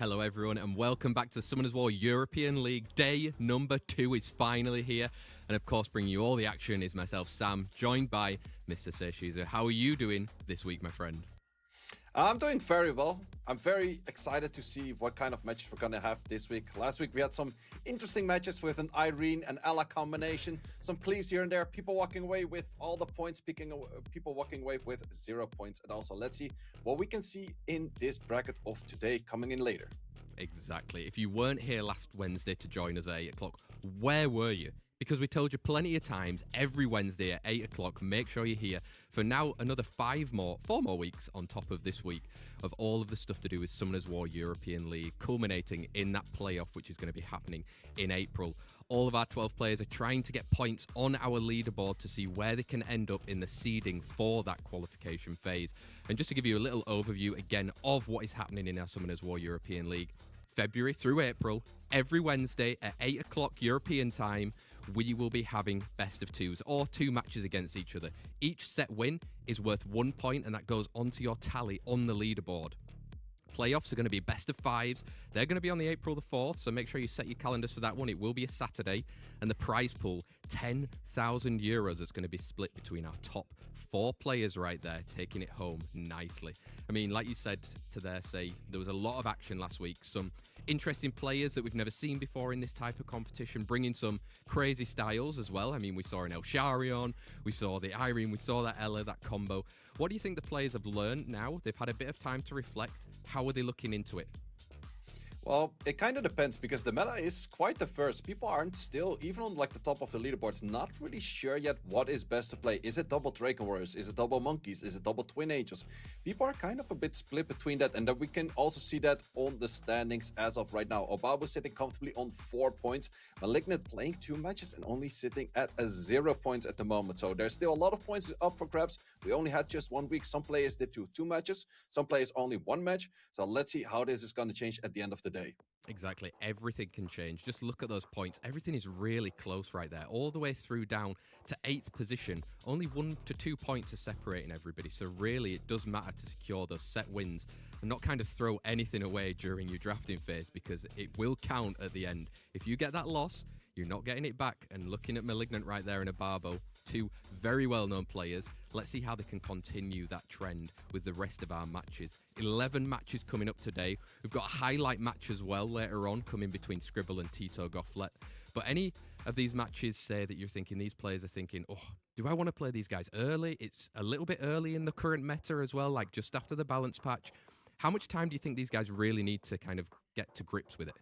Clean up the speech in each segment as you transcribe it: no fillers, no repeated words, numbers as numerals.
Hello everyone and welcome back to the Summoners War European League. Day number 2 is finally here. And of course bringing you all the action is myself, Sam, joined by Mr. Seishizu. How are you doing this week, my friend? I'm doing very well. I'm very excited to see what kind of matches we're going to have this week. Last week we had some interesting matches with an Irene and Ella combination. Some cleaves here and there. People walking away with all the points. People walking away with 0 points. And also let's see what we can see in this bracket of today coming in later. Exactly. If you weren't here last Wednesday to join us at 8 o'clock, where were you? Because we told you plenty of times, every Wednesday at 8 o'clock, make sure you're here for now another 4 more weeks on top of this week of all of the stuff to do with Summoners War European League, culminating in that playoff, which is going to be happening in April. All of our 12 players are trying to get points on our leaderboard to see where they can end up in the seeding for that qualification phase. And just to give you a little overview again of what is happening in our Summoners War European League, February through April, every Wednesday at 8 o'clock European time, we will be having best of 2s or 2 matches against each other. Each set win is worth 1 point and that goes onto your tally on the leaderboard. Playoffs are going to be best of 5s. They're going to be on the April the 4th, so make sure you set your calendars for that one. It will be a Saturday. And the prize pool, 10,000 euros, is going to be split between our top 4 players right there, taking it home nicely. I mean, like you said to there, say, there was a lot of action last week. Some interesting players that we've never seen before in this type of competition, bringing some crazy styles as well. I mean, we saw an Elsharion, we saw the Irene, we saw that Ella, that combo. What do you think the players have learned now? They've had a bit of time to reflect. How are they looking into it? Well, it kind of depends because the meta is quite diverse. People aren't still, even on like the top of the leaderboards, not really sure yet what is best to play. Is it double Dragon Warriors? Is it double Monkeys? Is it double Twin Angels? People are kind of a bit split between that, and then we can also see that on the standings as of right now. Obabo sitting comfortably on 4 points. Malignant playing 2 matches and only sitting at 0 points at the moment. So there's still a lot of points up for grabs. We only had just 1 week. Some players did 2 matches. Some players only 1 match. So let's see how this is going to change at the end of the day. Exactly. Everything can change. Just look at those points. Everything is really close right there. All the way through down to 8th position. Only 1 to 2 points are separating everybody. So really, it does matter to secure those set wins and not kind of throw anything away during your drafting phase because it will count at the end. If you get that loss, you're not getting it back. And looking at Malignant right there and Obabo, 2 very well-known players. Let's see how they can continue that trend with the rest of our matches. 11 matches coming up today. We've got a highlight match as well later on coming between Scribble and Tito Gofflet. But any of these matches say that you're thinking, these players are thinking, oh, do I want to play these guys early? It's a little bit early in the current meta as well, like just after the balance patch. How much time do you think these guys really need to kind of get to grips with it?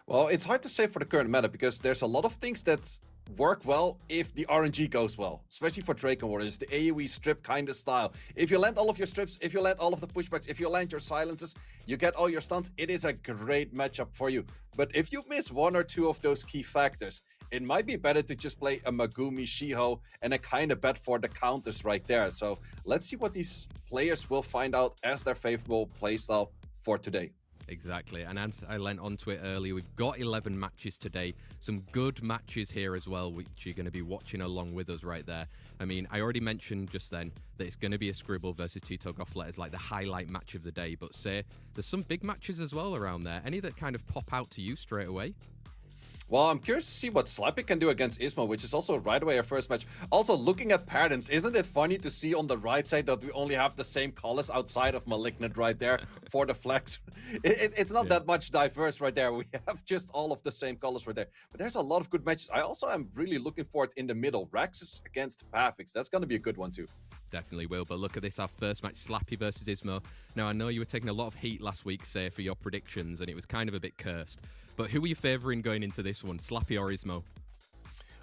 Well, it's hard to say for the current meta because there's a lot of things that work well if the RNG goes well, especially for Dragon Warriors, the AoE strip kind of style. If you land all of your strips, if you land all of the pushbacks, if you land your silences, you get all your stuns, it is a great matchup for you. But if you miss 1 or 2 of those key factors, it might be better to just play a Megumi Shiho and a kind of bet for the counters right there. So let's see what these players will find out as their favorable playstyle for today. Exactly, and as I lent onto it earlier, we've got 11 matches today. Some good matches here as well, which you're going to be watching along with us right there. I mean, I already mentioned just then that it's going to be a Scribble versus Tito Gofflet as like the highlight match of the day. But say, there's some big matches as well around there. Any that kind of pop out to you straight away? Well, I'm curious to see what Slappy can do against Ismo, which is also right away our first match. Also, looking at patterns, isn't it funny to see on the right side that we only have the same colors outside of Malignant right there for the flags? It's not that much diverse right there. We have just all of the same colors right there. But there's a lot of good matches. I also am really looking forward in the middle. Raxaz against Pathics. That's going to be a good one too. Definitely will, but look at this, our first match, Slappy versus Ismo. Now, I know you were taking a lot of heat last week, say, for your predictions, and it was kind of a bit cursed. But who are you favouring going into this one, Slappy or Ismo?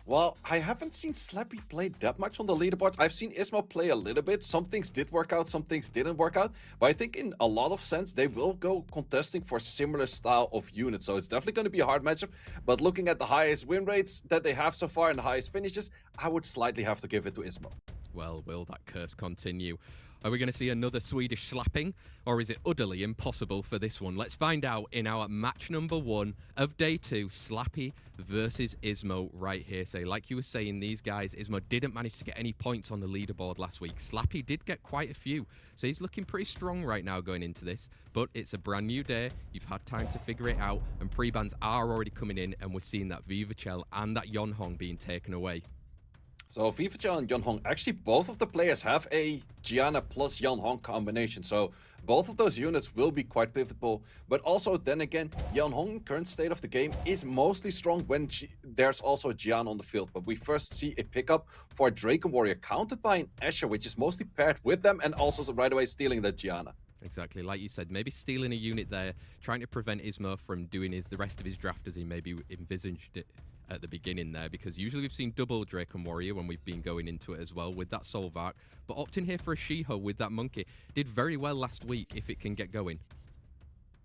Well, I haven't seen Slappy play that much on the leaderboards. I've seen Ismo play a little bit. Some things did work out, some things didn't work out. But I think in a lot of sense, they will go contesting for similar style of units. So it's definitely going to be a hard matchup. But looking at the highest win rates that they have so far and the highest finishes, I would slightly have to give it to Ismo. Well, will that curse continue? Are we going to see another Swedish slapping, or is it utterly impossible for this one? Let's find out in our match number 1 of day 2, Slappy versus Ismo right here. So like you were saying, these guys, Ismo didn't manage to get any points on the leaderboard last week. Slappy did get quite a few, so he's looking pretty strong right now going into this, but it's a brand new day. You've had time to figure it out, and pre-bans are already coming in, and we're seeing that Viva Chell and that Yonhong being taken away. So Viva Chell and Yonhong, actually both of the players have a Gianna plus Yonhong combination. So both of those units will be quite pivotal. But also, then again, Yonhong, current state of the game, is mostly strong when there's also Gianna on the field. But we first see a pickup for a Draken Warrior countered by an Escher, which is mostly paired with them and also right away stealing the Gianna. Exactly, like you said, maybe stealing a unit there, trying to prevent Ismo from doing the rest of his draft as he maybe envisaged it at the beginning there, because usually we've seen double Draken Warrior when we've been going into it as well with that Solvark, but opting here for a Shiho with that Monkey did very well last week if it can get going.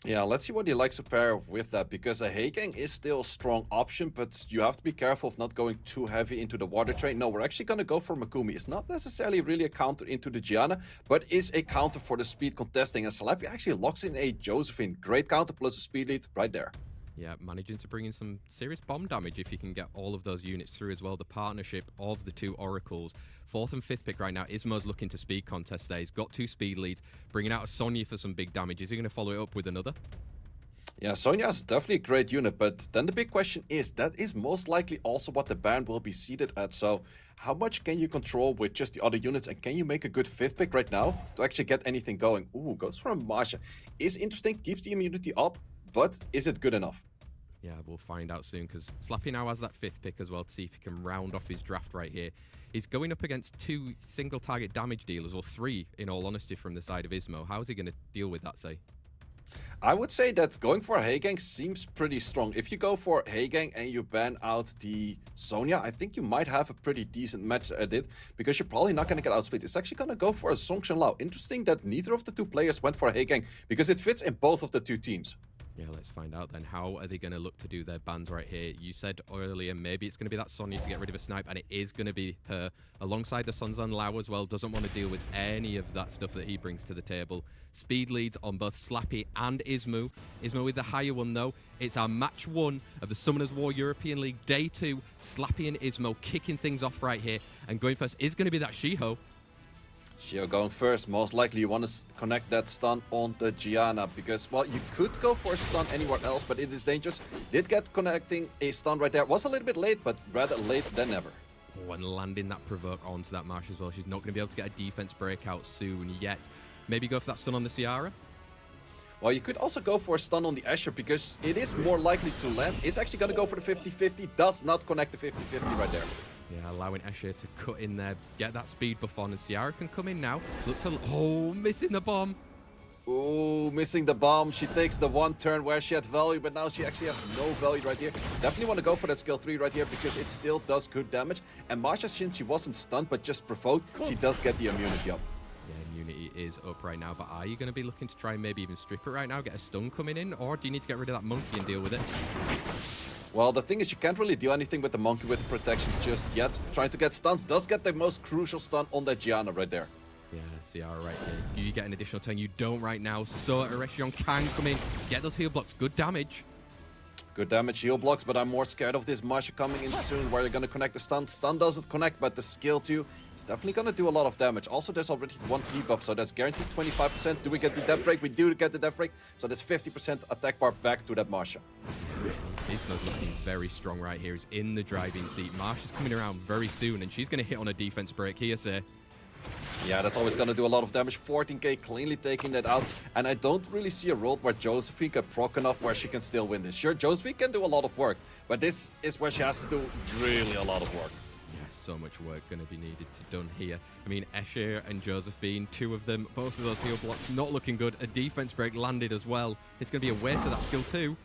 Yeah, let's see what he likes to pair with that, because a Heigang is still a strong option, but you have to be careful of not going too heavy into the water train. No, we're actually going to go for Makumi. It's not necessarily really a counter into the Gianna, but is a counter for the speed contesting, and Slappy actually locks in a Josephine. Great counter plus a speed lead right there. Yeah, managing to bring in some serious bomb damage if you can get all of those units through as well. The partnership of the two Oracles. 4th and 5th pick right now. Ismo's looking to speed contest there. He's got 2 speed leads, bringing out a Sonya for some big damage. Is he going to follow it up with another? Yeah, Sonya is definitely a great unit, but then the big question is, that is most likely also what the ban will be seated at. So how much can you control with just the other units, and can you make a good 5th pick right now to actually get anything going? Ooh, goes for a Masha. Is interesting, keeps the immunity up, but is it good enough? Yeah, we'll find out soon, because Slappy now has that 5th pick as well to see if he can round off his draft right here. He's going up against 2 single target damage dealers, or 3 in all honesty from the side of Ismo. How is he going to deal with that, say? I would say that going for a Heigang seems pretty strong. If you go for Heigang and you ban out the Sonya, I think you might have a pretty decent match at it, because you're probably not going to get outsplit. It's actually going to go for a Song Lao. Interesting that neither of the 2 players went for a Heigang, because it fits in both of the 2 teams. Yeah, let's find out then. How are they going to look to do their bans right here? You said earlier maybe it's going to be that Sonya to get rid of a snipe, and it is going to be her alongside the Sunzan Lao as well. Doesn't want to deal with any of that stuff that he brings to the table. Speed leads on both Slappy and Ismo. Ismo with the higher one though. It's our match 1 of the Summoners War European League day 2. Slappy and Ismo kicking things off right here, and going first is going to be that Shiho. Shio going first. Most likely you want to connect that stun on the Gianna, because, well, you could go for a stun anywhere else, but it is dangerous. Did get connecting a stun right there. Was a little bit late, but rather late than never. Oh, and landing that provoke onto that Marsh as well. She's not going to be able to get a defense breakout soon yet. Maybe go for that stun on the Ciara. Well, you could also go for a stun on the Escher, because it is more likely to land. It's actually going to go for the 50-50. Does not connect the 50-50 right there. Yeah, allowing Escher to cut in there, get that speed buff on, and Ciara can come in now. Look to... Oh, missing the bomb. Oh, missing the bomb. She takes the 1 turn where she had value, but now she actually has no value right here. Definitely want to go for that skill 3 right here, because it still does good damage. And Masha, since she wasn't stunned but just provoked, she does get the immunity up. Yeah, immunity is up right now, but are you going to be looking to try and maybe even strip it right now, get a stun coming in, or do you need to get rid of that monkey and deal with it? Well, the thing is, you can't really do anything with the monkey with the protection just yet. Trying to get stuns, does get the most crucial stun on that Gianna right there. Yeah, Ciara right there. Do you get an additional turn? You don't right now, so Erechion can come in, get those heal blocks, good damage. Good damage, heal blocks, but I'm more scared of this Masha coming in soon, where you're going to connect the stun. Stun doesn't connect, but the skill 2 is definitely going to do a lot of damage. Also, there's already 1 debuff, so that's guaranteed 25%. Do we get the death break? We do get the death break, so that's 50% attack bar back to that Masha. Ismo's looking very strong right here. He's in the driving seat. Marsha's coming around very soon, and she's going to hit on a defense break here, sir. Yeah, that's always going to do a lot of damage. 14k cleanly taking that out. And I don't really see a world where Josephine can proc enough where she can still win this. Sure, Josephine can do a lot of work, but this is where she has to do really a lot of work. Yeah, so much work going to be needed to done here. I mean, Escher and Josephine, 2 of them, both of those heal blocks not looking good. A defense break landed as well. It's going to be a waste of that skill too.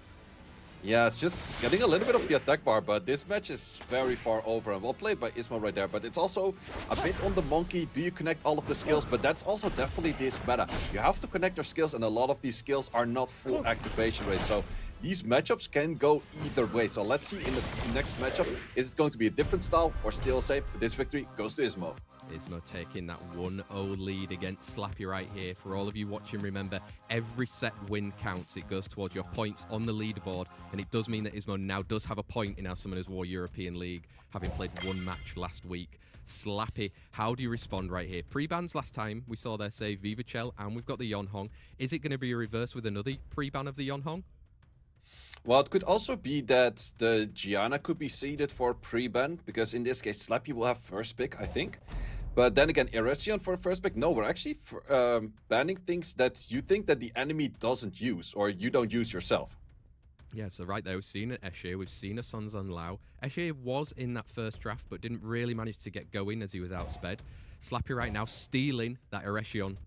Yeah, it's just getting a little bit of the attack bar, but this match is very far over, and well played by Ismo right there. But it's also a bit on the monkey. Do you connect all of the skills? But that's also definitely this meta. You have to connect your skills, and a lot of these skills are not full activation rate. So these matchups can go either way. So let's see in the next matchup, is it going to be a different style or still safe? This victory goes to Ismo. Ismo taking that 1-0 lead against Slappy right here. For all of you watching, remember, every set win counts. It goes towards your points on the leaderboard, and it does mean that Ismo now does have a point in our Summoners War European League, having played one match last week. Slappy, how do you respond right here? Pre-bans last time, we saw there say Viva Chell, and we've got the Yonhong. Is it going to be a reverse with another pre-ban of the Yonhong? Well, it could also be that the Gianna could be seeded for pre-ban, because in this case, Slappy will have first pick, I think. But then again, Eresion for first pick. No, we're actually banning things that you think that the enemy doesn't use, or you don't use yourself. Yeah, so right there, we've seen an Esche, we've seen a Sons on Lao. Esche was in that first draft, but didn't really manage to get going as he was outsped. Slappy right now stealing that Eresion.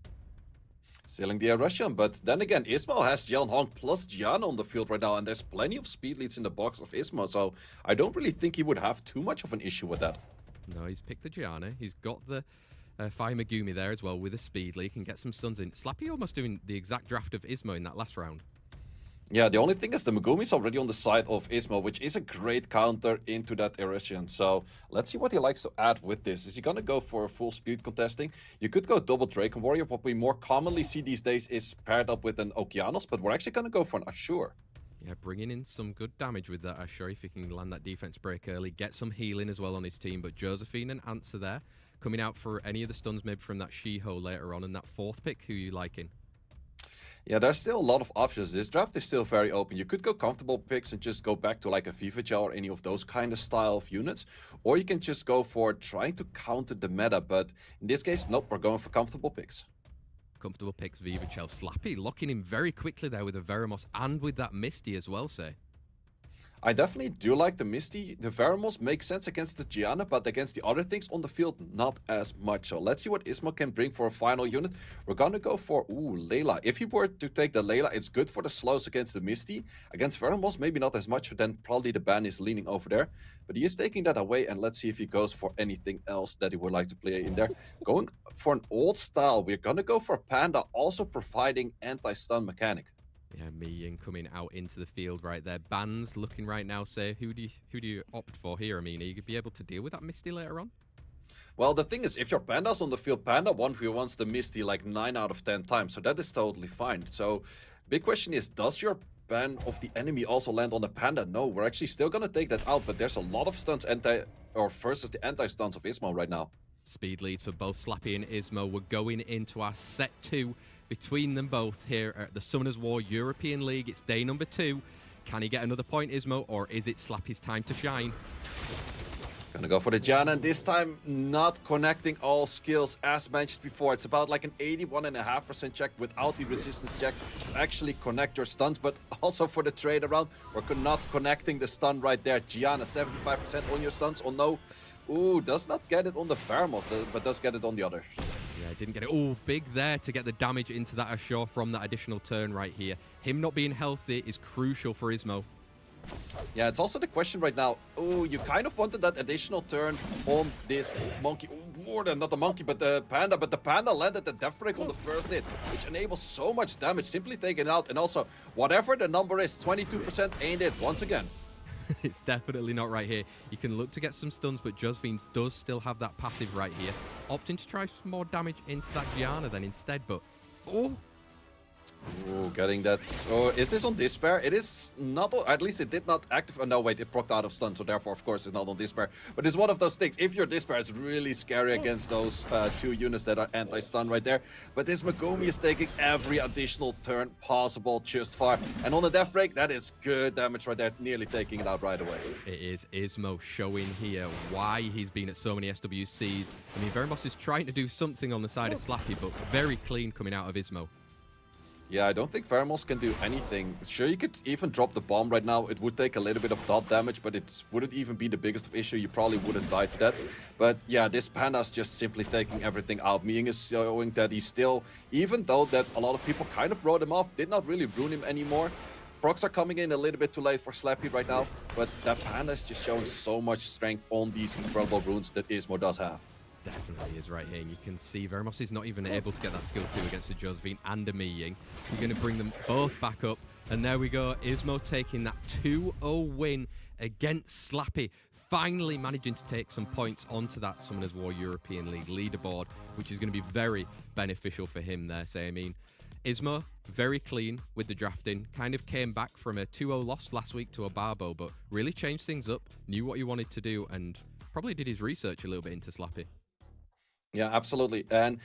Stealing the Russian, but then again, Ismo has Yonhong plus Gianna on the field right now, and there's plenty of speed leads in the box of Ismo, so I don't really think he would have too much of an issue with that. No, he's picked the Gianna. He's got the Fire Megumi there as well with a speed lead. Can get some stuns in. Slappy almost doing the exact draft of Ismo in that last round. Yeah, the only thing is the Megumi's already on the side of Ismo, which is a great counter into that Eresion. So let's see what he likes to add with this. Is he going to go for full speed contesting? You could go double Draken Warrior. What we more commonly see these days is paired up with an Okeanos, but we're actually going to go for an Ashur. Yeah, bringing in some good damage with that Ashur if he can land that defense break early. Get some healing as well on his team, but Josephine and Answer there. Coming out for any of the stuns maybe from that She-Ho later on, and that fourth pick, who you liking? Yeah, there's still a lot of options. This draft is still very open. You could go comfortable picks and just go back to like a Viva Gel or any of those kind of style of units. Or you can just go for trying to counter the meta. But in this case, nope, we're going for comfortable picks. Comfortable picks, Viva Chell. Slappy locking him very quickly there with a Veramos and with that Misty as well, say. I definitely do like the Misty. The Veramos makes sense against the Gianna, but against the other things on the field, not as much. So let's see what Ismo can bring for a final unit. We're gonna go for, Layla. If you were to take the Layla, it's good for the slows against the Misty. Against Veramos, maybe not as much, then probably the ban is leaning over there. But he is taking that away, and let's see if he goes for anything else that he would like to play in there. Going for an old style, we're gonna go for Panda, also providing anti-stun mechanic. Yeah, Miying coming out into the field right there. Bans looking right now, say, who do you opt for here? I mean, are you going to be able to deal with that Misty later on? Well, the thing is, if your Panda's on the field, Panda 1v1s the Misty like 9 out of 10 times, so that is totally fine. So, big question is, does your ban of the enemy also land on the Panda? No, we're actually still going to take that out, but there's a lot of stuns versus the anti-stuns of Ismo right now. Speed leads for both Slappy and Ismo. We're going into our set 2 between them both here at the Summoners War European League. It's day number 2. Can he get another point, Ismo, or is it Slappy's time to shine? Gonna go for the Gianna, and this time not connecting all skills as mentioned before. It's about like an 81.5% check without the resistance check to actually connect your stuns, but also for the trade around, we're not connecting the stun right there. Gianna, 75% on your stuns, oh no. Ooh, does not get it on the Veramos, but does get it on the others. Yeah, didn't get it. Oh, big there to get the damage into that Ashore from that additional turn right here. Him not being healthy is crucial for Ismo. Yeah, it's also the question right now. Oh, you kind of wanted that additional turn on this monkey. Ooh, more than not the monkey, but the Panda. But the Panda landed the death break on the first hit, which enables so much damage. Simply taken out. And also, whatever the number is, 22% ain't it once again. It's definitely not right here. You can look to get some stuns, but Josephine does still have that passive right here. Opting to try some more damage into that Gianna then instead, but... Oh! Ooh, getting that. Oh, is this on Despair? It is not. At least it did not active. Oh, no, wait, it procced out of stun, so therefore, of course, it's not on Despair. But it's one of those things. If you're Despair, it's really scary against those 2 units that are anti-stun right there. But this Megumi is taking every additional turn possible just far. And on the death break, that is good damage right there, nearly taking it out right away. It is Ismo showing here why he's been at so many SWCs. I mean, Veramos is trying to do something on the side of Slappy, but very clean coming out of Ismo. Yeah, I don't think Veramos can do anything. Sure, you could even drop the bomb right now. It would take a little bit of dot damage, but it wouldn't even be the biggest of issue. You probably wouldn't die to that. But yeah, this Panda's just simply taking everything out. Miying is showing that he's still, even though that a lot of people kind of wrote him off, did not really ruin him anymore. Procs are coming in a little bit too late for Slappy right now, but that Panda is just showing so much strength on these incredible runes that Ismo does have. Definitely is right here, and you can see Veramos is not even able to get that skill 2 against a Josephine and a Miying. You're going to bring them both back up, and there we go. Ismo taking that 2-0 win against Slappy. finally managing to take some points onto that Summoners War European League leaderboard, which is going to be very beneficial for him there. So, I mean, Ismo, very clean with the drafting, kind of came back from a 2-0 loss last week to Obabo, but really changed things up, knew what he wanted to do, and probably did his research a little bit into Slappy. Yeah, absolutely. And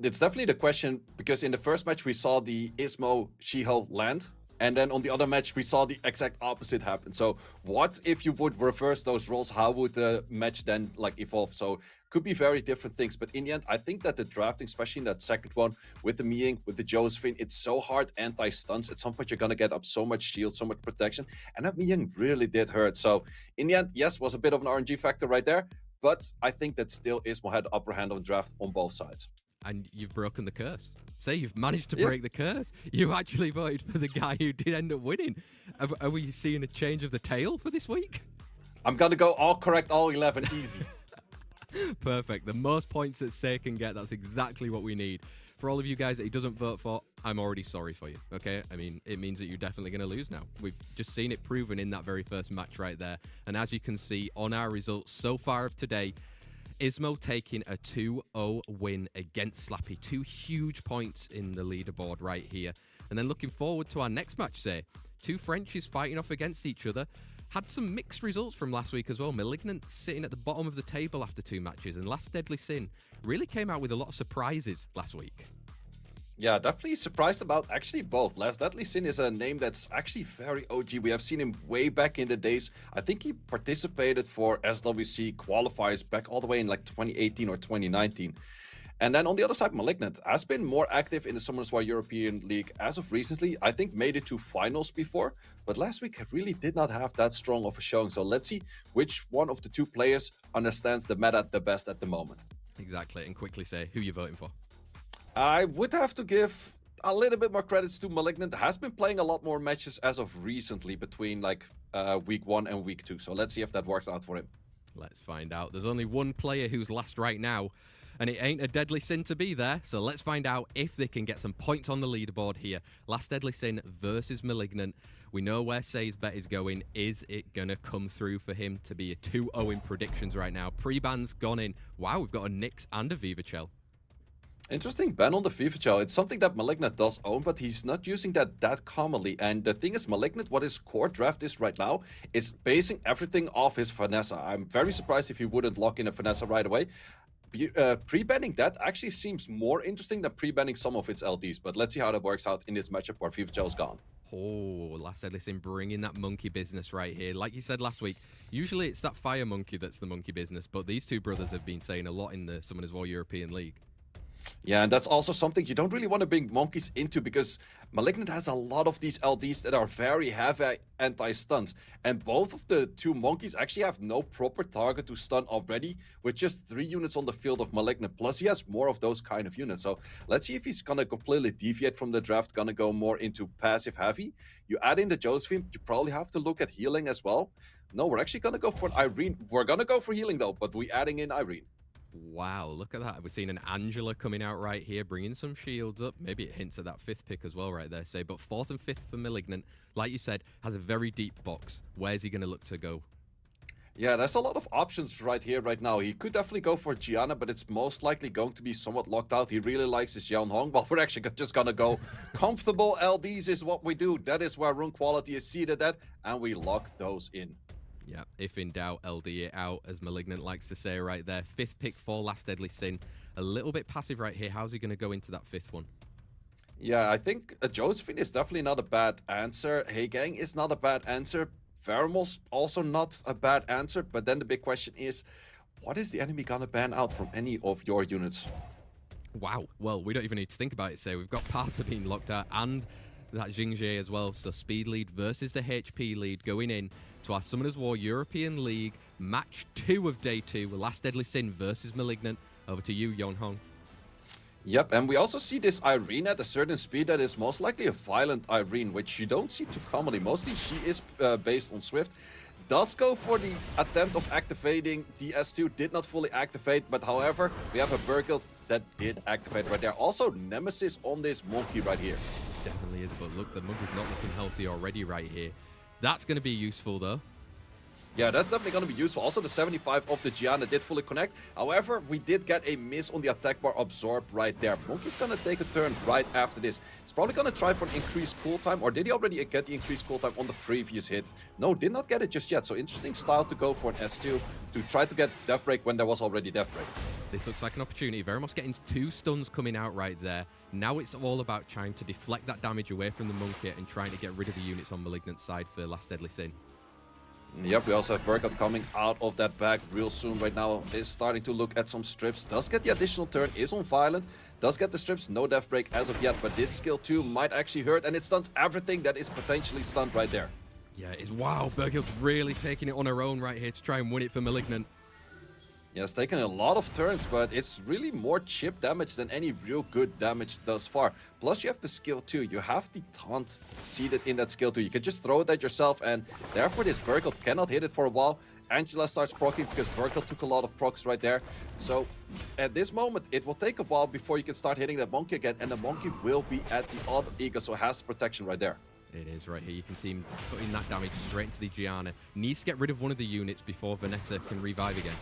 it's definitely the question, because in the first match we saw the Ismo Shiho land, and then on the other match we saw the exact opposite happen. So what if you would reverse those roles? How would the match then like evolve? So could be very different things, but in the end I think that the drafting, especially in that second one with the Miying, with the Josephine, it's so hard anti-stunts. At some point you're gonna get up so much shield, so much protection, and that Miying really did hurt. So in the end, yes, was a bit of an RNG factor right there, but I think that still Ismo had the upper hand on draft on both sides. And you've broken the curse. Say you've managed to break the curse. You actually voted for the guy who did end up winning. Are we seeing a change of the tail for this week? I'm gonna go all correct, all 11, easy. Perfect. The most points that Say can get, that's exactly what we need. For all of you guys that he doesn't vote for, I'm already sorry for you, okay? I mean, it means that you're definitely going to lose now. We've just seen it proven in that very first match right there. And as you can see on our results so far of today, Ismo taking a 2-0 win against Slappy. 2 huge points in the leaderboard right here. And then looking forward to our next match, Say. 2 Frenchies fighting off against each other. Had some mixed results from last week as well. Malignant sitting at the bottom of the table after 2 matches. And Last Deadly Sin really came out with a lot of surprises last week. Yeah, definitely surprised about actually both. Last Deadly Sin is a name that's actually very OG. We have seen him way back in the days. I think he participated for SWC qualifiers back all the way in like 2018 or 2019. And then on the other side, Malignant has been more active in the Summoners War European League as of recently. I think made it to finals before, but last week really did not have that strong of a showing. So let's see which one of the 2 players understands the meta the best at the moment. Exactly, and quickly Say who you're voting for. I would have to give a little bit more credits to Malignant. Has been playing a lot more matches as of recently between like week 1 and week 2. So let's see if that works out for him. Let's find out. There's only one player who's last right now, and it ain't a Deadly Sin to be there. So let's find out if they can get some points on the leaderboard here. Last Deadly Sin versus Malignant. We know where Say's bet is going. Is it going to come through for him to be a 2-0 in predictions right now? Pre-ban's gone in. Wow, we've got a Nyx and a Viva Chell. Interesting ban on the FIFA Chow. It's something that Malignant does own, but he's not using that commonly. And the thing is, Malignant, what his core draft is right now, is basing everything off his Vanessa. I'm very surprised if he wouldn't lock in a Vanessa right away. Pre-banning that actually seems more interesting than pre-banning some of its LDs, but let's see how that works out in this matchup where FIFA Chow's gone. Oh, Last Deadly Sin bringing that monkey business right here. Like you said last week, usually it's that fire monkey that's the monkey business, but these 2 brothers have been saying a lot in the Summoners War European League. Yeah, and that's also something you don't really want to bring monkeys into, because Malignant has a lot of these LDs that are very heavy anti-stuns. And both of the 2 monkeys actually have no proper target to stun already, with just 3 units on the field of Malignant. Plus, he has more of those kind of units. So let's see if he's going to completely deviate from the draft, going to go more into passive heavy. You add in the Josephine, you probably have to look at healing as well. No, we're actually going to go for Irene. We're going to go for healing though, but we're adding in Irene. Wow, look at that. We're seeing an Angela coming out right here, bringing some shields up. Maybe it hints at that 5th pick as well right there, Say. But 4th and 5th for Malignant, like you said, has a very deep box. Where's he going to look to go? Yeah, there's a lot of options right here, right now. He could definitely go for Gianna, but it's most likely going to be somewhat locked out. He really likes his Yan Hong. Well, we're actually just going to go comfortable LDs is what we do. That is where rune quality is seated at, and we lock those in. Yeah, if in doubt, LD it out, as Malignant likes to say right there. 5th pick for Last Deadly Sin. A little bit passive right here. How's he going to go into that 5th one? Yeah, I think Josephine is definitely not a bad answer. Hey Gang is not a bad answer. Pheromones also not a bad answer. But then the big question is, what is the enemy going to ban out from any of your units? Wow. Well, we don't even need to think about it, Say. We've got Parta being locked out and that Jingje as well. So speed lead versus the HP lead going in to our Summoners War European League match 2 of day 2. Last Deadly Sin versus Malignant. Over to you, Yan Hong. Yep, and we also see this Irene at a certain speed that is most likely a violent Irene, which you don't see too commonly. Mostly she is based on Swift. Does go for the attempt of activating the S2, did not fully activate, but however, we have a Burkill that did activate right there. Also, Nemesis on this monkey right here. Definitely is, but look, the monkey's not looking healthy already right here. That's going to be useful, though. Yeah, that's definitely going to be useful. Also, the 75 of the Gianna did fully connect. However, we did get a miss on the attack bar absorb right there. Monkey's going to take a turn right after this. He's probably going to try for an increased cooltime. Or did he already get the increased cooltime on the previous hit? No, did not get it just yet. So interesting style to go for an S2 to try to get Death Break when there was already Death Break. This looks like an opportunity. Very much getting 2 stuns coming out right there. Now it's all about trying to deflect that damage away from the Monkey and trying to get rid of the units on Malignant's side for Last Deadly Sin. Yep, we also have Burkout coming out of that bag real soon right now. Is starting to look at some strips. Does get the additional turn, is on Violent. Does get the strips, no Death Break as of yet. But this skill 2 might actually hurt, and it stuns everything that is potentially stunned right there. Yeah, it's wow. Burkilt's really taking it on her own right here to try and win it for Malignant. Yeah, it's taken a lot of turns, but it's really more chip damage than any real good damage thus far. Plus, you have the skill 2. You have the taunt seated in that skill 2. You can just throw it at yourself, and therefore this Burkelt cannot hit it for a while. Angela starts proccing because Burkelt took a lot of procs right there. So, at this moment, it will take a while before you can start hitting that Monkey again, and the Monkey will be at the odd ego, so has protection right there. It is right here. You can see him putting that damage straight into the Gianna. Needs to get rid of one of the units before Vanessa can revive again.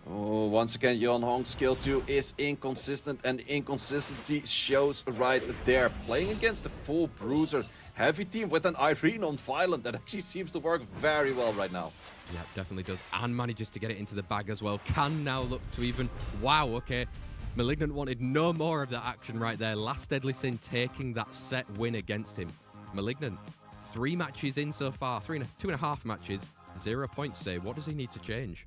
Oh, once again, Yeon Hong's skill 2 is inconsistent, and the inconsistency shows right there. Playing against a full bruiser heavy team with an Irene on Violent, that actually seems to work very well right now. Yeah, definitely does. And manages to get it into the bag as well. Can now look to even... Wow, okay. Malignant wanted no more of that action right there. Last Deadly Sin taking that set win against him. Malignant, 3 matches in so far. 2.5 matches. 0 points, say. What does he need to change?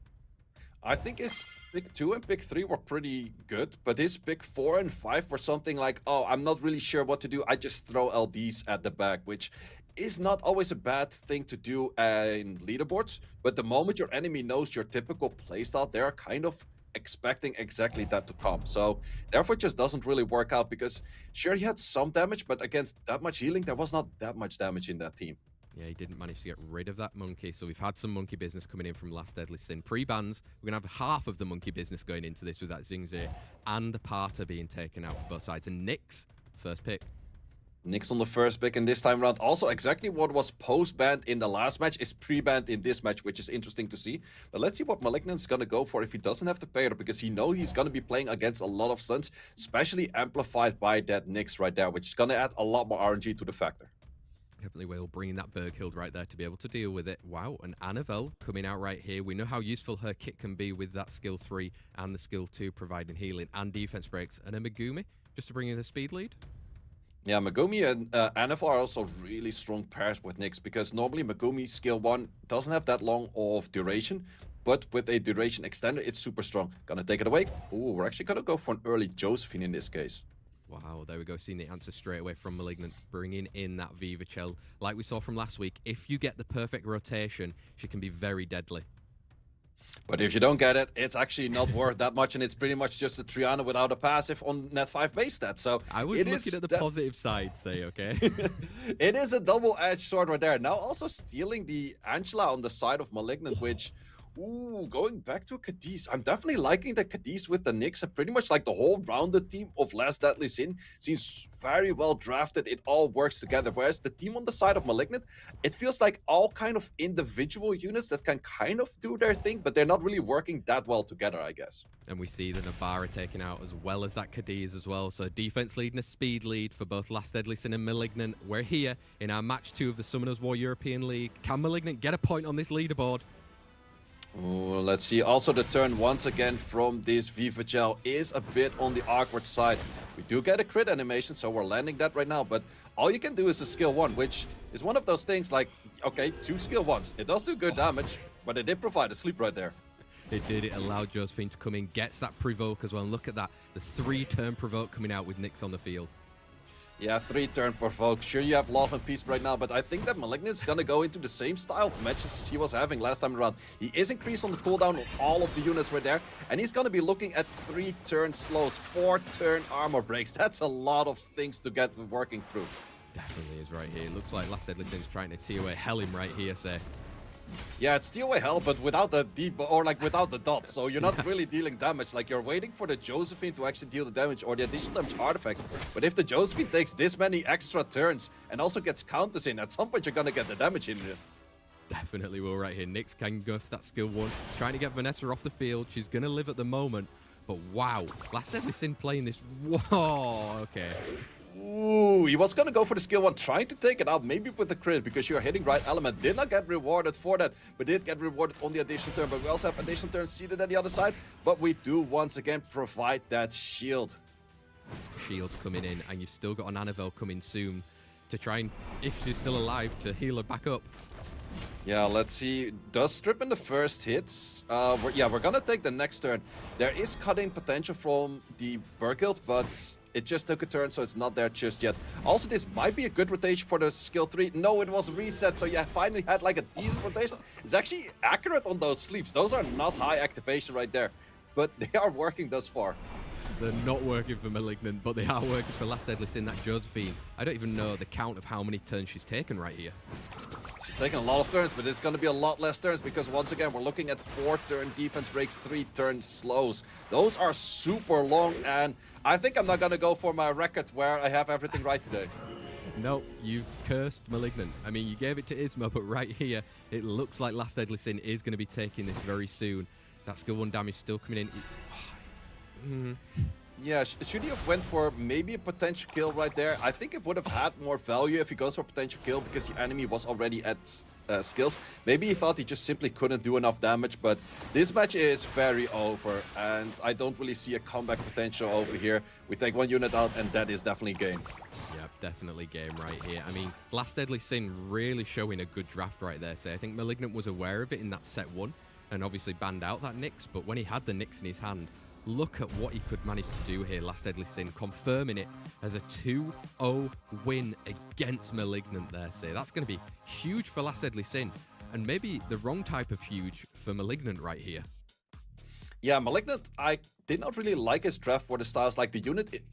I think his pick 2 and pick 3 were pretty good, but his pick 4 and 5 were something like, oh, I'm not really sure what to do. I just throw LDs at the back, which is not always a bad thing to do in leaderboards. But the moment your enemy knows your typical playstyle, they're kind of expecting exactly that to come. So therefore it just doesn't really work out because sure, he had some damage, but against that much healing, there was not that much damage in that team. Yeah, he didn't manage to get rid of that Monkey, so we've had some Monkey business coming in from Last Deadly Sin. Pre-bans, we're going to have half of the Monkey business going into this with that Xingzhe and the Parter being taken out for both sides. And Nyx, first pick. Nyx on the first pick, and this time around also exactly what was post-banned in the last match is pre-banned in this match, which is interesting to see. But let's see what Malignant's going to go for if he doesn't have the payload, because he knows he's going to be playing against a lot of stuns, especially amplified by that Nyx right there, which is going to add a lot more RNG to the factor. Definitely will, bringing that Berghild right there to be able to deal with it. Wow, and Annabelle coming out right here. We know how useful her kit can be with that skill 3 and the skill 2 providing healing and defense breaks. And a Megumi just to bring in the speed lead. Yeah, Megumi and Annabelle are also really strong pairs with Nyx, because normally Megumi's skill 1 doesn't have that long of duration, but with a duration extender, it's super strong. Gonna take it away. Ooh, we're actually gonna go for an early Josephine in this case. Wow, there we go, seeing the answer straight away from Malignant, bringing in that Viva Chell. Like we saw from last week, if you get the perfect rotation, she can be very deadly. But if you don't get it, it's actually not worth that much, and it's pretty much just a Triana without a passive on net 5 base stat. So I was looking at the positive side, say, okay? It is a double-edged sword right there. Now also stealing the Angela on the side of Malignant, which... Ooh, going back to Cadiz. I'm definitely liking the Cadiz with the Nyx, and pretty much like the whole rounded team of Last Deadly Sin seems very well drafted. It all works together. Whereas the team on the side of Malignant, it feels like all kind of individual units that can kind of do their thing, but they're not really working that well together, I guess. And we see the Nabara taken out as well as that Cadiz as well. So defense lead and a speed lead for both Last Deadly Sin and Malignant. We're here in our match 2 of the Summoners War European League. Can Malignant get a point on this leaderboard? Ooh, let's see. Also, the turn once again from this Viva Gel is a bit on the awkward side. We do get a crit animation, so we're landing that right now. But all you can do is a skill 1, which is one of those things like, okay, 2 skill 1s. It does do good damage, but it did provide a sleep right there. It did. It allowed Josephine to come in, gets that provoke as well. And look at that. There's 3-turn provoke coming out with Nyx on the field. Yeah, 3-turn provoke. Sure, you have Love and Peace right now, but I think that Malignant is going to go into the same style of matches he was having last time around. He is increased on the cooldown of all of the units right there, and he's going to be looking at 3-turn slows, 4-turn armor breaks. That's a lot of things to get working through. Definitely is right here. Looks like Last Deadly Sin's trying to TOA hell him right here, say. Yeah, it's TOA hell, but without the without the dot, so you're not really dealing damage. Like, you're waiting for the Josephine to actually deal the damage or the additional damage artifacts. But if the Josephine takes this many extra turns and also gets counters in, at some point you're gonna get the damage in here. definitely will right here. Nyx can go for that skill 1. Trying to get Vanessa off the field. She's going to live at the moment. But wow, Last Deadly Sin playing this. Whoa, okay. Ooh, he was gonna go for the skill 1, trying to take it out, maybe with the crit, because you're hitting right element. Did not get rewarded for that, but did get rewarded on the additional turn. But we also have additional turns seated at the other side. But we do once again provide that shield. Shield's coming in, and you've still got an Annabelle coming soon to try and, if she's still alive, to heal her back up. Yeah, let's see. Does strip in the first hits. We're gonna take the next turn. There is cutting potential from the Burkilt, but it just took a turn, so it's not there just yet. Also, this might be a good rotation for the skill 3. No, it was reset, so yeah, finally had like a decent rotation. It's actually accurate on those sleeps. Those are not high activation right there, but they are working thus far. They're not working for Malignant, but they are working for Last Deadly Sin. That Josephine, I don't even know the count of how many turns she's taken right here. She's taking a lot of turns, but it's going to be a lot less turns because once again, we're looking at 4-turn defense break, 3-turn slows. Those are super long, and I think I'm not going to go for my record where I have everything right today. Nope, you've cursed Malignant. I mean, you gave it to Ismo, but right here, it looks like Last Deadly Sin is going to be taking this very soon. That skill 1 damage still coming in. Yeah, should he have went for maybe a potential kill right there? I think it would have had more value if he goes for a potential kill because the enemy was already at skills. Maybe he thought he just simply couldn't do enough damage, but this match is very over, and I don't really see a comeback potential over here. We take 1 unit out, and that is definitely game. Yeah, definitely game right here. I mean, Last Deadly Sin really showing a good draft right there. So I think Malignant was aware of it in that set 1, and obviously banned out that Nyx, but when he had the Nyx in his hand, look at what he could manage to do here, Last Deadly Sin, confirming it as a 2-0 win against Malignant there. So that's going to be huge for Last Deadly Sin, and maybe the wrong type of huge for Malignant right here. Yeah, Malignant, I did not really like his draft for the styles. Like the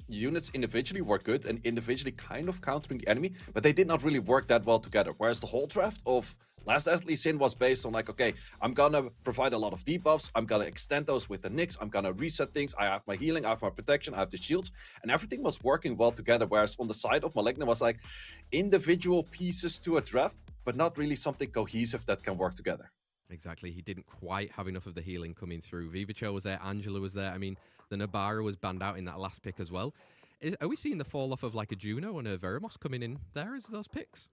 units individually were good and individually kind of countering the enemy, but they did not really work that well together. Whereas the whole draft of Last Deadly Sin was based on like, okay, I'm gonna provide a lot of debuffs, I'm gonna extend those with the Nyx, I'm gonna reset things, I have my healing, I have my protection, I have the shields, and everything was working well together. Whereas on the side of Malignant was like individual pieces to a draft, but not really something cohesive that can work together. Exactly, he didn't quite have enough of the healing coming through. Vivicho was there, Angela was there. I mean, the Nabara was banned out in that last pick as well. Are we seeing the fall off of like a Juno and a Veramos coming in there as those picks?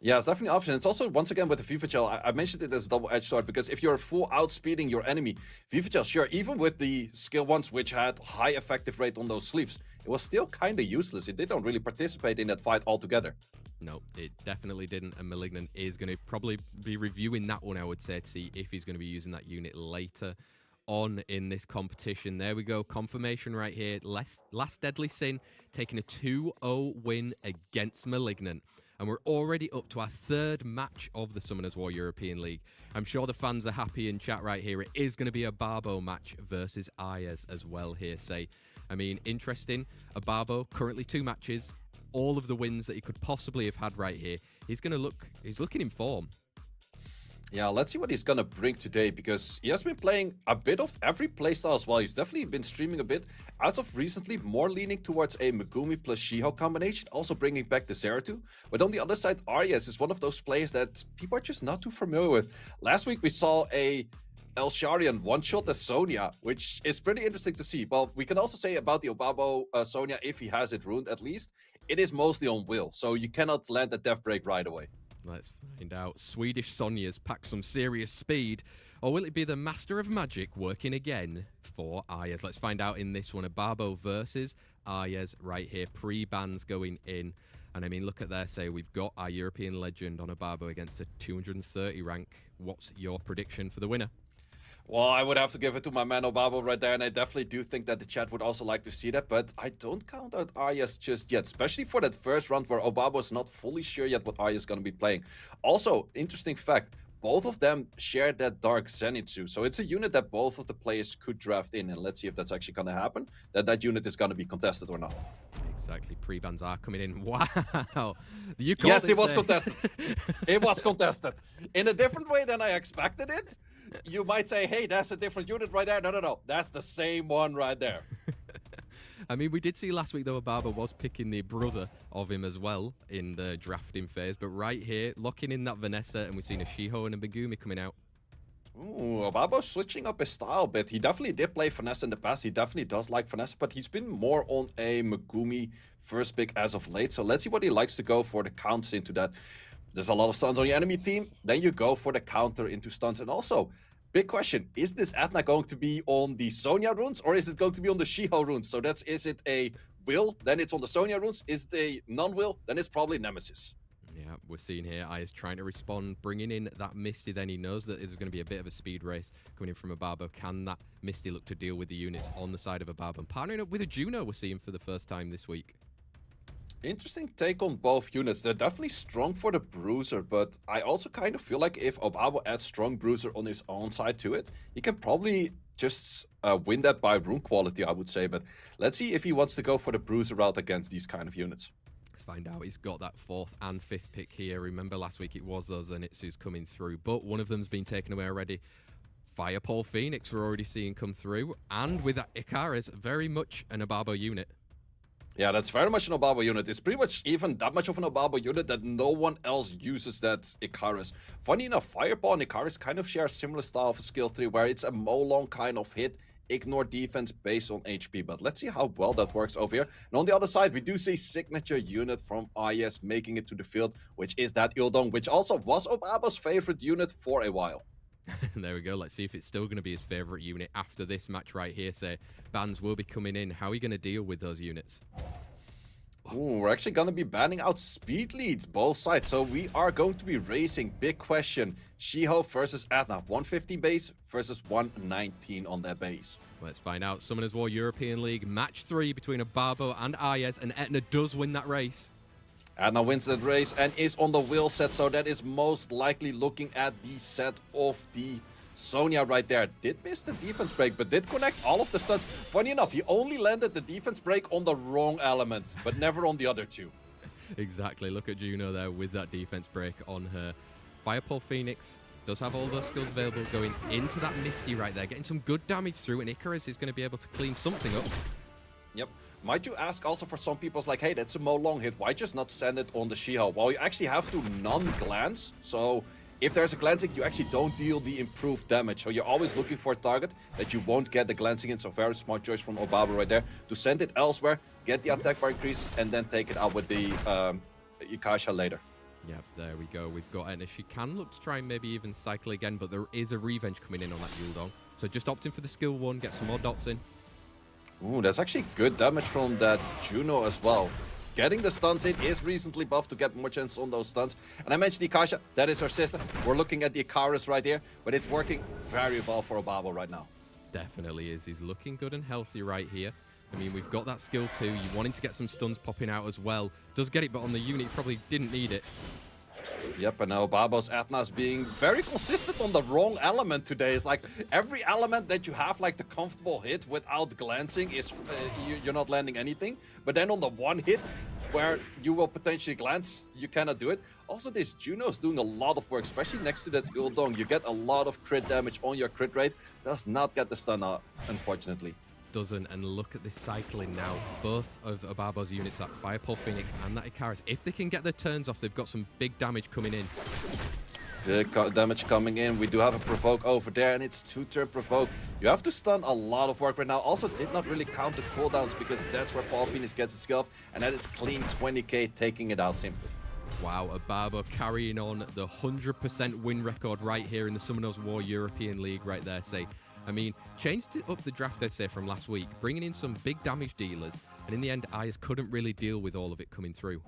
Yeah, it's definitely an option. It's also, once again, with the Viva Gel, I mentioned it as a double-edged sword, because if you're full outspeeding your enemy, Viva Gel, sure, even with the skill 1s, which had high effective rate on those sleeps, it was still kind of useless. It didn't really participate in that fight altogether. No, it definitely didn't, and Malignant is going to probably be reviewing that one, I would say, to see if he's going to be using that unit later on in this competition. There we go, confirmation right here. Last Deadly Sin taking a 2-0 win against Malignant. And we're already up to our 3rd match of the Summoners War European League. I'm sure the fans are happy in chat right here. It is going to be a Obabo match versus Aryes as well here, say. I mean, interesting. Obabo, currently 2 matches. All of the wins that he could possibly have had right here. He's looking in form. Yeah, let's see what he's gonna bring today, because he has been playing a bit of every playstyle as well. He's definitely been streaming a bit. As of recently, more leaning towards a Megumi plus She-Hulk combination, also bringing back the Zeratul. But on the other side, Aryes is one of those players that people are just not too familiar with. Last week, we saw a El Sharian one-shot as Sonya, which is pretty interesting to see. Well, we can also say about the Obabo Sonya, if he has it ruined at least, it is mostly on will, so you cannot land a death break right away. Let's find out. Swedish Sonya's pack some serious speed, or will it be the Master of Magic working again for Aryes? Let's find out in this one. Obabo versus Aryes right here. Pre-bans going in. And I mean, look at there, say we've got our European legend on Obabo against a 230 rank. What's your prediction for the winner? Well, I would have to give it to my man Obabo right there, and I definitely do think that the chat would also like to see that, but I don't count out Aryes just yet, especially for that first round where Obabo is not fully sure yet what Aryes is going to be playing. Also, interesting fact, both of them share that Dark Zenitsu, so it's a unit that both of the players could draft in, and let's see if that's actually going to happen, that unit is going to be contested or not. Exactly, pre-bans are coming in. Wow. Yes, it was contested. It was contested. In a different way than I expected it. You might say, hey, that's a different unit right there. No. That's the same one right there. I mean, we did see last week, though, Obabo was picking the brother of him as well in the drafting phase. But right here, locking in that Vanessa, and we've seen a Shiho and a Megumi coming out. Ooh, Obabo switching up his style a bit. He definitely did play Finesse in the past. He definitely does like Finesse, but he's been more on a Megumi first pick as of late. So let's see what he likes to go for the counters into that. There's a lot of stuns on your enemy team. Then you go for the counter into stuns. And also, big question, is this Athena going to be on the Sonya runes or is it going to be on the Shiho runes? So is it a will, then it's on the Sonya runes. Is it a non-will, then it's probably Nemesis. Yeah, we're seeing here Aryes trying to respond, bringing in that Misty. Then he knows that there's going to be a bit of a speed race coming in from Obabo. Can that Misty look to deal with the units on the side of Obabo? And partnering up with a Juno we're seeing for the first time this week. Interesting take on both units. They're definitely strong for the Bruiser, but I also kind of feel like if Obabo adds strong Bruiser on his own side to it, he can probably just win that by rune quality, I would say. But let's see if he wants to go for the Bruiser route against these kind of units. Let's find out. He's got that 4th and 5th pick here. Remember last week it was those Zenitsu's coming through, but one of them's been taken away already. Fireball Phoenix we're already seeing come through, and with that Icarus, very much an Obabo unit. Yeah, that's very much an Obabo unit. It's pretty much even that much of an Obabo unit that no one else uses that Icarus. Funny enough, Fireball and Icarus kind of share a similar style of a skill tree where it's a Molong kind of hit, ignore defense based on HP. But let's see how well that works over here. And on the other side, we do see signature unit from Aryes making it to the field, which is that Ildong, which also was Obabo's favorite unit for a while. There we go. Let's see if it's still going to be his favorite unit after this match right here. Say, bans will be coming in. How are you going to deal with those units? Ooh, we're actually going to be banning out speed leads, both sides. So we are going to be racing. Big question. Shiho versus Athena. 115 base versus 119 on their base. Let's find out. Summoners War European League. Match 3 between Obabo and Aryes. And Etna does win that race. Athena wins that race and is on the will set. So that is most likely looking at the set of the Sonya right there. Did miss the defense break, but did connect all of the stuns. Funny enough, he only landed the defense break on the wrong element, but never on the other two. Exactly. Look at Juno there with that defense break on her. Fireball Phoenix does have all those skills available going into that Misty right there, getting some good damage through, and Icarus is going to be able to clean something up. Yep. Might you ask also for some people, it's like, hey, that's a Mo Long hit. Why just not send it on the Shiho? Well, you actually have to non-glance. So if there's a glancing, you actually don't deal the improved damage. So you're always looking for a target that you won't get the glancing in. So very smart choice from Obabo right there to send it elsewhere, get the attack bar increases, and then take it out with the Ikasha later. Yep, there we go. We've got Etna. She can look to try and maybe even cycle again, but there is a revenge coming in on that Yuldong. So just opt in for the skill 1, get some more dots in. Ooh, that's actually good damage from that Juno as well. Getting the stuns in is recently buffed to get more chance on those stuns. And I mentioned Ikasha, that is her sister. We're looking at the Icarus right here, but it's working very well for Obabo right now. Definitely is. He's looking good and healthy right here. I mean, we've got that skill too. You wanting to get some stuns popping out as well. Does get it, but on the unit, probably didn't need it. Yep, and now Obabo's Athna's being very consistent on the wrong element today. It's like every element that you have, like the comfortable hit without glancing, is you're not landing anything. But then on the one hit where you will potentially glance, you cannot do it. Also, this Juno's doing a lot of work, especially next to that Ildong. You get a lot of crit damage on your crit rate. Does not get the stun out, unfortunately. Doesn't, and look at this cycling now. Both of Obabo's units, that Fireball Phoenix and that Icarus, if they can get their turns off, they've got some big damage coming in. Big damage coming in. We do have a provoke over there, and it's 2-turn provoke. You have to stun a lot of work right now. Also did not really count the cooldowns because that's where Paul Phoenix gets his skill, and that is clean 20k, taking it out simply. Wow, Obabo carrying on the 100% win record right here in the Summoners War European League right there. Say, I mean, changed up the draft, I'd say, from last week, bringing in some big damage dealers, and in the end, Aryes couldn't really deal with all of it coming through.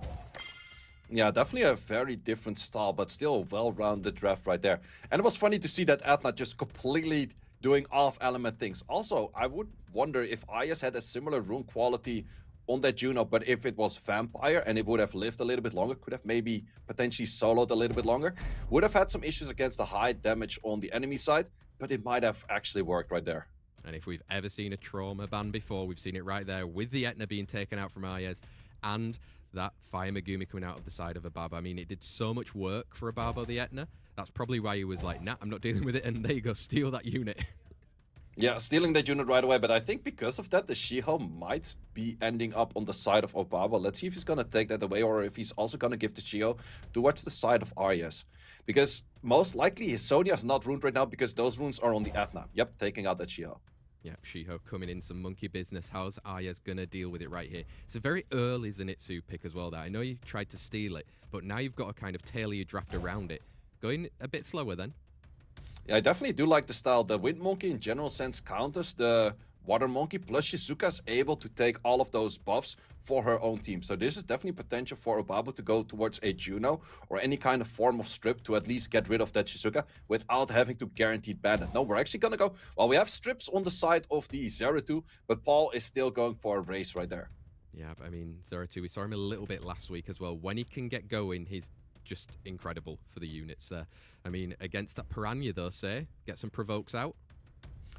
Yeah, definitely a very different style, but still a well-rounded draft right there. And it was funny to see that Athena just completely doing off-element things. Also, I would wonder if Aryes had a similar rune quality on that Juno, but if it was Vampire and it would have lived a little bit longer, could have maybe potentially soloed a little bit longer, would have had some issues against the high damage on the enemy side, but it might have actually worked right there. And if we've ever seen a trauma ban before, we've seen it right there with the Etna being taken out from Aryes and that Fire Megumi coming out of the side of Obabo. I mean, it did so much work for Obabo, the Etna. That's probably why he was like, nah, I'm not dealing with it, and there you go, steal that unit. Yeah, stealing that unit right away, but I think because of that, the Shiho might be ending up on the side of Obabo. Let's see if he's gonna take that away, or if he's also gonna give the Shiho towards the side of Aryes. Because most likely his Sonia is not ruined right now because those runes are on the Athna. Yep, taking out that Shiho. Yep, Shiho coming in some monkey business. How's Aryes gonna deal with it right here? It's a very early Zenitsu pick as well there. I know you tried to steal it, but now you've got to kind of tailor your draft around it. Going a bit slower then. Yeah, I definitely do like the style. The Wind Monkey in general sense counters the Water Monkey, plus Shizuka is able to take all of those buffs for her own team. So this is definitely potential for Obabo to go towards a Juno or any kind of form of strip to at least get rid of that Shizuka without having to guaranteed ban it. No, we're actually gonna go... Well, we have strips on the side of the Zeratul, but Paul is still going for a race right there. Yeah, but I mean, Zeratul, we saw him a little bit last week as well. When he can get going, he's just incredible for the units there. I mean, against that Piranha though, say, get some provokes out.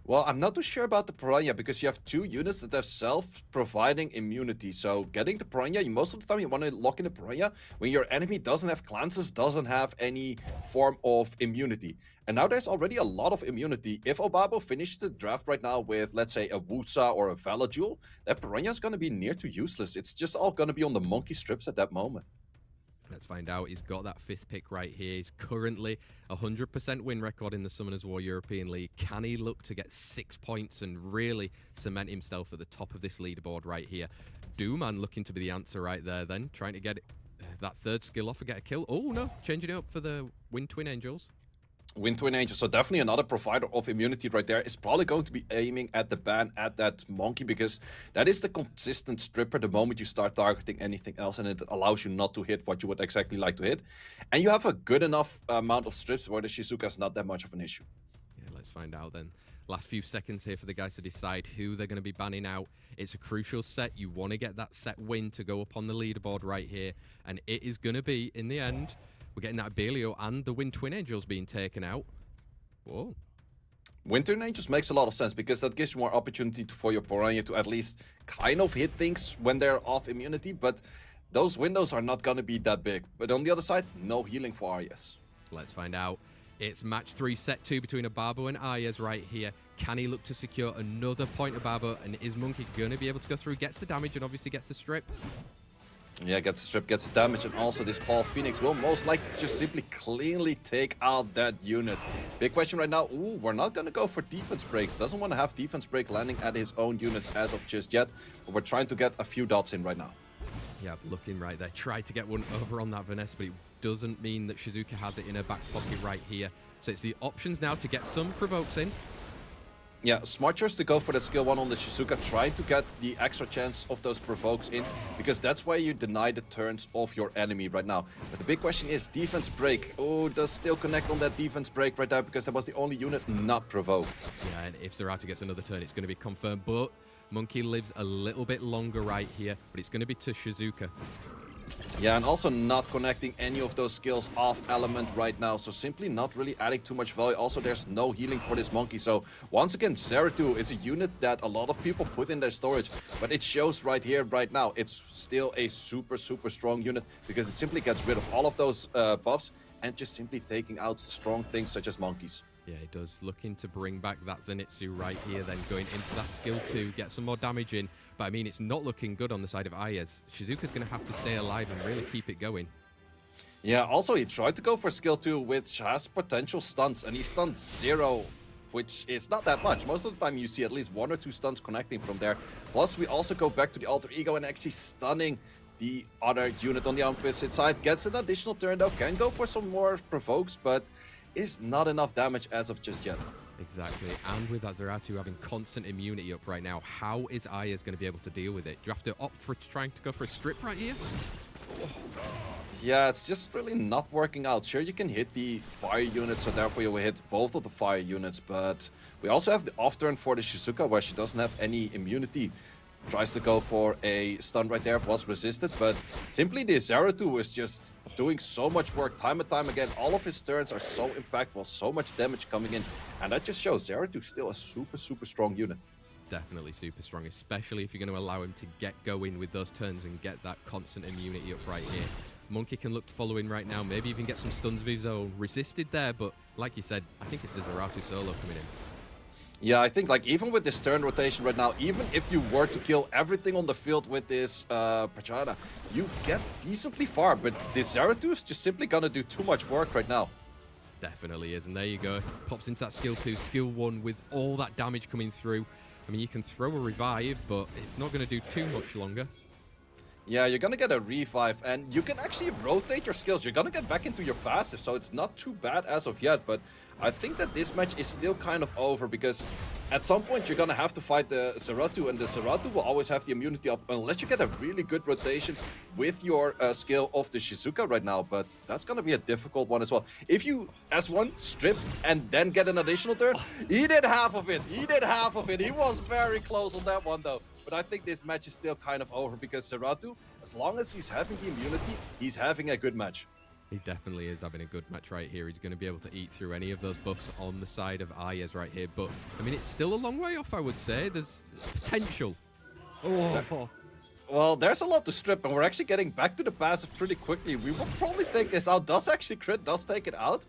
Well, I'm not too sure about the Piranha because you have two units that have self-providing immunity. So getting the Piranha, most of the time you want to lock in the Piranha when your enemy doesn't have cleanses, doesn't have any form of immunity. And now there's already a lot of immunity. If Obabo finishes the draft right now with, let's say, a Wusa or a Valajul, that Piranha is going to be near to useless. It's just all going to be on the monkey strips at that moment. Let's find out. He's got that 5th pick right here. He's currently 100% win record in the Summoners War European League. Can he look to get 6 points and really cement himself at the top of this leaderboard right here? Dooman looking to be the answer right there then. Trying to get that 3rd skill off and get a kill. Oh no, changing it up for the Wind Twin Angels. Wind Twin Angel, so definitely another provider of immunity right there. Is probably going to be aiming at the ban at that monkey because that is the consistent stripper the moment you start targeting anything else, and it allows you not to hit what you would exactly like to hit. And you have a good enough amount of strips where the Shizuka is not that much of an issue. Yeah, let's find out then. Last few seconds here for the guys to decide who they're going to be banning out. It's a crucial set. You want to get that set win to go up on the leaderboard right here, and it is going to be, in the end... We're getting that Abelio and the Wind Twin Angels being taken out. Whoa. Wind Twin Angels makes a lot of sense because that gives you more opportunity for your Piranha to at least kind of hit things when they're off immunity, but those windows are not going to be that big. But on the other side, no healing for Aryes. Let's find out. It's match 3, set 2 between Obabo and Aryes right here. Can he look to secure another point, Obabo? And is Monkey going to be able to go through? Gets the damage and obviously gets the strip. Yeah, gets the strip, gets damage, and also this Paul Phoenix will most likely just simply cleanly take out that unit. Big question right now, ooh, we're not gonna go for defense breaks. Doesn't want to have defense break landing at his own units as of just yet, but we're trying to get a few dots in right now. Yeah, looking right there. Tried to get one over on that Vanessa, but it doesn't mean that Shizuka has it in her back pocket right here. So it's the options now to get some provokes in. Yeah, smart choice to go for that skill 1 on the Shizuka, trying to get the extra chance of those provokes in, because that's why you deny the turns of your enemy right now. But the big question is defense break. Oh, does still connect on that defense break right there, because that was the only unit not provoked. Yeah, and if Zeratul gets another turn, it's going to be confirmed, but Monkey lives a little bit longer right here, but it's going to be to Shizuka. Yeah, and also not connecting any of those skills off element right now, so simply not really adding too much value. Also, there's no healing for this monkey, so once again, Zeratul is a unit that a lot of people put in their storage, but it shows right here, right now, it's still a super strong unit, because it simply gets rid of all of those buffs, and just simply taking out strong things such as monkeys. Yeah, it does. Looking to bring back that Zenitsu right here, then going into that skill 2, get some more damage in. But I mean, it's not looking good on the side of Aryes. Shizuka's going to have to stay alive and really keep it going. Yeah, also he tried to go for skill 2, which has potential stunts, and he stunned 0, which is not that much. Most of the time you see at least 1 or 2 stunts connecting from there. Plus, we also go back to the alter ego and actually stunning the other unit on the opposite side. Gets an additional turn though, can go for some more provokes, but is not enough damage as of just yet. Exactly, and with that Zeratul having constant immunity up right now, how is Aryes going to be able to deal with it? Do you have to opt for trying to go for a strip right here? Yeah, it's just really not working out. Sure, you can hit the fire units, so therefore you will hit both of the fire units, but we also have the off turn for the Shizuka where she doesn't have any immunity. Tries to go for a stun right there, was resisted, but simply the Zeratul is just doing so much work time and time again. All of his turns are so impactful, so much damage coming in, and that just shows Zeratul still a super strong unit. Definitely super strong, especially if you're going to allow him to get going with those turns and get that constant immunity up right here. Monkey can look to follow in right now, maybe even get some stuns of his own. Resisted there, but like you said, I think it's a Zeratul solo coming in. Yeah, I think like even with this turn rotation right now, even if you were to kill everything on the field with this Prachana, you get decently far. But this Zeratul is just simply gonna do too much work right now. Definitely is, and there you go. Pops into that skill 2, skill 1 with all that damage coming through. I mean, you can throw a revive, but it's not going to do too much longer. Yeah, you're gonna get a revive, and you can actually rotate your skills. You're gonna get back into your passive, so it's not too bad as of yet. But I think that this match is still kind of over, because at some point you're gonna have to fight the Zeratul, and the Zeratul will always have the immunity up unless you get a really good rotation with your skill of the Shizuka right now. But that's gonna be a difficult one as well. If you S1 strip and then get an additional turn, he did half of it. He did half of it. He was very close on that one though. But I think this match is still kind of over, because Zeratul, as long as he's having the immunity, he's having a good match. He definitely is having a good match right here. He's going to be able to eat through any of those buffs on the side of Aryes right here. But, I mean, it's still a long way off, I would say. There's potential. Oh. Well, there's a lot to strip, and we're actually getting back to the passive pretty quickly. We will probably take this out. Does actually crit, does take it out.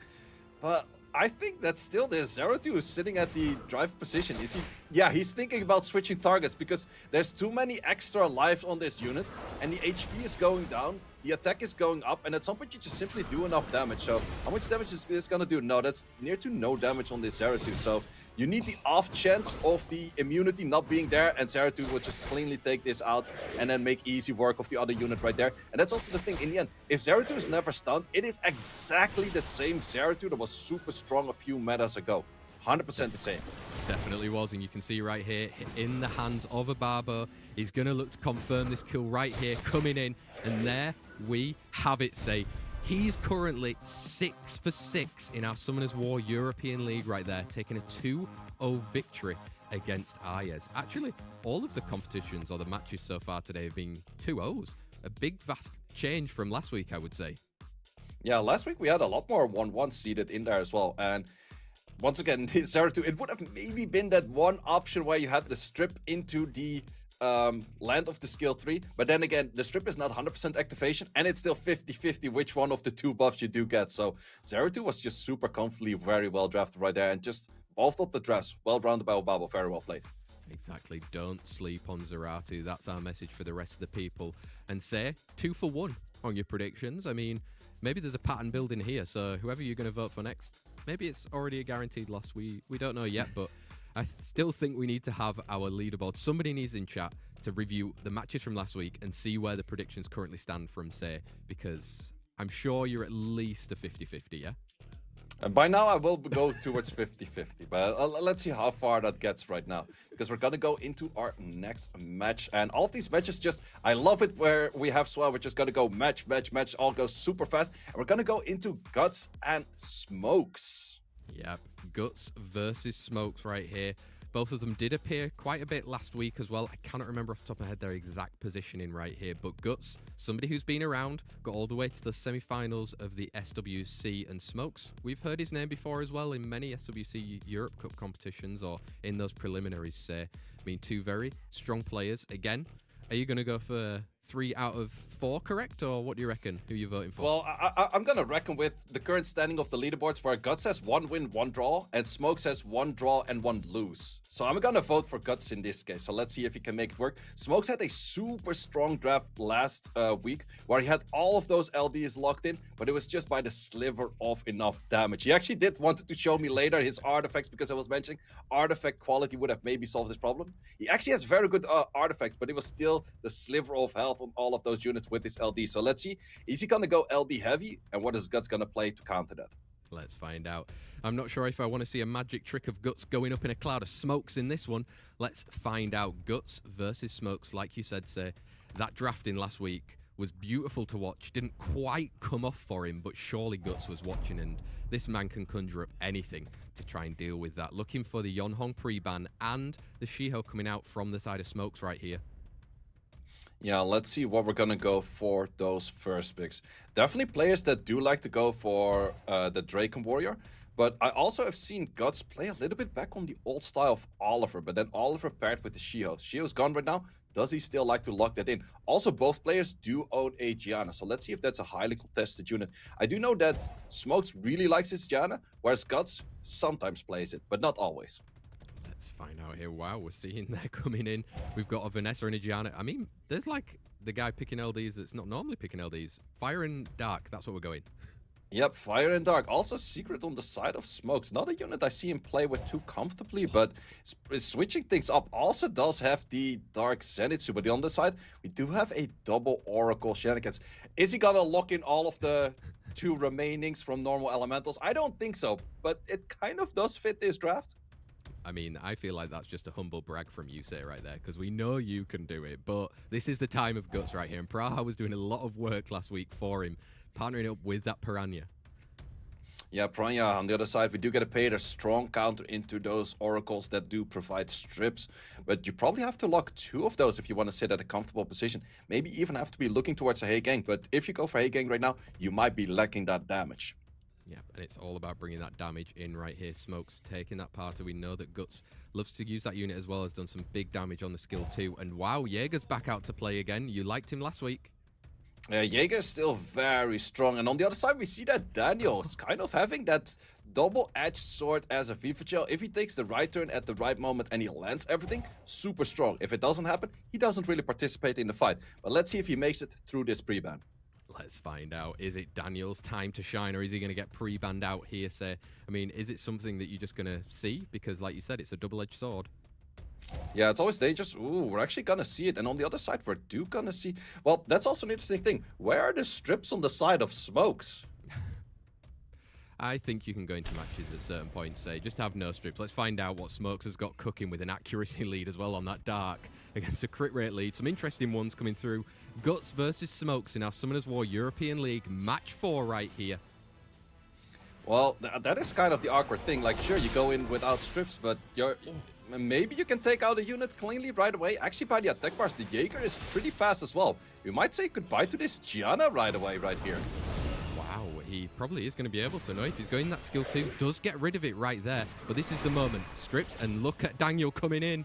But I think that still the Zeratul is sitting at the drive position. Is he? Yeah, he's thinking about switching targets, because there's too many extra lives on this unit, and the HP is going down, the attack is going up, and at some point you just simply do enough damage. So how much damage is this gonna do? No, that's near to no damage on this Zeratul. So you need the off chance of the immunity not being there, and Zeratul will just cleanly take this out and then make easy work of the other unit right there. And that's also the thing, in the end, if Zeratul is never stunned, it is exactly the same Zeratul that was super strong a few metas ago. 100% the same. Definitely was, and you can see right here, in the hands of Obabo, he's going to look to confirm this kill right here, coming in, and there we have it, say. He's currently 6 for 6 in our Summoners War European League right there, taking a 2-0 victory against Aryes. Actually, all of the competitions or the matches so far today have been 2-0s. A big, vast change from last week, I would say. Yeah, last week we had a lot more 1-1 seeded in there as well, and once again, Zeratul, it would have maybe been that one option where you had the strip into the land of the skill 3, but then again, the strip is not 100% activation, and it's still 50-50 which one of the two buffs you do get. So Zeratul was just super comfortably very well drafted right there, and just both of the drafts, well rounded by Obabo, very well played. Exactly, don't sleep on Zeratul. That's our message for the rest of the people. And say 2 for 1 on your predictions. I mean, maybe there's a pattern building here, so whoever you're going to vote for next, maybe it's already a guaranteed loss. We don't know yet, but I still think we need to have our leaderboard. Somebody needs in chat to review the matches from last week and see where the predictions currently stand from, say, because I'm sure you're at least a 50-50, yeah? And by now I will go towards 50-50, but let's see how far that gets right now, because we're gonna go into our next match, and all of these matches just, I love it where we have Swell, we're just gonna go match, all goes super fast, and we're gonna go into Guts and Smokes. Yep, Guts versus Smokes right here. Both of them did appear quite a bit last week as well. I cannot remember off the top of my head their exact positioning right here, but Guts, somebody who's been around, got all the way to the semi-finals of the SWC, and Smokes, we've heard his name before as well in many SWC Europe Cup competitions or in those preliminaries, say. I mean, two very strong players. Again, are you going to go for 3 out of 4 correct, or what do you reckon? Who are you voting for? Well, I'm going to reckon with the current standing of the leaderboards, where Guts has 1 win, 1 draw, and Smokes has 1 draw and 1 lose. So I'm going to vote for Guts in this case. So let's see if he can make it work. Smokes had a super strong draft last week, where he had all of those LDs locked in, but it was just by the sliver of enough damage. He actually did wanted to show me later his artifacts, because I was mentioning artifact quality would have maybe solved this problem. He actually has very good artifacts, but it was still the sliver of health on all of those units with this LD. So let's see, is he gonna go LD heavy, and what is Guts gonna play to counter that? Let's find out. I'm not sure if I want to see a magic trick of Guts going up in a cloud of smokes in this one. Let's find out. Guts versus Smokes, like you said, say, that drafting last week was beautiful to watch. Didn't quite come off for him, but surely Guts was watching, and this man can conjure up anything to try and deal with that. Looking for the Yonhong pre-ban and the Shiho coming out from the side of Smokes right here. Yeah, let's see what we're gonna go for those first picks. Definitely players that do like to go for the Draken Warrior, but I also have seen Guts play a little bit back on the old style of Oliver, but then Oliver paired with the Shiho. Shiho's gone right now. Does he still like to lock that in? Also, both players do own a Gianna, so let's see if that's a highly contested unit. I do know that Smokes really likes his Gianna, whereas Guts sometimes plays it, but not always. Let's find out here. Wow, we're seeing they're coming in. We've got a Vanessa and a Gianna. I mean, there's like the guy picking LDs that's not normally picking LDs. Fire and Dark, that's what we're going. Yep, Fire and Dark. Also Secret on the side of Smokes. Not a unit I see him play with too comfortably, but switching things up. Also does have the Dark Zenitsu, but on the side, we do have a double Oracle Shenanigans. Is he gonna lock in all of the 2 remainings from normal elementals? I don't think so, but it kind of does fit this draft. I mean, I feel like that's just a humble brag from you, say, right there, because we know you can do it, but this is the time of Guts right here, and Praha was doing a lot of work last week for him, partnering up with that Piranha. Yeah, Piranha on the other side, we do get a Pater strong counter into those Oracles that do provide strips, but you probably have to lock 2 of those if you want to sit at a comfortable position. Maybe even have to be looking towards a Hey Gang, but if you go for Hey Gang right now, you might be lacking that damage. Yeah, and it's all about bringing that damage in right here. Smokes taking that party. We know that Guts loves to use that unit as well, has done some big damage on the skill too. And wow, Jaeger's back out to play again. You liked him last week. Jaeger is still very strong, and on the other side we see that Daniel is kind of having that double-edged sword as a FIFA gel. If he takes the right turn at the right moment and he lands everything, super strong. If it doesn't happen, he doesn't really participate in the fight. But let's see if he makes it through this pre-ban. Let's find out. Is it Daniel's time to shine, or is he going to get pre-banned out here, say? I mean, is it something that you're just going to see? Because like you said, it's a double-edged sword. Yeah, it's always dangerous. Ooh, we're actually gonna see it. And on the other side, we're gonna see... Well, that's also an interesting thing. Where are the strips on the side of Smokes? I think you can go into matches at certain points, say, just have no strips. Let's find out what Smokes has got cooking with an accuracy lead as well on that Dark against a crit rate lead. Some interesting ones coming through. Guts versus Smokes in our Summoners War European League match 4 right here. Well, that is kind of the awkward thing. Like, sure, you go in without strips, but maybe you can take out a unit cleanly right away. Actually, by the attack bars, the Jaeger is pretty fast as well. We might say goodbye to this Gianna right away, right here. Wow, he probably is going to be able to. No, if he's going that skill 2, does get rid of it right there. But this is the moment. Strips, and look at Daniel coming in.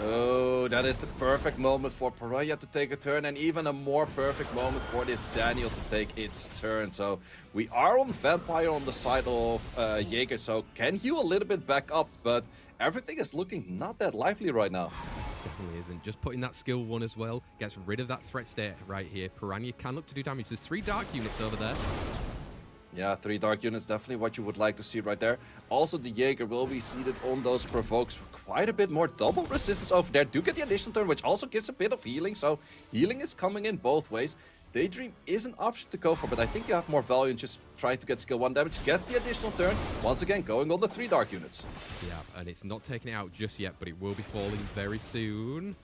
Oh, that is the perfect moment for Piranha to take a turn, and even a more perfect moment for this Daniel to take its turn. So we are on Vampire on the side of Jaeger, so can heal a little bit back up, but everything is looking not that lively right now. Definitely isn't. Just putting that skill 1 as well gets rid of that threat state right here. Piranha can look to do damage. There's 3 dark units over there. Yeah, 3 dark units, definitely what you would like to see right there. Also, the Jaeger will be seated on those provokes for quite a bit more double resistance over there. Do get the additional turn, which also gives a bit of healing, so healing is coming in both ways. Daydream is an option to go for, but I think you have more value in just trying to get skill 1 damage. Gets the additional turn, once again going on the 3 dark units. Yeah, and it's not taking it out just yet, but it will be falling very soon.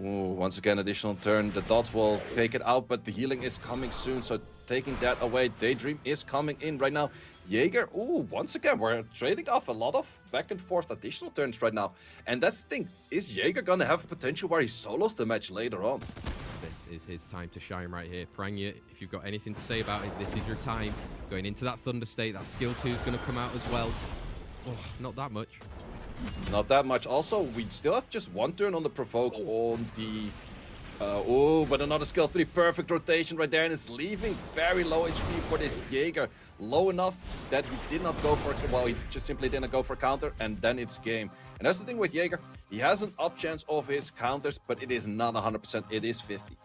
Ooh, once again, additional turn. The dots will take it out, but the healing is coming soon, so taking that away. Daydream is coming in right now. Jaeger, ooh, once again, we're trading off a lot of back and forth additional turns right now. And that's the thing, is Jaeger gonna have a potential where he solos the match later on? This is his time to shine right here. Piranha, if you've got anything to say about it, this is your time. Going into that Thunder State, that skill 2 is going to come out as well. Oh, not that much. Not that much. Also, we still have just 1 turn on the provoke on the... oh, but another skill 3. Perfect rotation right there, and it's leaving very low HP for this Jaeger. Low enough that he did not go for... Well, he just simply didn't go for counter, and then it's game. And that's the thing with Jaeger. He has an up chance of his counters, but it is not 100%. It is 50.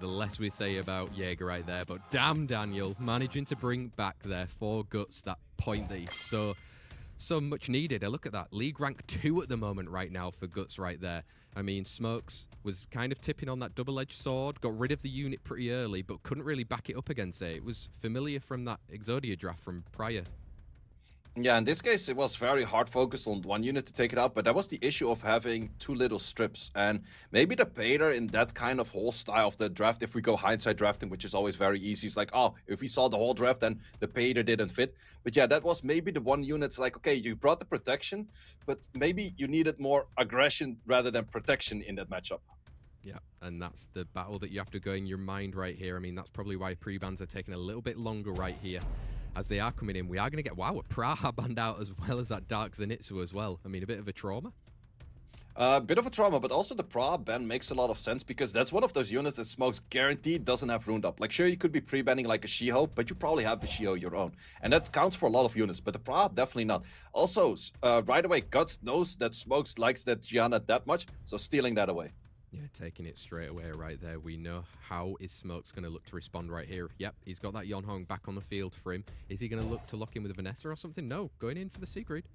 The less we say about Jaeger right there, but damn Daniel, managing to bring back there for Guts that point that he's so much needed. I look at that. League rank 2 at the moment right now for Guts right there. I mean, Smokes was kind of tipping on that double-edged sword, got rid of the unit pretty early, but couldn't really back it up against it. It was familiar from that Exodia draft from prior. Yeah, in this case, it was very hard focused on 1 unit to take it out, but that was the issue of having too little strips. And maybe the Pater in that kind of whole style of the draft, if we go hindsight drafting, which is always very easy, it's like, oh, if we saw the whole draft, then the Pater didn't fit. But yeah, that was maybe the 1 unit. It's like, okay, you brought the protection, but maybe you needed more aggression rather than protection in that matchup. Yeah, and that's the battle that you have to go in your mind right here. I mean, that's probably why pre-bans are taking a little bit longer right here. As they are coming in, we are going to get, wow, a Praha banned out as well as that Dark Zenitsu as well. I mean, a bit of a trauma. A bit of a trauma, but also the Pra ban makes a lot of sense because that's one of those units that Smokes guaranteed doesn't have ruined up. Like, sure, you could be pre-banning like a Shiho, but you probably have the Shiho your own. And that counts for a lot of units, but the Pra definitely not. Also, right away, Guts knows that Smokes likes that Gianna that much, so stealing that away. Yeah, taking it straight away right there. We know how is Smokes going to look to respond right here. Yep, he's got that Yonhong back on the field for him. Is he going to look to lock in with a Vanessa or something? No, going in for the Sigrid.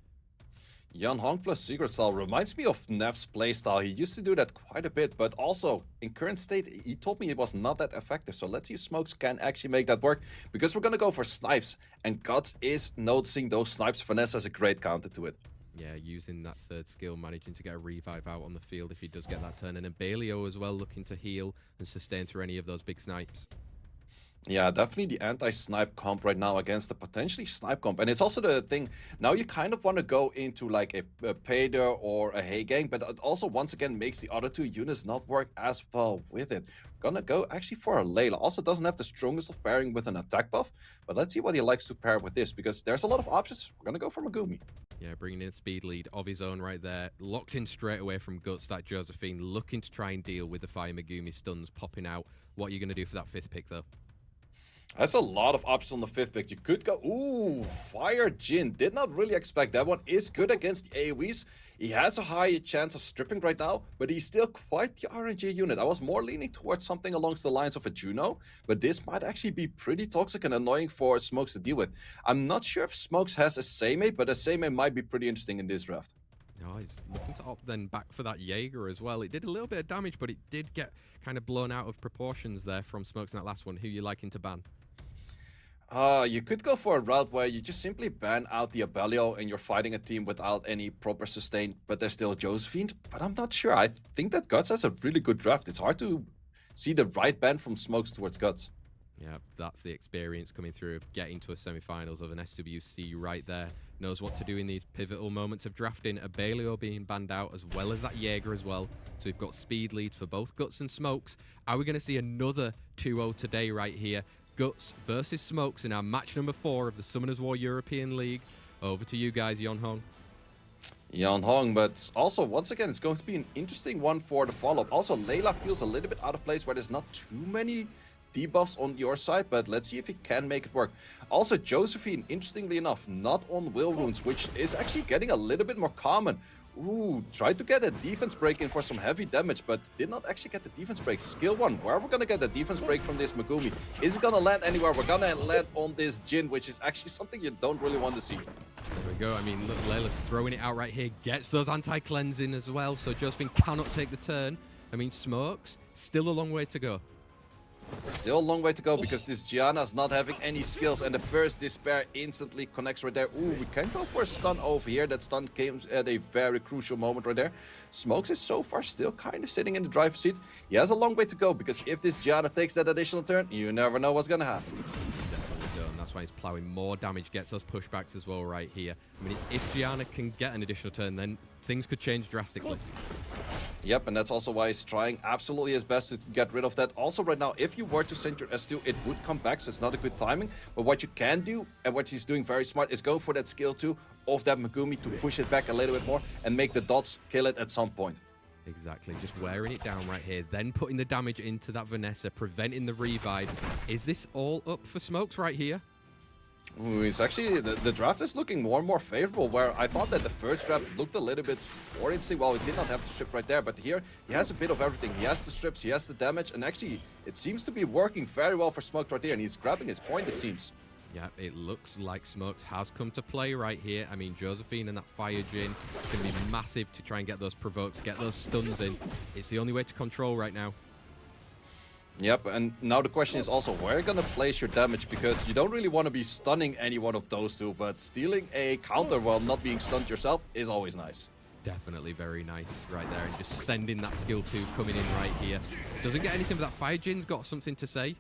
Yan Hong plus Secret Style reminds me of Nev's playstyle. He used to do that quite a bit, but also in current state, he told me it was not that effective. So let's see if Smokes can actually make that work because we're going to go for snipes. And Guts is noticing those snipes. Vanessa is a great counter to it. Yeah, using that third skill, managing to get a revive out on the field if he does get that turn. And then Balio as well, looking to heal and sustain through any of those big snipes. Yeah, definitely the anti-snipe comp right now against the potentially snipe comp. And it's also the thing, now you kind of want to go into like a Pader or a Heigang, but it also once again makes the other two units not work as well with it. Gonna go actually for a Layla. Also doesn't have the strongest of pairing with an attack buff, but let's see what he likes to pair with this because there's a lot of options. We're gonna go for Megumi. Yeah, bringing in a speed lead of his own right there. Locked in straight away from Guts, that Josephine, looking to try and deal with the Fire Megumi stuns popping out. What are you going to do for that fifth pick though? That's a lot of options on the fifth pick. You could go, ooh, Fire Jin. Did not really expect that one. Is good against the AoEs. He has a high chance of stripping right now, but he's still quite the RNG unit. I was more leaning towards something along the lines of a Juno, but this might actually be pretty toxic and annoying for Smokes to deal with. I'm not sure if Smokes has a Seimei, but a Seimei might be pretty interesting in this draft. Oh, he's looking to opt then back for that Jaeger as well. It did a little bit of damage, but it did get kind of blown out of proportions there from Smokes in that last one. Who you liking to ban? You could go for a route where you just simply ban out the Abelio and you're fighting a team without any proper sustain, but there's still Josephine. But I'm not sure. I think that Guts has a really good draft. It's hard to see the right ban from Smokes towards Guts. Yeah, that's the experience coming through of getting to a semi-finals of an SWC right there. Knows what to do in these pivotal moments of drafting. Abelio being banned out as well as that Jaeger as well. So we've got speed leads for both Guts and Smokes. Are we going to see another 2-0 today right here? Guts versus Smokes in our match number 4 of the Summoners War European League. Over to you guys, Yonhong. Yonhong, but also, once again, it's going to be an interesting one for the follow-up. Also, Layla feels a little bit out of place where there's not too many debuffs on your side, but let's see if he can make it work. Also, Josephine, interestingly enough, not on Will Runes, which is actually getting a little bit more common. Ooh, tried to get a defense break in for some heavy damage, but did not actually get the defense break. Skill 1, where are we gonna get the defense break from this Megumi? Is it gonna land anywhere? We're gonna land on this Jin, which is actually something you don't really want to see. There we go. I mean, look, Layla's throwing it out right here. Gets those anti-cleansing as well, so Josephine cannot take the turn. I mean, Smokes, still a long way to go. Still a long way to go because this Gianna's not having any skills and the first Despair instantly connects right there. Ooh, we can go for a stun over here. That stun came at a very crucial moment right there. Smokes is so far still kind of sitting in the driver's seat. He has a long way to go because if this Gianna takes that additional turn, you never know what's gonna happen. Definitely done. That's why he's plowing more damage, gets those pushbacks as well right here. I mean, if Gianna can get an additional turn, then things could change drastically. Yep, and that's also why he's trying absolutely his best to get rid of that. Also, right now, if you were to send your S2, it would come back, so it's not a good timing. But what you can do, and what he's doing very smart, is go for that skill 2 of that Megumi to push it back a little bit more and make the dots kill it at some point. Exactly, just wearing it down right here, then putting the damage into that Vanessa, preventing the revive. Is this all up for Smokes right here? Ooh, it's actually, the draft is looking more and more favorable, where I thought that the first draft looked a little bit more interesting. Well, he did not have the strip right there, but here he has a bit of everything. He has the strips, he has the damage, and actually it seems to be working very well for Smokes right here, and he's grabbing his point, it seems. Yeah, it looks like Smokes has come to play right here. I mean, Josephine and that Fire Jin can be massive to try and get those provokes, get those stuns in. It's the only way to control right now. Yep, and now the question is also where you're gonna place your damage, because you don't really want to be stunning any one of those two, but stealing a counter while not being stunned yourself is always nice. Definitely very nice right there, and just sending that skill 2 coming in right here. Doesn't get anything, but that Fire Jin's got something to say.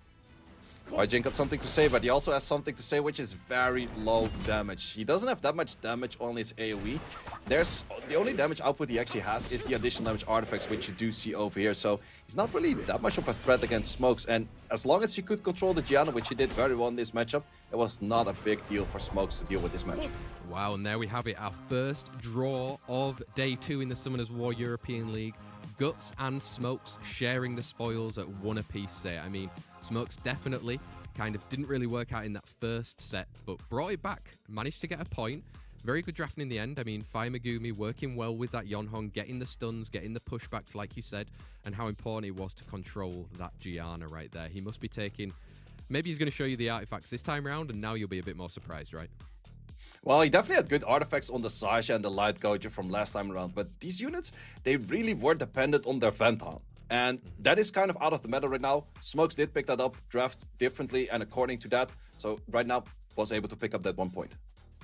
Jin got something to say, but he also has something to say which is very low damage. He doesn't have that much damage on his AoE. There's the only damage output he actually has is the additional damage artifacts, which you do see over here. So he's not really that much of a threat against Smokes. And as long as he could control the Gianna, which he did very well in this matchup, it was not a big deal for Smokes to deal with this match. Wow, and there we have it, our first draw of Day 2 in the Summoners War European League. Guts and Smokes sharing the spoils at 1 apiece, say. I mean, Smokes definitely kind of didn't really work out in that first set, but brought it back, managed to get a point. Very good drafting in the end. I mean, Fire Megumi working well with that Yonhong, getting the stuns, getting the pushbacks, like you said, and how important it was to control that Gianna right there. He must be taking... Maybe he's going to show you the artifacts this time around, and now you'll be a bit more surprised, right? Well, he definitely had good artifacts on the Sasha and the Light Gojo from last time around, but these units, they really were dependent on their Ventile. And that is kind of out of the meta right now. Smokes did pick that up, draft differently, and according to that, so right now was able to pick up that 1 point.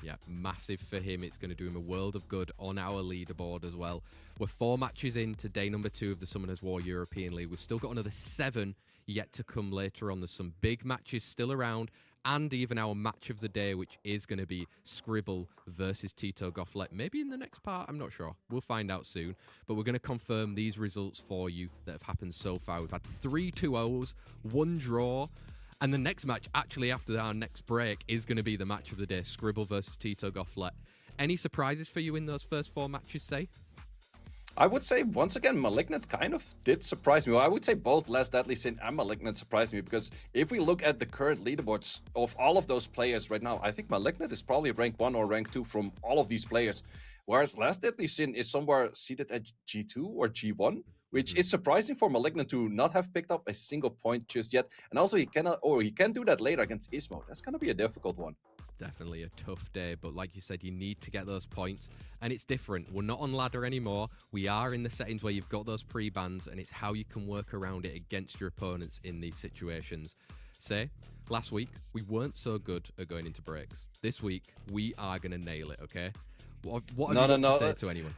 Yeah, massive for him. It's going to do him a world of good on our leaderboard as well. We're 4 matches into day number 2 of the Summoners War European League. We've still got another 7 yet to come later on. There's some big matches still around, and even our match of the day, which is going to be Scribble versus Tito Gofflet. Maybe in the next part, I'm not sure. We'll find out soon. But we're going to confirm these results for you that have happened so far. We've had 3 2-0s, 1 draw. And the next match, actually after our next break, is going to be the match of the day, Scribble versus Tito Gofflet. Any surprises for you in those first 4 matches, say? I would say, once again, Malignant kind of did surprise me. Well, I would say both Less Deadly Sin and Malignant surprised me, because if we look at the current leaderboards of all of those players right now, I think Malignant is probably rank 1 or rank 2 from all of these players, whereas Less Deadly Sin is somewhere seated at G2 or G1, which is surprising for Malignant to not have picked up a single point just yet. And also he cannot, or he can do that later against Ismo. That's going to be a difficult one. Definitely a tough day, but like you said, you need to get those points, and it's different. We're not on ladder anymore. We are in the settings where you've got those pre-bans, and it's how you can work around it against your opponents in these situations. Say, last week, we weren't so good at going into breaks. This week, we are going to nail it, okay? What have you got to say to anyone?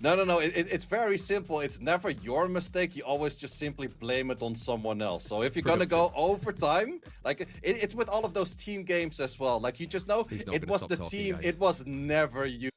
No. It's very simple. It's never your mistake. You always just simply blame it on someone else. So if you're going to go overtime, like it's with all of those team games as well. Like you just know it was the team. Guys. It was never you.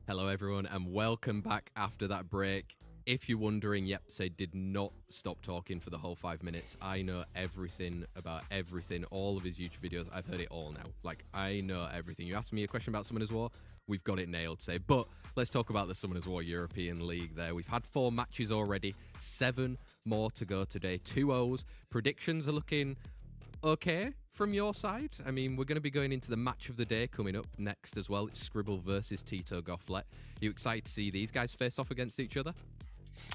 Hello, everyone, and welcome back after that break. If you're wondering, yep, Say did not stop talking for the whole 5 minutes. I know everything about everything, all of his YouTube videos. I've heard it all now. Like, I know everything. You asked me a question about Summoners War, we've got it nailed, Say. But let's talk about the Summoners War European League there. We've had 4 matches already, 7 more to go today, 2 O's. Predictions are looking okay from your side. I mean, we're going to be going into the match of the day coming up next as well. It's Scribble versus Tito Gofflet. Are you excited to see these guys face off against each other?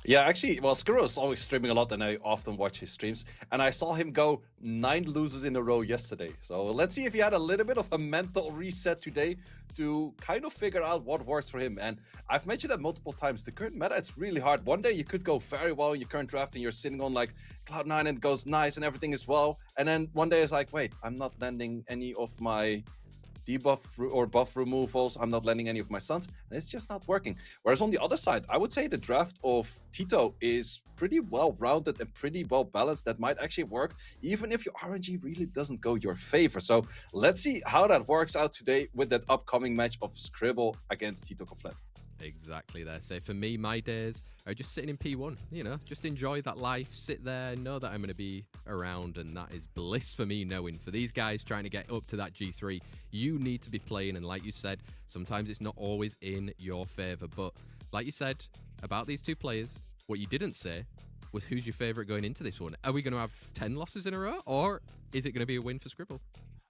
Yeah, actually, well, Scribble is always streaming a lot, and I often watch his streams. And I saw him go 9 losers in a row yesterday. So let's see if he had a little bit of a mental reset today to kind of figure out what works for him. And I've mentioned that multiple times. The current meta, it's really hard. One day you could go very well in your current draft, and you're sitting on like Cloud9, and it goes nice, and everything is well. And then one day it's like, wait, I'm not landing any of my debuff or buff removals, I'm not landing any of my stuns, and it's just not working. Whereas on the other side, I would say the draft of Tito is pretty well rounded and pretty well balanced. That might actually work even if your RNG really doesn't go your favor. So let's see how that works out today with that upcoming match of Scribble against Tito Gofflet. Exactly there. So for me, my days are just sitting in P1, you know, just enjoy that life, sit there, know that I'm going to be around, and that is bliss for me knowing. For these guys trying to get up to that G3, you need to be playing, and like you said, sometimes it's not always in your favor. But like you said about these 2 players, what you didn't say was who's your favorite going into this one. Are we going to have 10 losses in a row, or is it going to be a win for Scribble?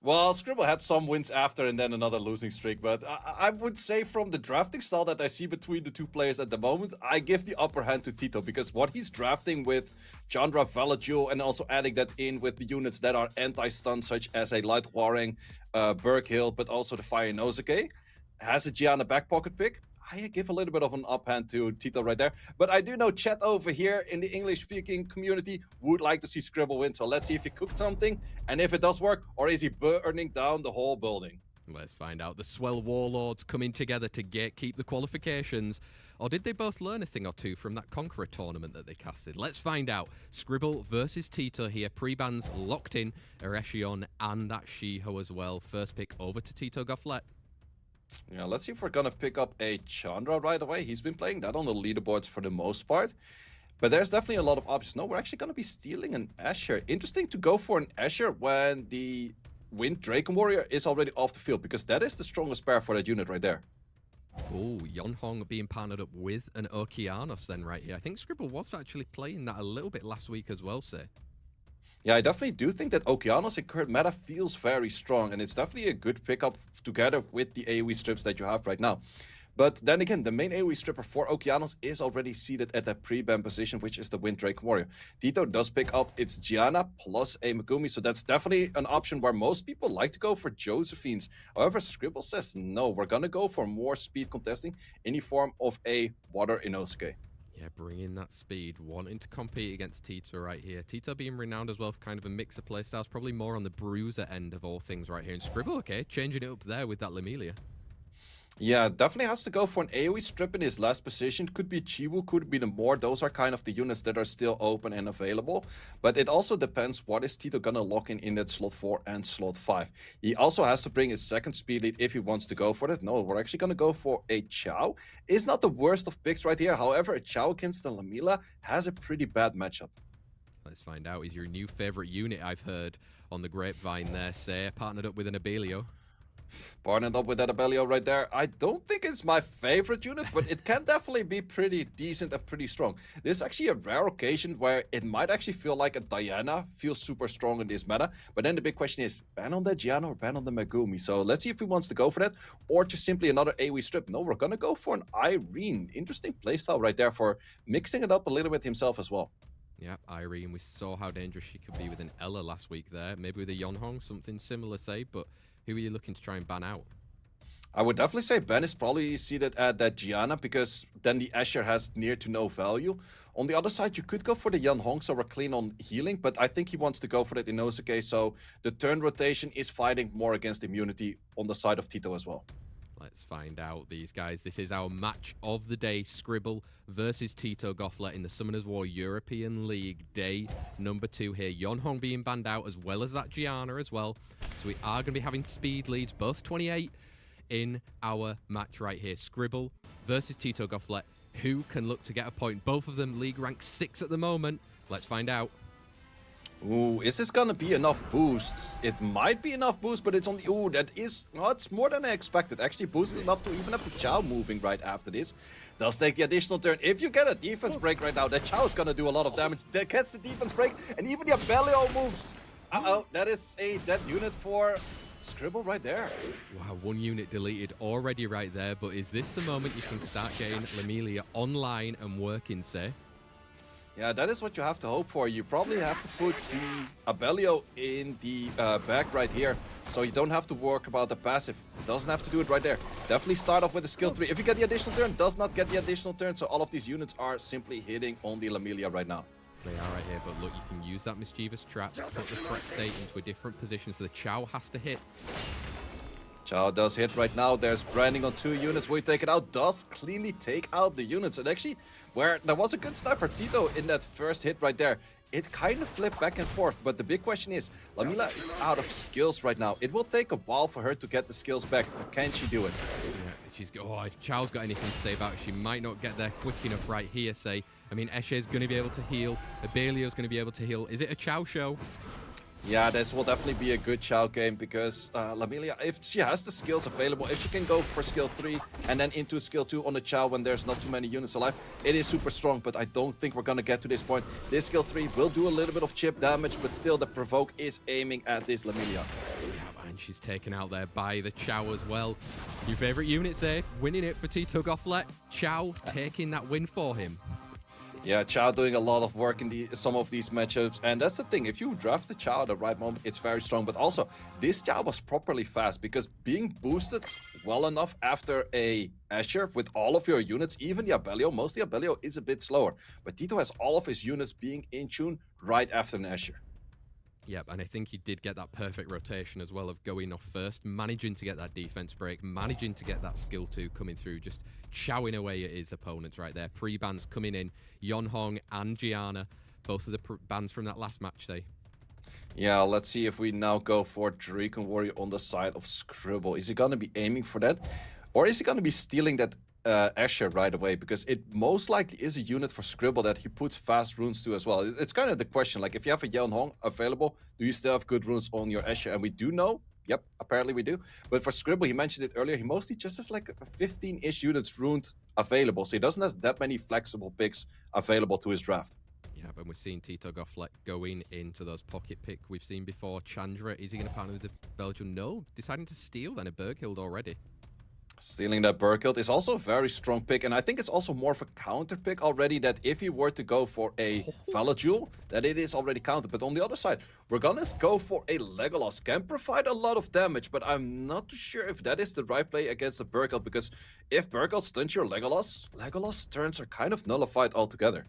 Well, Scribble had some wins after and then another losing streak, but I would say from the drafting style that I see between the 2 players at the moment, I give the upper hand to Tito, because what he's drafting with Chandra, Valajul, and also adding that in with the units that are anti-stun, such as a Light Warring, Berghill, but also the Fire Nozuke, has a Gianna back pocket pick. I give a little bit of an uphand to Tito right there. But I do know chat over here in the English-speaking community would like to see Scribble win. So let's see if he cooked something and if it does work, or is he burning down the whole building? Let's find out. The Swell Warlords coming together to keep the qualifications. Or did they both learn a thing or two from that Conqueror tournament that they casted? Let's find out. Scribble versus Tito here. Pre-bans locked in. Aryes and that Shiho as well. First pick over to Tito Gofflet. Yeah, let's see if we're gonna pick up a Chandra right away. He's been playing that on the leaderboards for the most part. But there's definitely a lot of options. No, we're actually gonna be stealing an Asher. Interesting to go for an Asher when the Wind Draken Warrior is already off the field, because that is the strongest pair for that unit right there. Oh, Yonhong being partnered up with an Okeanos then right here. I think Scribble was actually playing that a little bit last week as well, Say. Yeah, I definitely do think that Okeanos in current meta feels very strong, and it's definitely a good pickup together with the AoE strips that you have right now. But then again, the main AoE stripper for Okeanos is already seated at that pre-ban position, which is the Wind Drake Warrior. Tito does pick up its Gianna plus a Megumi, so that's definitely an option where most people like to go for Josephines. However, Scribble says no, we're gonna go for more speed contesting in the form of a Water Inosuke. Yeah, bringing that speed, wanting to compete against Tito right here. Tito being renowned as well for kind of a mix of playstyles, probably more on the bruiser end of all things right here. And Scribble, okay, changing it up there with that Lemelia. Yeah, definitely has to go for an AoE strip in his last position. Could be Chiwu, could be the Moor. Those are kind of the units that are still open and available. But it also depends what is Tito gonna lock in that slot 4 and slot 5. He also has to bring his second speed lead if he wants to go for it. No, we're actually gonna go for a Chow. It's not the worst of picks right here. However, a Chow against the Lamila has a pretty bad matchup. Let's find out. Is your new favorite unit, I've heard on the grapevine there, Say, partnered up with an Abelio. Partnered up with that Abelio right there. I don't think it's my favorite unit, but it can definitely be pretty decent and pretty strong. This is actually a rare occasion where it might actually feel like a Diana feels super strong in this meta. But then the big question is, ban on the Gianna or ban on the Megumi? So let's see if he wants to go for that, or just simply another AoE strip. No, we're gonna go for an Irene. Interesting playstyle right there for mixing it up a little bit himself as well. Yeah, Irene, we saw how dangerous she could be with an Ella last week there. Maybe with a Yonhong, something similar, Say, but who are you looking to try and ban out? I would definitely say Ben is probably seated at that Gianna, because then the Asher has near to no value. On the other side, you could go for the Yan Hong, so we're clean on healing, but I think he wants to go for that Inosuke, so the turn rotation is fighting more against immunity on the side of Tito as well. Let's find out, these guys. This is our match of the day. Scribble versus Tito Gofflet in the Summoners War European League. Day number 2 here. Yonhong being banned out as well as that Gianna as well. So we are going to be having speed leads, both 28 in our match right here. Scribble versus Tito Gofflet. Who can look to get a point? Both of them league rank 6 at the moment. Let's find out. Ooh, is this gonna be enough boosts? It might be enough boost, but it's only... Ooh, that is... Oh, it's more than I expected. Actually boosted enough to even have the Chow moving right after this. Does take the additional turn. If you get a defense break right now, that Chow is gonna do a lot of damage. That gets the defense break, and even the Abellio moves. Uh-oh, that is a dead unit for Scribble right there. Wow, 1 unit deleted already right there, but is this the moment you can start getting Lamilia online and working safe? Yeah, that is what you have to hope for. You probably have to put the Abellio in the back right here, so you don't have to work about the passive. Doesn't have to do it right there. Definitely start off with a skill 3. If you get the additional turn, does not get the additional turn, so all of these units are simply hitting on the Lamilia right now. They are right here, but look, you can use that mischievous trap, put the threat state into a different position, so the Chow has to hit. Chow does hit right now. There's branding on 2 units. Will he take it out? Does cleanly take out the units. And actually, where there was a good sniper Tito in that first hit right there, it kind of flipped back and forth. But the big question is, Lamila is out of skills right now. It will take a while for her to get the skills back. Can she do it? Yeah, if Chow's got anything to say about it, she might not get there quick enough right here, say. I mean, Esche's going to be able to heal. Abelio's going to be able to heal. Is it a Chow show? Yeah, this will definitely be a good Chow game because Lamilia, if she has the skills available, if she can go for skill 3 and then into skill 2 on the Chow when there's not too many units alive, it is super strong, but I don't think we're going to get to this point. This skill 3 will do a little bit of chip damage, but still the provoke is aiming at this Lamilia. Yeah, and she's taken out there by the Chow as well. Your favorite unit, say, winning it for Tito Gofflet. Chow taking that win for him. Yeah, Chow doing a lot of work in some of these matchups, and that's the thing. If you draft the Chow at the right moment, it's very strong. But also, this Chow was properly fast because being boosted well enough after a Asher with all of your units, even the Abellio, mostly Abellio is a bit slower. But Tito has all of his units being in tune right after an Asher. Yep, and I think he did get that perfect rotation as well of going off first, managing to get that defense break, managing to get that skill 2 coming through, just chowing away at his opponents right there. Pre-bans coming in, Yonhong and Gianna, both of the bans from that last match, say. Yeah, let's see if we now go for Draken Warrior on the side of Scribble. Is he going to be aiming for that? Or is he going to be stealing that Asher right away? Because it most likely is a unit for Scribble that he puts fast runes to as well. It's kind of the question, like if you have a Yonhong available, do you still have good runes on your Asher? And we do know. Yep, apparently we do. But for Scribble, he mentioned it earlier, he mostly just has like 15-ish units runed available. So he doesn't have that many flexible picks available to his draft. Yeah, but we've seen Tito Gofflet going into those pocket pick we've seen before. Chandra, is he going to partner with the Belgian? No, deciding to steal then a Berghild already. Stealing that Berghild is also a very strong pick, and I think it's also more of a counter pick already, that if you were to go for a Valajul, that it is already countered. But on the other side, we're gonna go for a Legolas. Can provide a lot of damage, but I'm not too sure if that is the right play against the Berghild, because if Berghild stuns your Legolas turns are kind of nullified altogether.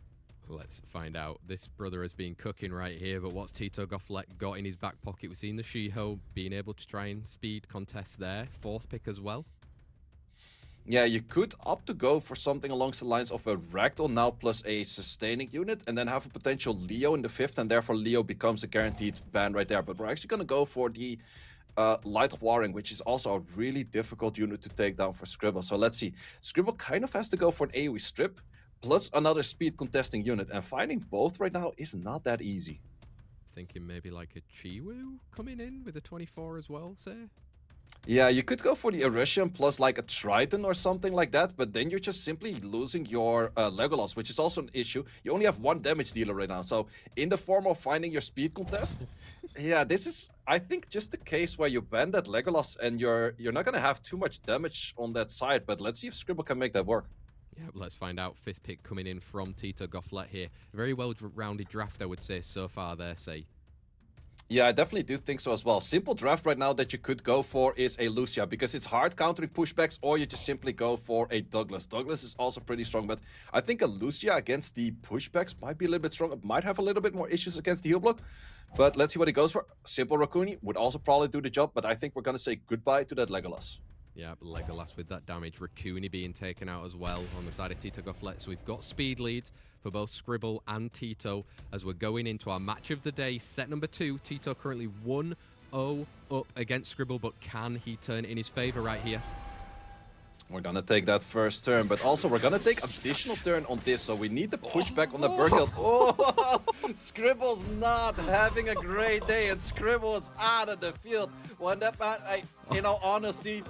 Let's find out. This brother has been cooking right here, but what's Tito Gofflet got in his back pocket? We've seen the Shiho being able to try and speed contest there. 4th pick as well. Yeah, you could opt to go for something along the lines of a Ragdoll now plus a sustaining unit, and then have a potential Leo in the 5th, and therefore Leo becomes a guaranteed ban right there. But we're actually going to go for the Light Warring, which is also a really difficult unit to take down for Scribble. So let's see. Scribble kind of has to go for an AoE strip, plus another speed contesting unit, and finding both right now is not that easy. Thinking maybe like a Chiwu coming in with a 24 as well, say? Yeah, you could go for the Erusian plus like a Triton or something like that, but then you're just simply losing your Legolas, which is also an issue. You only have 1 damage dealer right now, so in the form of finding your speed contest, yeah, this is, I think, just the case where you ban that Legolas and you're not going to have too much damage on that side, but let's see if Scribble can make that work. Yeah, let's find out. 5th pick coming in from Tito Gofflet here. Very well-rounded draft, I would say, so far there, say. Yeah, I definitely do think so as well. Simple draft right now that you could go for is a Lucia, because it's hard countering pushbacks, or you just simply go for a Douglas. Douglas is also pretty strong, but I think a Lucia against the pushbacks might be a little bit strong. It might have a little bit more issues against the heal block, but let's see what he goes for. Simple Raccoon would also probably do the job, but I think we're going to say goodbye to that Legolas. Yeah, Legolas with that damage. Raccoony being taken out as well on the side of Tito Gofflet. So we've got speed leads for both Scribble and Tito as we're going into our match of the day. Set number 2. Tito currently 1-0 up against Scribble, but can he turn in his favor right here? We're gonna take that first turn, but also we're gonna take additional turn on this, so we need to push back on the Burkhill. Oh, Scribble's not having a great day, and Scribble is out of the field. When that man, in all honesty,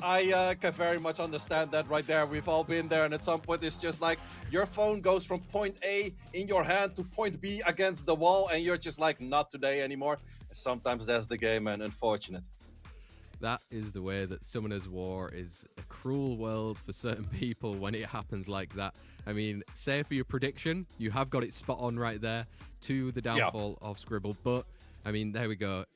I can very much understand that right there. We've all been there, and at some point it's just like your phone goes from point A in your hand to point B against the wall, and you're just like, not today anymore. Sometimes that's the game, and unfortunate. That is the way that Summoner's War is a cruel world for certain people when it happens like that. I mean, say for your prediction, you have got it spot on right there to the downfall of Scribble. But, I mean, there we go.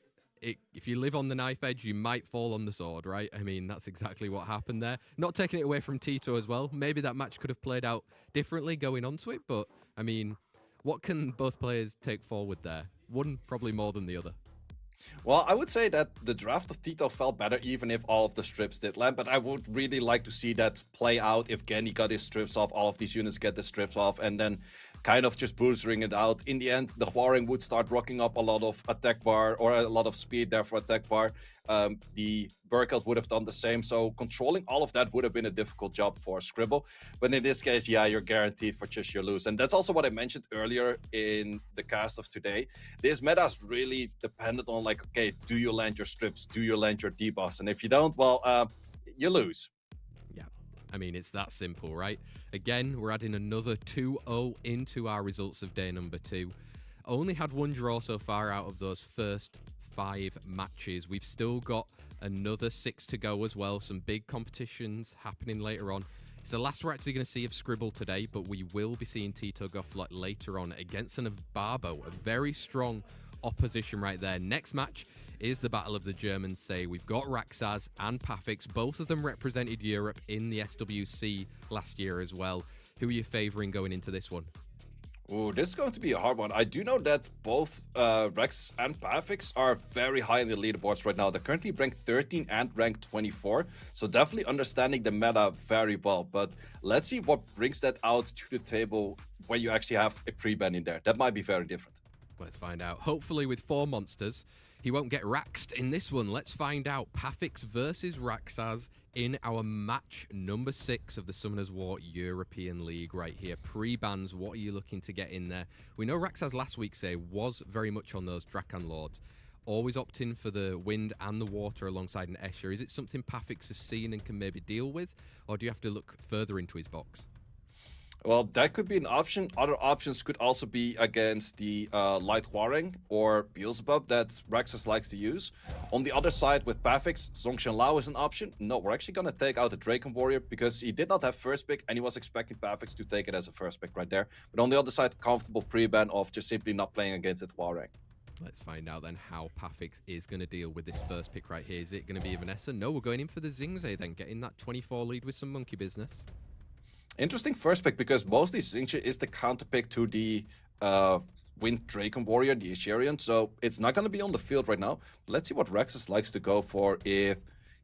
If you live on the knife edge, you might fall on the sword, right? I mean, that's exactly what happened there. Not taking it away from Tito as well. Maybe that match could have played out differently going on to it. But, I mean, what can both players take forward there? One probably more than the other. Well, I would say that the draft of Tito felt better even if all of the strips did land, but I would really like to see that play out if Genny got his strips off, all of these units get the strips off, and then kind of just boostering it out. In the end, the Huaring would start rocking up a lot of attack bar or a lot of speed there for attack bar. The Burkhill would have done the same, so controlling all of that would have been a difficult job for Scribble. But in this case, yeah, you're guaranteed for just your lose. And that's also what I mentioned earlier in the cast of today. This meta is really dependent on like, okay, do you land your strips? Do you land your debuffs? And if you don't, well, you lose. Yeah, I mean, it's that simple, right? Again, we're adding another 2-0 into our results of day number 2. Only had one draw so far out of those first 5 matches. We've still got another 6 to go as well. Some big competitions happening later on. It's the last we're actually going to see of Scribble today, but we will be seeing Tito Gofflet later on against an Obabo, a very strong opposition right there. Next match is the Battle of the Germans. Say we've got Raxaz and Pathics. Both of them represented Europe in the SWC last year as well. Who are you favouring going into this one? Oh, this is going to be a hard one. I do know that both Rex and Pathics are very high in the leaderboards right now. They're currently ranked 13 and ranked 24. So definitely understanding the meta very well. But let's see what brings that out to the table when you actually have a pre-ban in there. That might be very different. Let's find out. Hopefully with 4 monsters, he won't get raxed in this one. Let's find out. Pathics versus Raxaz in our match number 6 of the Summoners War European League right here. Pre-bans, what are you looking to get in there? We know Raxaz last week, say, was very much on those Drakan Lords. Always opting for the wind and the water alongside an Escher. Is it something Pathics has seen and can maybe deal with? Or do you have to look further into his box? Well, that could be an option. Other options could also be against the Light Huaring or Beelzebub that Raxaz likes to use. On the other side with Pathics, Zhongshan Lao is an option. No, we're actually going to take out the Draken Warrior because he did not have first pick and he was expecting Pathics to take it as a first pick right there. But on the other side, comfortable pre-ban of just simply not playing against it Huaring. Let's find out then how Pathics is going to deal with this first pick right here. Is it going to be Vanessa? No, we're going in for the Xingzhe then, getting that 24 lead with some monkey business. Interesting first pick because mostly Xingzhe is the counter pick to the Wind Draken Warrior, the Asherian, so it's not going to be on the field right now. Let's see what Raxaz likes to go for if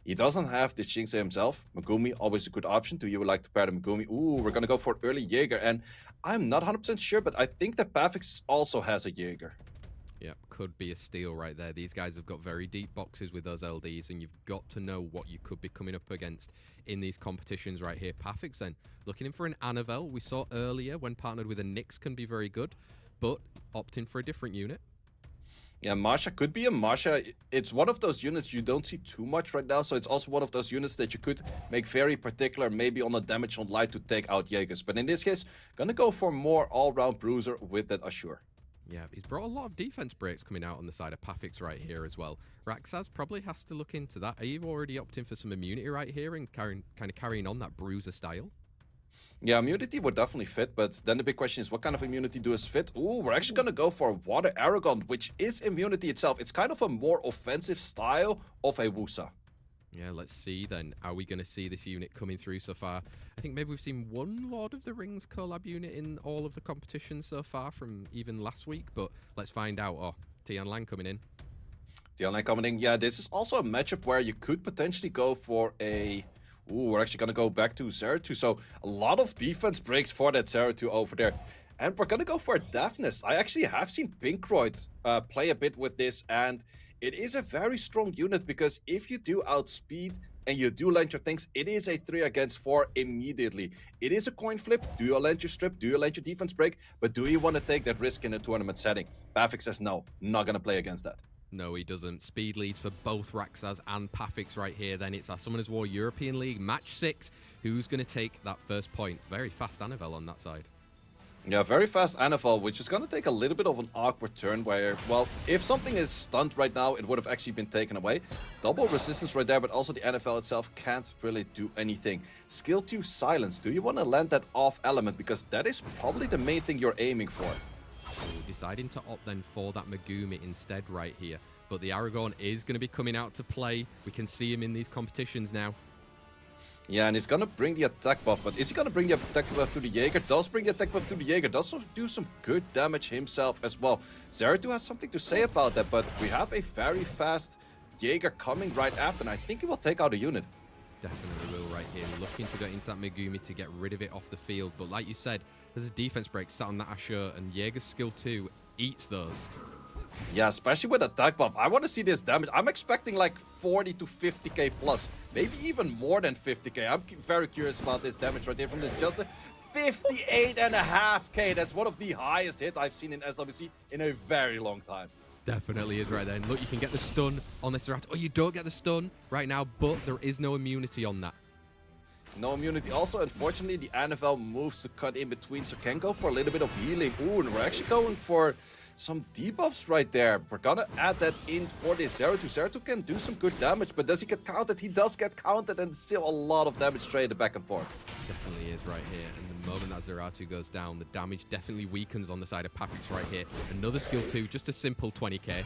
he doesn't have the Xingzhe himself. Megumi, always a good option. Do you like to pair the Megumi? Ooh, we're going to go for early Jaeger, and I'm not 100% sure, but I think that Pathics also has a Jaeger. Yep, could be a steal right there. These guys have got very deep boxes with those LDs, and you've got to know what you could be coming up against in these competitions right here. Pathics then, looking in for an Anavel. We saw earlier when partnered with a Nyx can be very good, but opting for a different unit. Yeah, Masha could be a Masha. It's one of those units you don't see too much right now, so it's also one of those units that you could make very particular, maybe on a damage on light to take out Jaegers. But in this case, gonna go for more all-round bruiser with that Assure. Yeah, he's brought a lot of defense breaks coming out on the side of Pathics right here as well. Raxaz probably has to look into that. Are you already opting for some immunity right here and kind of carrying on that bruiser style? Yeah, immunity would definitely fit, but then the big question is what kind of immunity does fit? Ooh, we're actually going to go for Water Aragon, which is immunity itself. It's kind of a more offensive style of a Wusa. Yeah, let's see then. Are we going to see this unit coming through so far? I think maybe we've seen one Lord of the Rings collab unit in all of the competitions so far from even last week, but let's find out. Oh, Tian Lang coming in. Tian Lang coming in. Yeah, this is also a matchup where you could potentially go for a... Ooh, we're actually going to go back to Zeratul. So a lot of defense breaks for that Zeratul over there. And we're going to go for Deafness. I actually have seen Pinkroyd play a bit with this, and it is a very strong unit because if you do outspeed and you do land your things, it is a 3 against 4 immediately. It is a coin flip. Do you land your strip? Do you land your defense break? But do you want to take that risk in a tournament setting? Pathics says no, not going to play against that. No, he doesn't. Speed leads for both Raxaz and Pathics right here. Then it's our Summoners War European League match 6. Who's going to take that first point? Very fast Anivel on that side. Yeah, very fast Anivel, which is going to take a little bit of an awkward turn where, well, if something is stunned right now, it would have actually been taken away. Double resistance right there, but also the NFL itself can't really do anything. Skill 2 silence. Do you want to land that off element? Because that is probably the main thing you're aiming for. Deciding to opt then for that Megumi instead right here. But the Aragorn is going to be coming out to play. We can see him in these competitions now. Yeah, and he's gonna bring the attack buff, but is he gonna bring the attack buff to the Jaeger? Does bring the attack buff to the Jaeger, does do some good damage himself as well. Zeratul has something to say about that, but we have a very fast Jaeger coming right after, and I think he will take out a unit. Definitely will right here. Looking to go into that Megumi to get rid of it off the field, but like you said, there's a defense break sat on that Asher, and Jaeger's skill 2 eats those. Yeah, especially with attack buff. I want to see this damage. I'm expecting like 40 to 50k plus. Maybe even more than 50k. I'm very curious about this damage right here from this Just 58.5k. That's one of the highest hits I've seen in SWC in a very long time. Definitely is right there. And look, you can get the stun on this Rat. Oh, you don't get the stun right now, but there is no immunity on that. No immunity. Also, unfortunately, the NFL moves to cut in between, so can go for a little bit of healing. Ooh, and we're actually going for some debuffs right there. We're gonna add that in for this Zeratul. Zeratul can do some good damage, but does he get counted? He does get counted, and still a lot of damage traded back and forth. Definitely is right here. And the moment that Zeratul goes down, the damage definitely weakens on the side of Pathics right here. Another skill 2, just a simple 20k.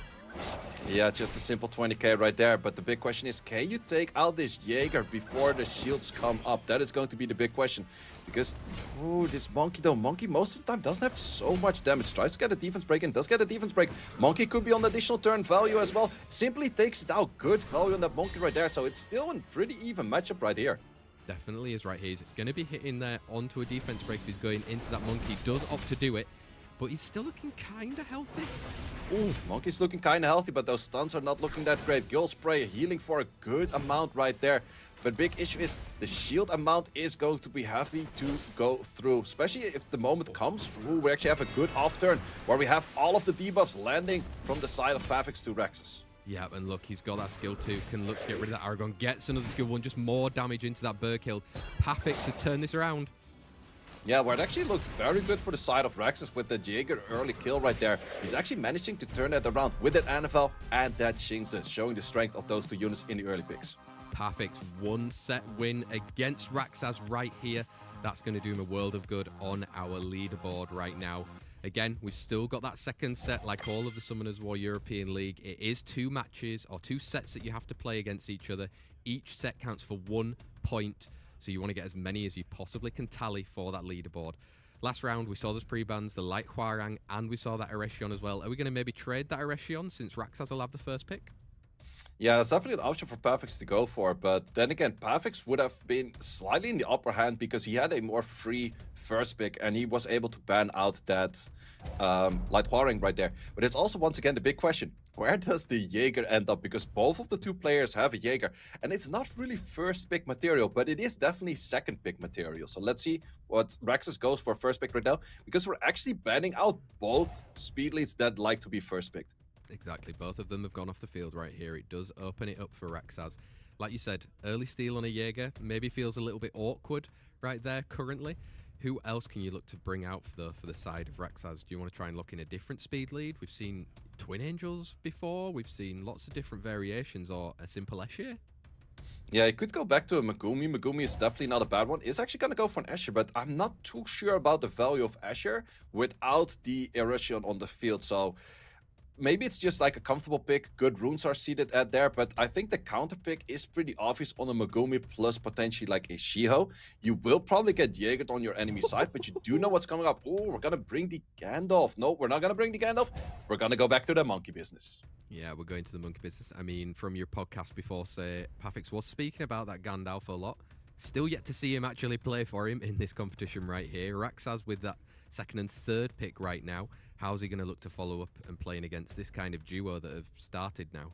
Yeah, just a simple 20k right there. But the big question is, can you take out this Jaeger before the shields come up? That is going to be the big question. Because, ooh, this Monkey though, Monkey most of the time doesn't have so much damage. Tries to get a defense break and does get a defense break. Monkey could be on additional turn value as well. Simply takes it out. Good value on that Monkey right there. So it's still a pretty even matchup right here. Definitely is right here. He's going to be hitting there onto a defense break if he's going into that Monkey. Does opt to do it, but he's still looking kind of healthy. Ooh, Monkey's looking kind of healthy, but those stuns are not looking that great. Girl Spray healing for a good amount right there. But big issue is the shield amount is going to be heavy to go through, especially if the moment comes. Ooh, we actually have a good off turn where we have all of the debuffs landing from the side of Pathics to Raxaz. Yeah, and look, he's got that skill 2. Can look to get rid of that Aragorn. Gets another skill 1, just more damage into that Burr kill. Pathics has turned this around. Yeah, well, it actually looks very good for the side of Raxaz with the Jaeger early kill right there. He's actually managing to turn that around with that NFL and that Xingzi, showing the strength of those two units in the early picks. Pathics, 1 set win against Raxaz right here. That's going to do him a world of good on our leaderboard right now. Again, we've still got that second set like all of the Summoners War European League. It is 2 matches or 2 sets that you have to play against each other. Each set counts for 1 point. So you want to get as many as you possibly can tally for that leaderboard. Last round, we saw those pre-bans, the Light Huarang, and we saw that Erechion as well. Are we going to maybe trade that Erechion since Raxaz will have the first pick? Yeah, that's definitely an option for Pathics to go for, but then again, Pathics would have been slightly in the upper hand because he had a more free first pick and he was able to ban out that Light Huarang right there. But it's also, once again, the big question. Where does the Jaeger end up? Because both of the 2 players have a Jaeger, and it's not really first pick material, but it is definitely second pick material. So let's see what Raxaz goes for first pick right now, because we're actually banning out both speed leads that like to be first picked. Exactly, both of them have gone off the field right here. It does open it up for Raxaz. Like you said, early steal on a Jaeger maybe feels a little bit awkward right there currently. Who else can you look to bring out for the side of Raxaz? Do you want to try and look in a different speed lead? We've seen Twin Angels before. We've seen lots of different variations, or a simple Escher. Yeah, he could go back to a Megumi. Megumi is definitely not a bad one. He's actually going to go for an Escher, but I'm not too sure about the value of Escher without the Erechion on the field. So maybe it's just like a comfortable pick. Good runes are seated at there, but I think the counter pick is pretty obvious on a Megumi plus potentially like a Shiho. You will probably get Jaegered on your enemy side, but you do know what's coming up. Oh, we're gonna bring the Gandalf. No, we're not gonna bring the Gandalf. We're gonna go back to the monkey business. Yeah, we're going to the monkey business. I mean, from your podcast before, say, Pathics was speaking about that Gandalf a lot. Still yet to see him actually play for him in this competition right here. Raxaz with that second and third pick right now. How's he going to look to follow up and playing against this kind of duo that have started now?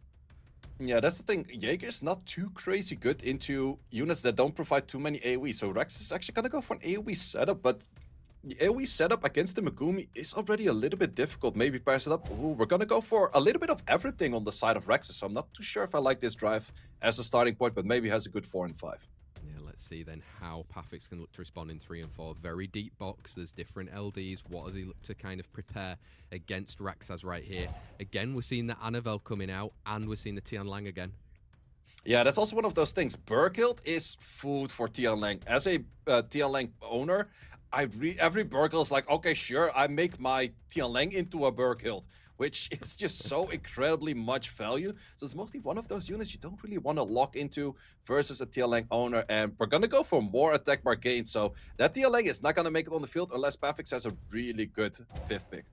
Yeah, that's the thing. Jaeger's not too crazy good into units that don't provide too many AoE. So Rex is actually gonna go for an AoE setup, but the AoE setup against the Megumi is already a little bit difficult. Maybe pass it up. Ooh, we're gonna go for a little bit of everything on the side of Rexes. So I'm not too sure if I like this drive as a starting point, but maybe has a good 4 and 5. Yeah, let's see then how Pathics can look to respond in 3 and 4. Very deep box. There's different LDs. What does he look to kind of prepare against Raxaz right here? Again, we're seeing the Anavel coming out, and we're seeing the Tian Lang again. Yeah, that's also one of those things. Burkild is food for Tian Lang. As a Tian Lang owner, every Burkild is like, okay, sure, I make my Tian Lang into a Burkild, which is just so incredibly much value. So it's mostly one of those units you don't really want to lock into versus a Tian Lang owner. And we're going to go for more attack bar gain. So that Tian Lang is not going to make it on the field unless Pathics has a really good 5th pick.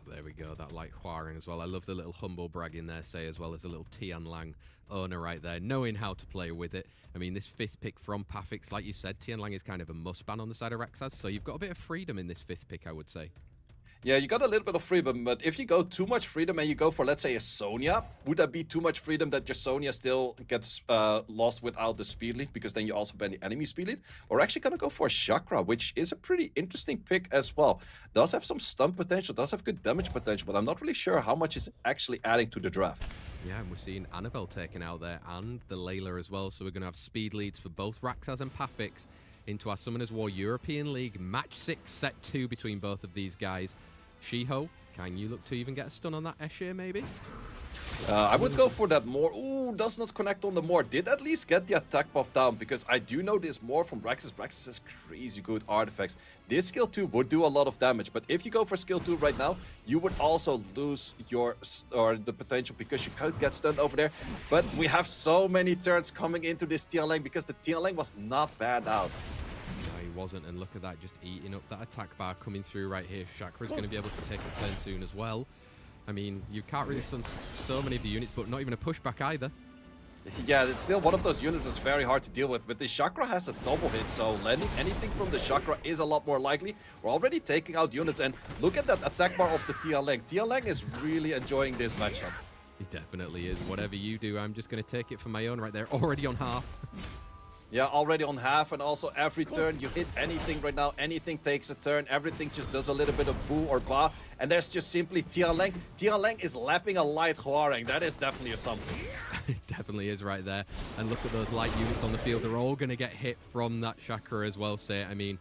There we go, that light Huaring as well. I love the little humble brag in there, say, as well as a little Tian Lang owner right there, knowing how to play with it. I mean, this 5th pick from Pathics, like you said, Tian Lang is kind of a must ban on the side of Raxaz, so you've got a bit of freedom in this 5th pick, I would say. Yeah, you got a little bit of freedom, but if you go too much freedom and you go for, let's say, a Sonya, would that be too much freedom that your Sonya still gets lost without the speed lead? Because then you also ban the enemy speed lead. We're actually going to go for a Chakra, which is a pretty interesting pick as well. Does have some stun potential, does have good damage potential, but I'm not really sure how much is actually adding to the draft. Yeah, and we're seeing Anavel taken out there and the Layla as well, so we're going to have speed leads for both Raxaz and Pathics into our Summoners War European League Match 6 Set 2 between both of these guys. Shiho, can you look to even get a stun on that Escher maybe? I would go for that Moor. Ooh, does not connect on the Moor. Did at least get the attack buff down, because I do know this Moor from Raxaz. Raxaz has crazy good artifacts. This skill 2 would do a lot of damage, but if you go for skill 2 right now, you would also lose the potential, because you could get stunned over there. But we have so many turns coming into this Tian Lang, because the Tian Lang was not bad out. Wasn't, and look at that, just eating up that attack bar coming through right here. Chakra's going to be able to take a turn soon as well. I mean, you can't really stun so many of the units, but not even a pushback either. Yeah, it's still one of those units that's very hard to deal with, but the Chakra has a double hit, so landing anything from the Chakra is a lot more likely. We're already taking out units, and look at that attack bar of the Tian Lang. Tian Lang is really enjoying this matchup. He definitely is. Whatever you do, I'm just going to take it for my own right there. Already on half. Yeah, already on half, and also every turn you hit anything right now, anything takes a turn, everything just does a little bit of boo or ba, and there's just simply Tian Lang. Tian Lang is lapping a light Huarang. That is definitely a something. It definitely is right there. And look at those light units on the field. They're all going to get hit from that Chakra as well, say. I mean,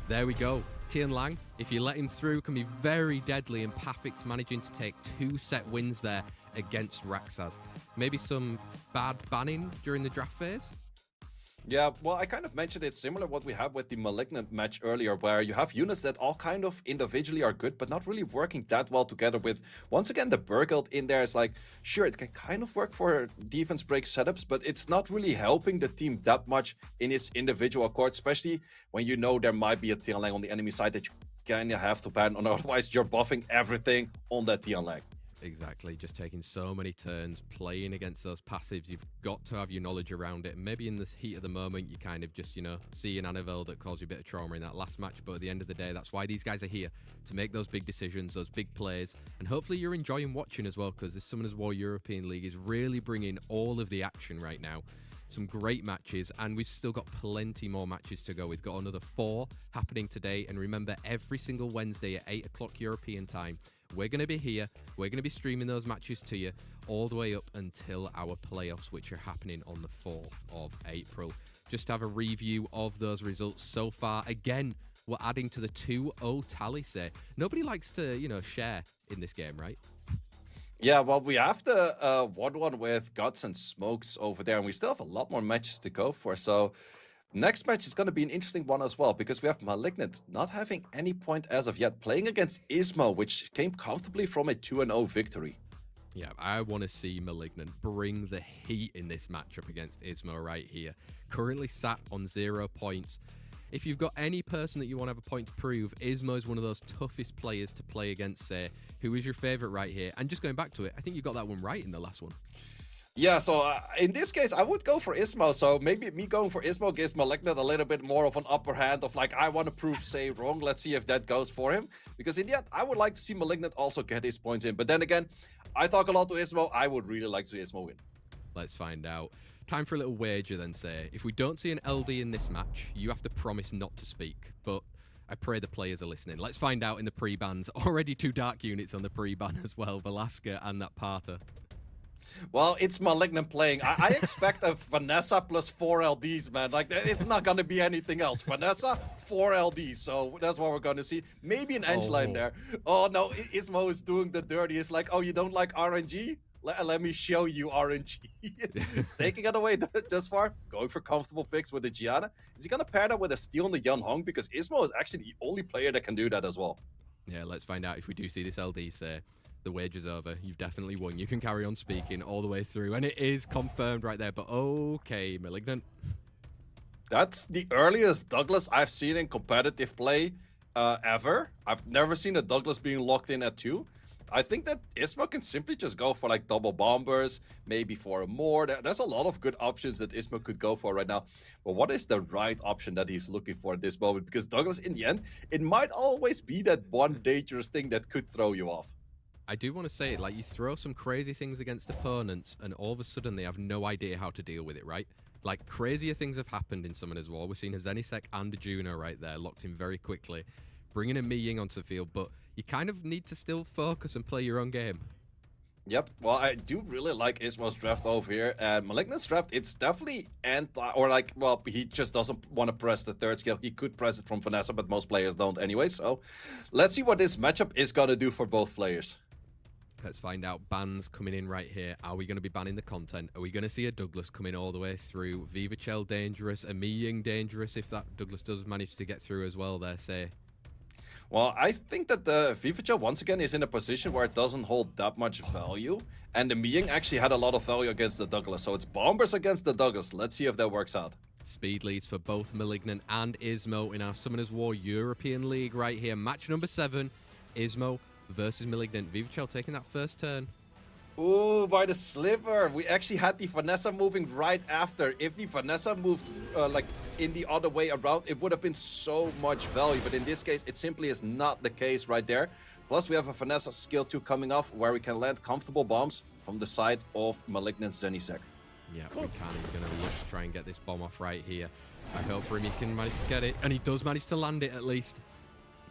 there we go. Tian Lang, if you let him through, can be very deadly, and Pathics managing to take 2 set wins there against Raxaz. Maybe some bad banning during the draft phase? Yeah, well, I kind of mentioned it similar what we have with the Malignant match earlier, where you have units that all kind of individually are good, but not really working that well together with, once again, the Burkild in there is like, sure, it can kind of work for defense break setups, but it's not really helping the team that much in his individual accord, especially when you know there might be a Tian Lang on the enemy side that you kind of have to ban, or otherwise you're buffing everything on that Tian Lang. Exactly, just taking so many turns, playing against those passives. You've got to have your knowledge around it. Maybe in the heat of the moment, you kind of just, you know, see an Anavel that caused you a bit of trauma in that last match. But at the end of the day, that's why these guys are here, to make those big decisions, those big plays. And hopefully you're enjoying watching as well, because this Summoners War European League is really bringing all of the action right now. Some great matches, and we've still got plenty more matches to go. We've got another 4 happening today. And remember, every single Wednesday at 8 o'clock European time, we're going to be here. We're going to be streaming those matches to you all the way up until our playoffs, which are happening on the 4th of April. Just to have a review of those results so far. Again, we're adding to the 2-0 tally, say. Nobody likes to, you know, share in this game, right? Yeah, well, we have the 1-1 with Guts and Smokes over there, and we still have a lot more matches to go for. So next match is going to be an interesting one as well, because we have Malignant not having any point as of yet, playing against Ismo, which came comfortably from a 2-0 victory. Yeah, I want to see Malignant bring the heat in this matchup against Ismo right here. Currently sat on 0 points. If you've got any person that you want to have a point to prove, Ismo is one of those toughest players to play against, say. Who is your favorite right here? And just going back to it, I think you got that one right in the last one. Yeah, so in this case, I would go for Ismo. So maybe me going for Ismo gives Malignant a little bit more of an upper hand of like, I want to prove, say, wrong. Let's see if that goes for him. Because in the end, I would like to see Malignant also get his points in. But then again, I talk a lot to Ismo. I would really like to see Ismo win. Let's find out. Time for a little wager then, say. If we don't see an LD in this match, you have to promise not to speak. But I pray the players are listening. Let's find out in the pre-bans. Already 2 dark units on the pre-ban as well. Velasquez and that Parter. Well, it's Malignant playing. I expect a Vanessa plus 4 LDs, man. Like, it's not going to be anything else. Vanessa, 4 LDs. So that's what we're going to see. Maybe an Edgeline there. Oh, no. Ismo is doing the dirty. It's like, oh, you don't like RNG? Let me show you RNG. It's taking it away just far. Going for comfortable picks with the Gianna. Is he going to pair that with a steal on the Yun Hong? Because Ismo is actually the only player that can do that as well. Yeah, let's find out if we do see this LD, say. The wager's over. You've definitely won. You can carry on speaking all the way through. And it is confirmed right there. But okay, Malignant. That's the earliest Douglas I've seen in competitive play ever. I've never seen a Douglas being locked in at 2. I think that Ismo can simply just go for like double bombers, maybe for a more. There's a lot of good options that Ismo could go for right now. But what is the right option that he's looking for at this moment? Because Douglas, in the end, it might always be that one dangerous thing that could throw you off. I do want to say it, like you throw some crazy things against opponents and all of a sudden they have no idea how to deal with it, right? Like crazier things have happened in Summoner's War. We're seeing a Zenisec and a Juno right there, locked in very quickly. Bringing a Mi Ying onto the field, but you kind of need to still focus and play your own game. Yep, well, I do really like Ismo's draft over here. And Malignant's draft, it's definitely well, he just doesn't want to press the 3rd skill. He could press it from Vanessa, but most players don't anyway. So let's see what this matchup is going to do for both players. Let's find out. Bans coming in right here. Are we going to be banning the content? Are we going to see a Douglas coming all the way through? Vivachel dangerous, a Mi Ying dangerous if that Douglas does manage to get through as well there, say. Well, I think that the Vivachel once again is in a position where it doesn't hold that much value. And the Mi Ying actually had a lot of value against the Douglas. So it's bombers against the Douglas. Let's see if that works out. Speed leads for both Malignant and Ismo in our Summoners War European League right here. Match number 7, Ismo versus Malignant. Vivachel taking that first turn. Ooh, by the sliver. We actually had the Vanessa moving right after. If the Vanessa moved like in the other way around, it would have been so much value. But in this case, it simply is not the case right there. Plus, we have a Vanessa skill 2 coming off where we can land comfortable bombs from the side of Malignant Zenisec. Yeah, we can. He's going to be able to try and get this bomb off right here. I hope for him he can manage to get it. And he does manage to land it at least.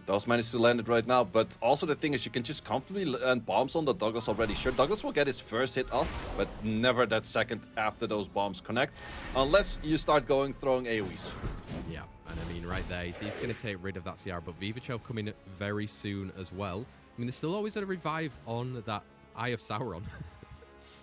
Does manage to land it right now, but also the thing is you can just comfortably land bombs on the Douglas already. Sure, Douglas will get his first hit off, but never that second after those bombs connect, unless you start throwing AoEs. Yeah, and I mean right there, he's going to take rid of that CR, but Vivachel coming very soon as well. I mean, there's still always a revive on that Eye of Sauron.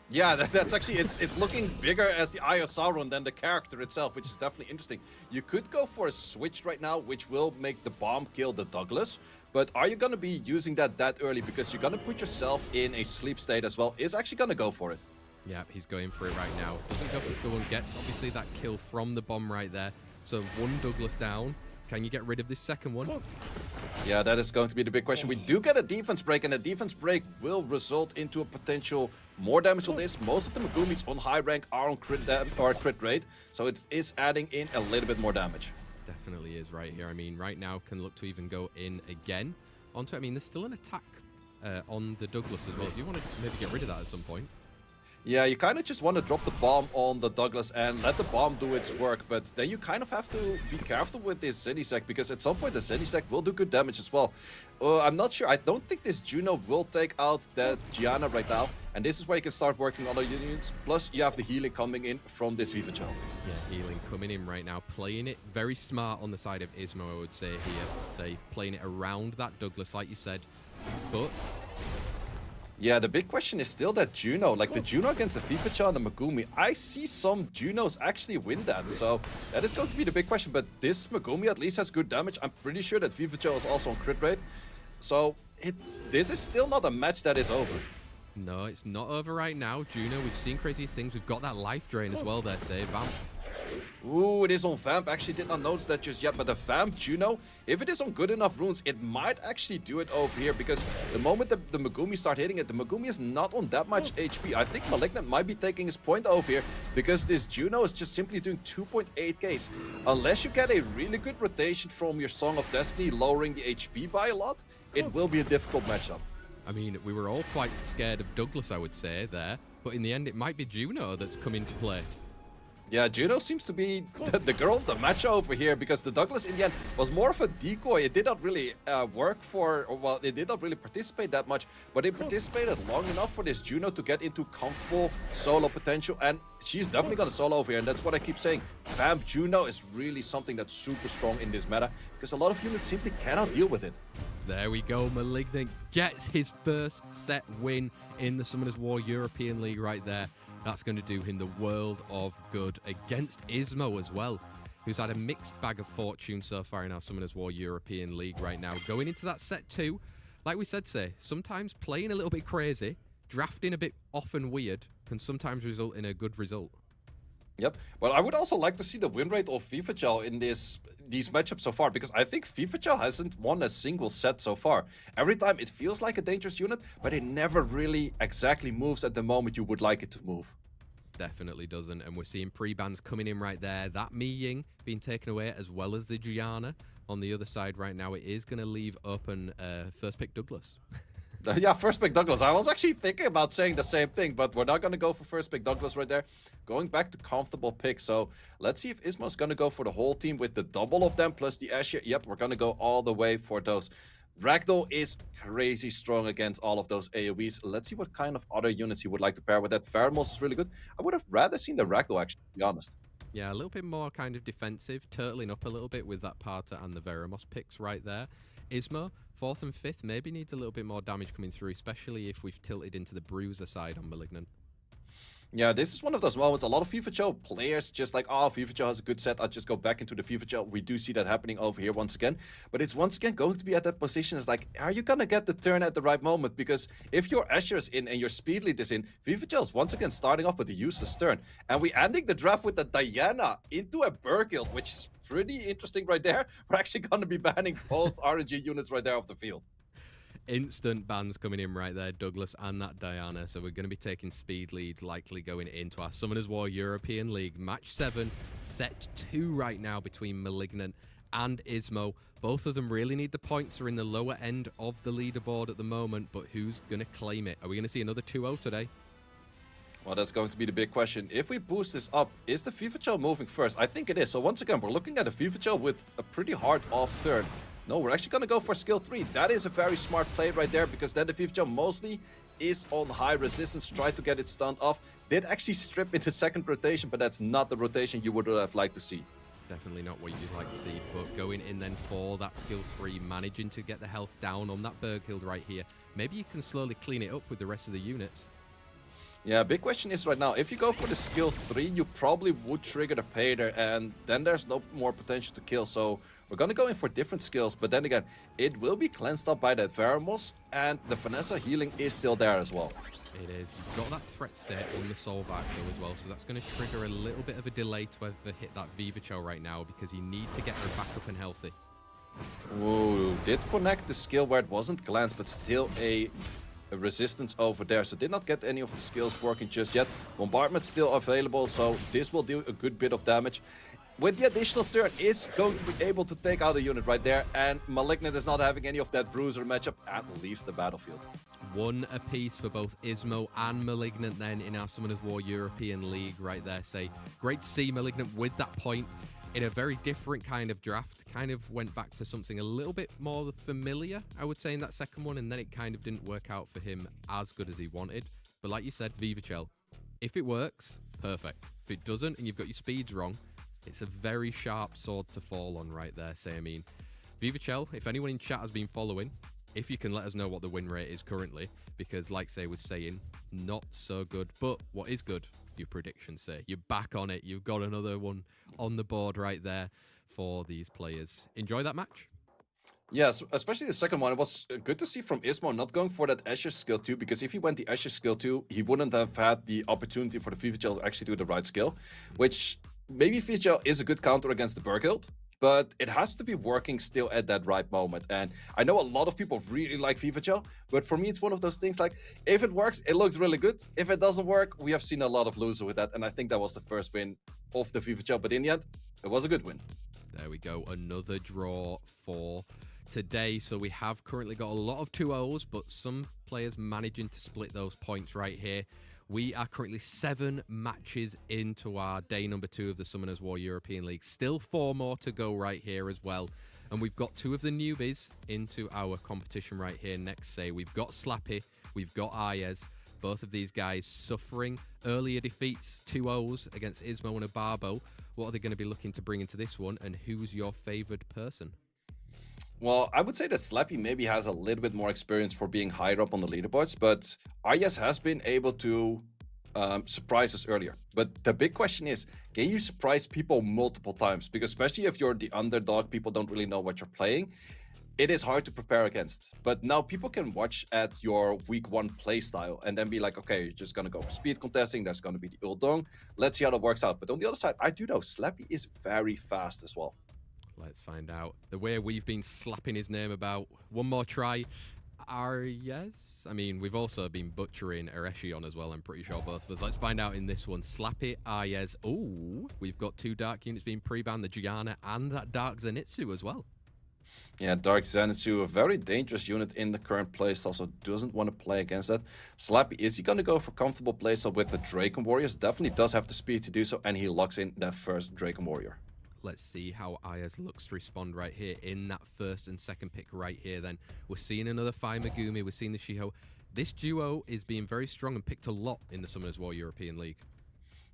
Yeah, that's actually, it's looking bigger as the Eye of Sauron than the character itself, which is definitely interesting. You could go for a switch right now, which will make the bomb kill the Douglas. But are you going to be using that early? Because you're going to put yourself in a sleep state as well. Is actually going to go for it. Yeah, he's going for it right now. Doesn't go for skill 1, gets obviously that kill from the bomb right there. So 1 Douglas down. Can you get rid of this second one? Yeah, that is going to be the big question. We do get a defense break, and a defense break will result into a potential more damage on this. Most of the Megumis on high rank are on crit rate, so it is adding in a little bit more damage. Definitely is right here. I mean, right now can look to even go in again onto it. I mean, there's still an attack on the Douglas as well. Do you want to maybe get rid of that at some point? Yeah, you kind of just want to drop the bomb on the Douglas and let the bomb do its work, but then you kind of have to be careful with this Zenisec, because at some point the Zenisec will do good damage as well. I'm not sure. I don't think this Juno will take out that Gianna right now, and this is where you can start working on other units. Plus, you have the healing coming in from this Vivachel. Yeah, healing coming in right now, playing it very smart on the side of Ismo, I would say here. Playing it around that Douglas, like you said, but... Yeah, the big question is still that Juno. Like the Juno against the Vivachel and the Megumi. I see some Junos actually win that. So that is going to be the big question. But this Megumi at least has good damage. I'm pretty sure that Vivachel is also on crit rate. So this is still not a match that is over. No, it's not over right now. Juno, we've seen crazy things. We've got that life drain as well there, say. Vamp. Ooh, it is on Vamp. Actually did not notice that just yet, but the Vamp Juno, if it is on good enough runes, it might actually do it over here, because the moment the Megumi start hitting it, the Megumi is not on that much HP. I think Malignant might be taking his point over here, because this Juno is just simply doing 2.8Ks. Unless you get a really good rotation from your Song of Destiny, lowering the HP by a lot, it will be a difficult matchup. I mean, we were all quite scared of Douglas, I would say, there. But in the end, it might be Juno that's come into play. Yeah, Juno seems to be the girl of the match over here because the Douglas in the end was more of a decoy. It did not really work for, or, well, it did not really participate that much, but it participated long enough for this Juno to get into comfortable solo potential, and she's definitely gonna solo over here, and that's what I keep saying. Vamp Juno is really something that's super strong in this meta because a lot of units simply cannot deal with it. There we go. Malignant gets his first set win in the Summoners War European League right there. That's going to do him the world of good against Ismo as well, who's had a mixed bag of fortune so far in our Summoners War European League right now. Going into that set 2, like we said, sometimes playing a little bit crazy, drafting a bit off and weird, can sometimes result in a good result. Yep, but I would also like to see the win rate of FIFA in these matchups so far, because I think FIFA hasn't won a single set so far. Every time it feels like a dangerous unit, but it never really exactly moves at the moment you would like it to move. Definitely doesn't, and we're seeing pre-bans coming in right there. That Mi Ying being taken away, as well as the Gianna on the other side right now. It is going to leave open first pick Douglas. Yeah, first pick Douglas. I was actually thinking about saying the same thing, but we're not going to go for first pick Douglas right there. Going back to comfortable picks. So let's see if Ismo's going to go for the whole team with the double of them plus the Asher. Yep, we're going to go all the way for those. Ragdoll is crazy strong against all of those AoEs. Let's see what kind of other units you would like to pair with that. Pheromones is really good. I would have rather seen the Ragdoll, actually, to be honest. Yeah, a little bit more kind of defensive, turtling up a little bit with that Parta and the Veramos picks right there. Ismo, 4th and 5th, maybe needs a little bit more damage coming through, especially if we've tilted into the Bruiser side on Malignant. Yeah, this is one of those moments. A lot of FIFA players just like, oh, FIFA has a good set. I'll just go back into the FIFA. We do see that happening over here once again. But it's once again going to be at that position. It's like, are you going to get the turn at the right moment? Because if your Asher is in and your Speed Lead is in, FIFA is once again starting off with the useless turn. And we ending the draft with the Diana into a Burkill, which is pretty interesting right there. We're actually going to be banning both RNG units right there off the field. Instant bans coming in right there, Douglas and that Diana. So we're going to be taking speed leads, likely going into our Summoners War European League. Match 7, set 2 right now between Malignant and Ismo. Both of them really need the points, are in the lower end of the leaderboard at the moment, but who's going to claim it? Are we going to see another 2-0 today? Well, that's going to be the big question. If we boost this up, is the FIFA moving first? I think it is. So once again, we're looking at a FIFA with a pretty hard off turn. No, we're actually going to go for skill 3. That is a very smart play right there, because then the FIFA mostly is on high resistance. Try to get it stunned off. Did actually strip in the second rotation, but that's not the rotation you would have liked to see. Definitely not what you'd like to see, but going in then for that skill 3, managing to get the health down on that Berghild right here. Maybe you can slowly clean it up with the rest of the units. Yeah, big question is right now, if you go for the skill 3, you probably would trigger the Pater, and then there's no more potential to kill. So we're going to go in for different skills, but then again, it will be cleansed up by that Veramos, and the Vanessa healing is still there as well. It is. You've got that threat state on the Soul back though as well, so that's going to trigger a little bit of a delay to ever hit that Viva right now, because you need to get her back up and healthy. Whoa, did connect the skill where it wasn't glanced, but still a resistance over there, so did not get any of the skills working just yet. Bombardment still available, so this will do a good bit of damage. With the additional turn, is going to be able to take out a unit right there, and Malignant is not having any of that Bruiser matchup and leaves the battlefield. 1 apiece for both Ismo and Malignant then in our Summoners War European League right there. Say, great to see Malignant with that point in a very different kind of draft. Kind of went back to something a little bit more familiar, I would say, in that second one, and then it kind of didn't work out for him as good as he wanted. But like you said, Viva Chell, if it works, perfect. If it doesn't and you've got your speeds wrong, it's a very sharp sword to fall on right there. So, I mean, Viva Chell, if anyone in chat has been following, if you can let us know what the win rate is currently, because like Say was saying, not so good. But what is good? Your predictions say. You're back on it. You've got another one on the board right there for these players. Enjoy that match. Yes, especially the second one. It was good to see from Ismo not going for that Asher skill 2, because if he went the Asher skill 2, he wouldn't have had the opportunity for the FIFA to actually do the right skill, which maybe FIFA is a good counter against the Berghild, but it has to be working still at that right moment. And I know a lot of people really like FIFA, but for me, it's one of those things like, if it works, it looks really good. If it doesn't work, we have seen a lot of losers with that. And I think that was the first win of the FIFA, but in the end, it was a good win. There we go. Another draw for today. So we have currently got a lot of 2-0s, but some players managing to split those points right here We are currently 7 matches into our day number 2 of the Summoners War European League. Still 4 more to go right here as well. And we've got 2 of the newbies into our competition right here next. Say we've got Slappy, we've got Aryes. Both of these guys suffering earlier defeats, 2-0s against Ismo and Obabo. What are they going to be looking to bring into this one? And who's your favored person? Well, I would say that Slappy maybe has a little bit more experience for being higher up on the leaderboards, but Aryes has been able to surprise us earlier. But the big question is, can you surprise people multiple times? Because especially if you're the underdog, people don't really know what you're playing. It is hard to prepare against. But now people can watch at your week 1 playstyle and then be like, okay, you're just going to go for speed contesting. There's going to be the Uldong. Let's see how that works out. But on the other side, I do know Slappy is very fast as well. Let's find out. The way we've been slapping his name about. One more try. Aryes? I mean, we've also been butchering Aryes on as well, I'm pretty sure, both of us. Let's find out in this one. Slappy, Aryes. Ooh, we've got 2 dark units being pre-banned, the Gianna and that Dark Zenitsu as well. Yeah, Dark Zenitsu, a very dangerous unit in the current playstyle, so doesn't want to play against that. Slappy, is he going to go for comfortable playstyle with the Draken Warriors? Definitely does have the speed to do so, and he locks in that first Draken Warrior. Let's see how Aryes looks to respond right here in that first and second pick right here then. We're seeing another Fire Megumi, we're seeing the Shiho. This duo is being very strong and picked a lot in the Summoners War European League.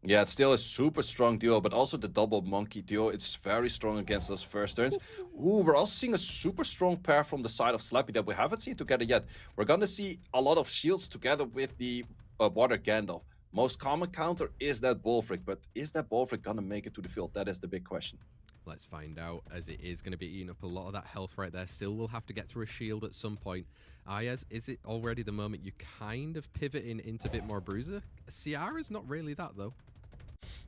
Yeah, it's still a super strong duo, but also the double monkey duo. It's very strong against those first turns. Ooh, we're also seeing a super strong pair from the side of Slappy that we haven't seen together yet. We're going to see a lot of shields together with the Water Gandalf. Most common counter is that Bullfrog, but is that Bullfrog going to make it to the field? That is the big question. Let's find out, as it is going to be eating up a lot of that health right there. Still will have to get through a shield at some point. Aryes, is it already the moment you kind of pivoting into a bit more bruiser? Ciara's not really that, though.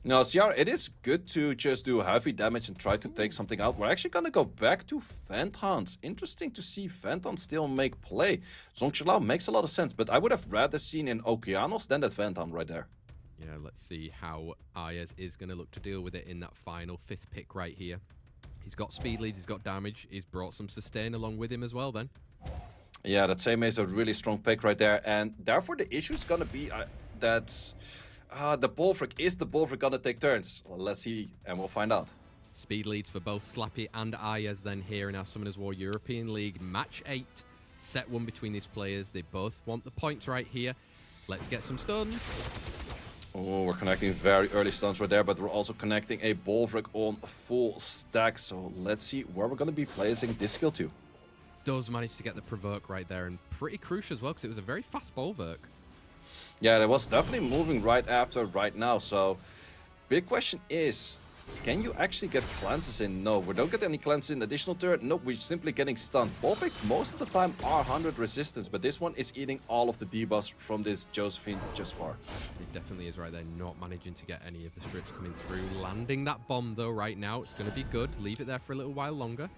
No, Ciara, it is good to just do heavy damage and try to take something out. We're actually going to go back to Ventans. Interesting to see Ventans still make play. Zongchelao makes a lot of sense, but I would have rather seen in Okeanos than that Ventan right there. Yeah, let's see how Aryes is going to look to deal with it in that final 5th pick right here. He's got speed lead, he's got damage, he's brought some sustain along with him as well then. Yeah, that same is a really strong pick right there, and therefore the issue is going to be that... the Bullfrog, is the Bullfrog gonna take turns? Well, let's see, and we'll find out. Speed leads for both Slappy and Aryes then here in our Summoners War European League. Match 8, set 1 between these players. They both want the points right here. Let's get some stuns. Oh, we're connecting very early stuns right there, but we're also connecting a Bullfrog on full stack. So let's see where we're gonna be placing this skill to. Does manage to get the provoke right there, and pretty crucial as well, because it was a very fast Bulwark. Yeah, that was definitely moving right after right now. So, big question is, can you actually get cleanses in? No, we don't get any cleanses in additional turn. No, we're simply getting stunned. Bullpicks most of the time are 100 resistance, but this one is eating all of the debuffs from this Josephine just far. It definitely is right there, not managing to get any of the strips coming through. Landing that bomb though right now, it's going to be good. Leave it there for a little while longer.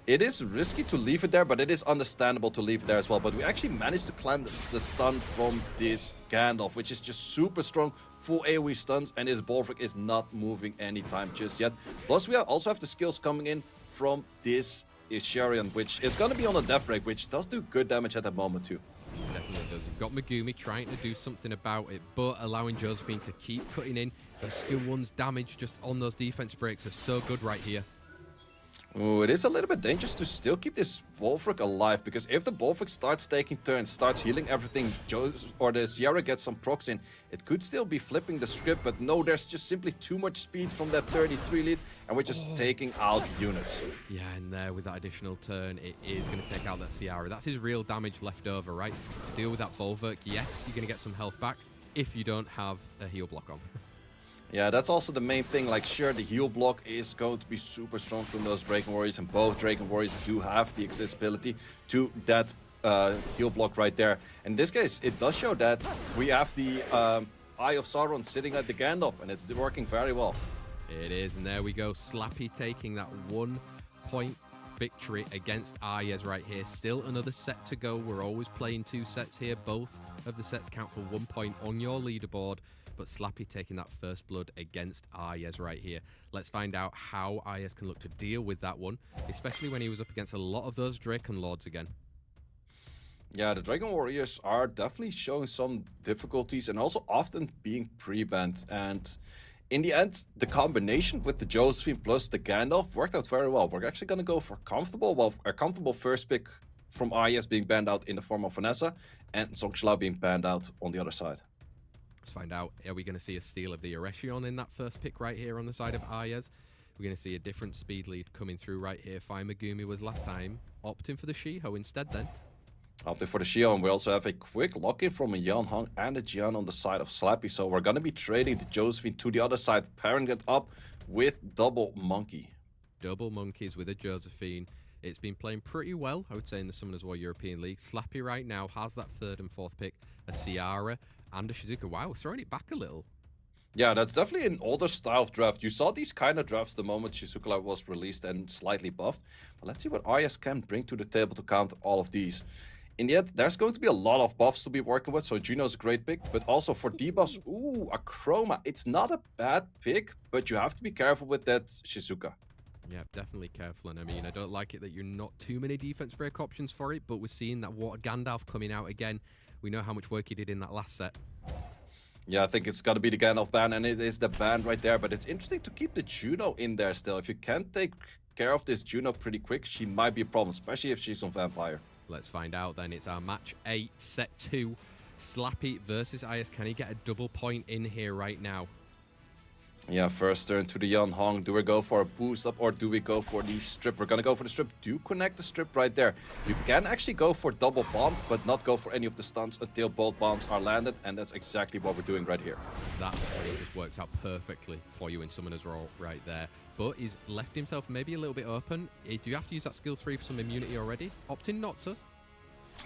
It is risky to leave it there, but it is understandable to leave it there as well. But we actually managed to cleanse the stun from this Gandalf, which is just super strong, full AoE stuns, and his Bullfrog is not moving anytime just yet. Plus, we also have the skills coming in from this Isharion, which is going to be on a death break, which does do good damage at the moment too. Definitely does. You've got Megumi trying to do something about it, but allowing Josephine to keep cutting in. His skill 1's damage just on those defense breaks are so good right here. Oh, it is a little bit dangerous to still keep this Bullfrog alive, because if the Bullfrog starts taking turns, starts healing everything, or the Sierra gets some procs in, it could still be flipping the script, but no, there's just simply too much speed from that 33 lead, and we're just taking out units. Yeah, and there with that additional turn, it is going to take out that Sierra. That's his real damage left over, right? To deal with that Bulwark, yes, you're going to get some health back if you don't have a heal block on. Yeah, that's also the main thing. Like, sure, the heal block is going to be super strong from those Draken Warriors, and both Draken Warriors do have the accessibility to that heal block right there. In this case, it does show that we have the Eye of Sauron sitting at the Gandalf, and it's working very well. It is, and there we go. Slappy taking that 1-point victory against Aryes right here. Still another set to go. We're always playing 2 sets here. Both of the sets count for 1 point on your leaderboard. But Slappy taking that first blood against Aryes right here. Let's find out how Aryes can look to deal with that one, especially when he was up against a lot of those Draken Lords again. Yeah, the Dragon Warriors are definitely showing some difficulties and also often being pre-banned. And in the end, the combination with the Josephine plus the Gandalf worked out very well. We're actually going to go for comfortable, well, a comfortable first pick from Aryes being banned out in the form of Vanessa and Songshla being banned out on the other side. Let's find out. Are we going to see a steal of the Erechion in that first pick right here on the side of Aryes? We're going to see a different speed lead coming through right here. Fire Megumi was last time, opting for the Shiho instead then. Opting for the Shield, and we also have a quick lock-in from a Yan Hong and a Jian on the side of Slappy. So we're going to be trading the Josephine to the other side, pairing it up with Double Monkey. Double Monkeys with a Josephine. It's been playing pretty well, I would say, in the Summoners War European League. Slappy right now has that third and fourth pick, a Ciara and a Shizuka. Wow, throwing it back a little. Yeah, that's definitely an older style of draft. You saw these kind of drafts the moment Shizuka was released and slightly buffed. But let's see what Aryes can bring to the table to counter all of these. In the end, there's going to be a lot of buffs to be working with, so Juno's a great pick. But also for debuffs, ooh, a Chroma. It's not a bad pick, but you have to be careful with that Shizuka. Yeah, definitely careful. And I mean, I don't like it that you're not too many defense break options for it, but we're seeing that Water Gandalf coming out again. We know how much work he did in that last set. Yeah, I think it's got to be the Gandalf ban, and it is the ban right there. But it's interesting to keep the Juno in there still. If you can't take care of this Juno pretty quick, she might be a problem, especially if she's on Vampire. Let's find out then. It's our match 8, set 2. Slappy versus Aryes. Can he get a double point in here right now? Yeah, first turn to the Yan Hong. Do we go for a boost up or do we go for the strip? We're gonna go for the strip. Do connect the strip right there. You can actually go for double bomb, but not go for any of the stunts until both bombs are landed, and that's exactly what we're doing right here. That's what it just works out perfectly for you in Summoner's Roll right there. But he's left himself maybe a little bit open. Do you have to use that skill 3 for some immunity already? Opting not to.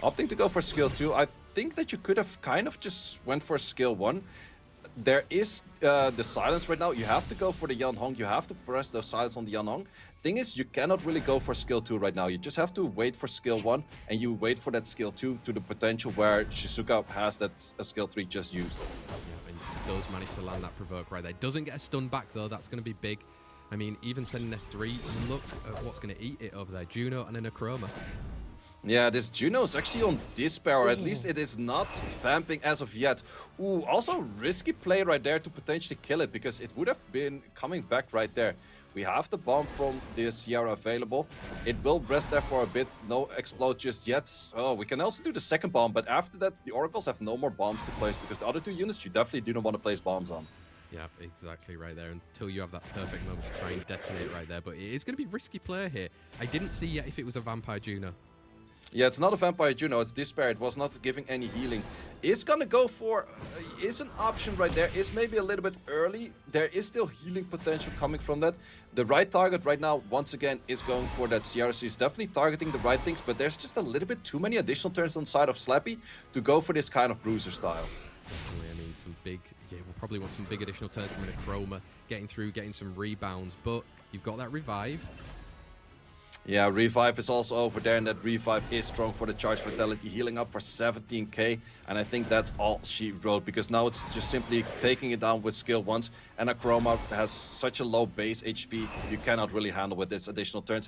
Opting to go for skill 2. I think that you could have kind of just went for skill 1. There is the silence right now. You have to go for the Yan Hong. You have to press the silence on the Yan Hong. Thing is, you cannot really go for skill 2 right now. You just have to wait for skill 1, and you wait for that skill 2 to the potential where Shizuka has that skill 3 just used. Yeah, and he does manage to land that provoke right there. Doesn't get a stun back though. That's going to be big. I mean, even sending S3, look at what's going to eat it over there. Juno and a Necroma. Yeah, this Juno is actually on Despair, or at least it is not vamping as of yet. Ooh, also risky play right there to potentially kill it, because it would have been coming back right there. We have the bomb from the Sierra available. It will rest there for a bit. No explode just yet. Oh, we can also do the second bomb, but after that, the Oracles have no more bombs to place, because the other two units you definitely do not want to place bombs on. Yeah, exactly right there, until you have that perfect moment to try and detonate right there. But it is going to be risky play here. I didn't see yet if it was a Vampire Juno. Yeah, it's not a Vampire Juno, it's Despair. It was not giving any healing. Is gonna go for... is an option right there. Is maybe a little bit early. There is still healing potential coming from that. The right target right now, once again, is going for that Sierra. He's definitely targeting the right things, but there's just a little bit too many additional turns on the side of Slappy to go for this kind of bruiser style. Definitely, I mean, some big... yeah, we'll probably want some big additional turns from a Chroma, getting through, getting some rebounds, but you've got that revive. Yeah, revive is also over there, and that revive is strong for the charge vitality, healing up for 17k, and I think that's all she wrote, because now it's just simply taking it down with skill 1s, and a Chroma has such a low base HP, you cannot really handle with this additional turns.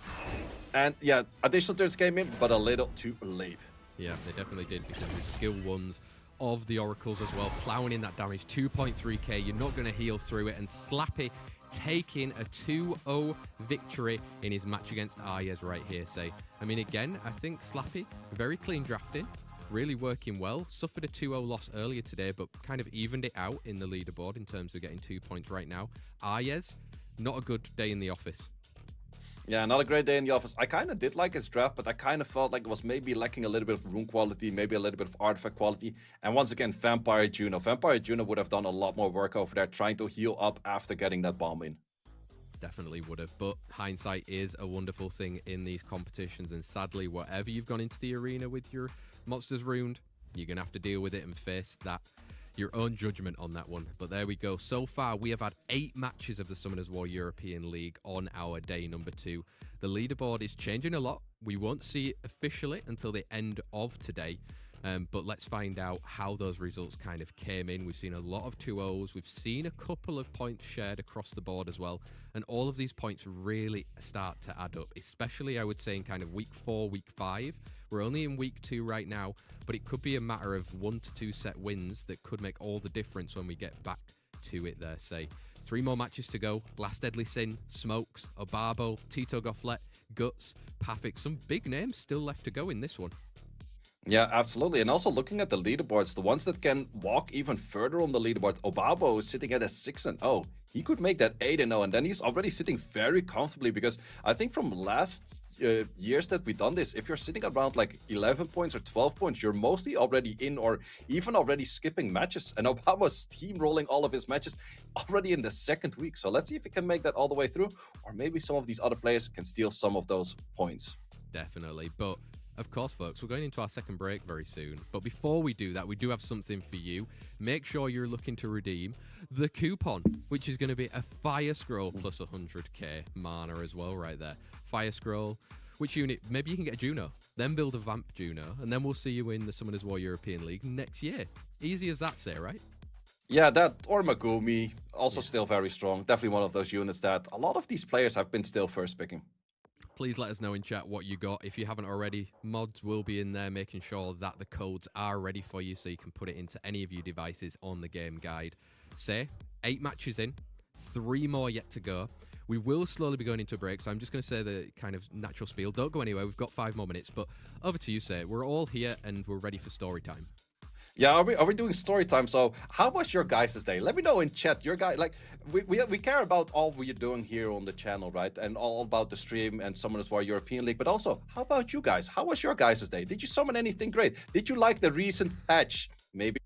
And yeah, additional turns came in, but a little too late. Yeah, they definitely did, because the skill 1s of the Oracles as well, plowing in that damage, 2.3k, you're not going to heal through it, and Slappy taking a 2-0 victory in his match against Aryes right here. Say, I mean, again, I think Slappy, very clean drafting, really working well. Suffered a 2-0 loss earlier today, but kind of evened it out in the leaderboard in terms of getting 2 points right now. Aryes, not a good day in the office. Yeah, not a great day in the office. I kind of did like his draft, but I kind of felt like it was maybe lacking a little bit of rune quality, maybe a little bit of artifact quality. And once again, Vampire Juno. Vampire Juno would have done a lot more work over there trying to heal up after getting that bomb in. Definitely would have, but hindsight is a wonderful thing in these competitions, and sadly, whatever you've gone into the arena with your monsters ruined, you're going to have to deal with it and face that, your own judgment on that one. But there we go. So far, we have had 8 matches of the Summoners War European League on our day number 2. The leaderboard is changing a lot. We won't see it officially until the end of today. But let's find out how those results kind of came in. We've seen a lot of 2-0s. We've seen a couple of points shared across the board as well. And all of these points really start to add up, especially I would say in kind of week 4, week 5. We're only in week 2 right now, but it could be a matter of 1 to 2 set wins that could make all the difference when we get back to it there, say. 3 more matches to go. Last Deadly Sin, Smokes, Obabo, Tito Gofflet, Guts, Pathics. Some big names still left to go in this one. Yeah, absolutely. And also looking at the leaderboards, the ones that can walk even further on the leaderboard, Obabo is sitting at a 6-0. He could make that 8-0, and then he's already sitting very comfortably, because I think from last years that we've done this, if you're sitting around like 11 points or 12 points, you're mostly already in or even already skipping matches. And Obabo's steamrolling all of his matches already in the 2nd week. So let's see if he can make that all the way through, or maybe some of these other players can steal some of those points. Definitely. But of course, folks, we're going into our 2nd break very soon. But before we do that, we do have something for you. Make sure you're looking to redeem the coupon, which is going to be a Fire Scroll plus 100k mana as well right there. Fire Scroll, which unit? Maybe you can get a Juno, then build a Vamp Juno, and then we'll see you in the Summoners War European League next year. Easy as that, say, right? Yeah, that or Megumi, also still very strong. Definitely one of those units that a lot of these players have been still first picking. Please let us know in chat what you got. If you haven't already, mods will be in there making sure that the codes are ready for you so you can put it into any of your devices on the game guide. Say, 8 matches in, 3 more yet to go. We will slowly be going into a break, so I'm just going to say the kind of natural spiel. Don't go anywhere, we've got 5 more minutes, but over to you, Say. We're all here and we're ready for story time. Yeah, are we doing story time? So how was your guys' day? Let me know in chat. Your guy, like, we care about all we're doing here on the channel, right? And all about the stream and Summoners War European League. But also, how about you guys? How was your guys' day? Did you summon anything great? Did you like the recent patch? Maybe.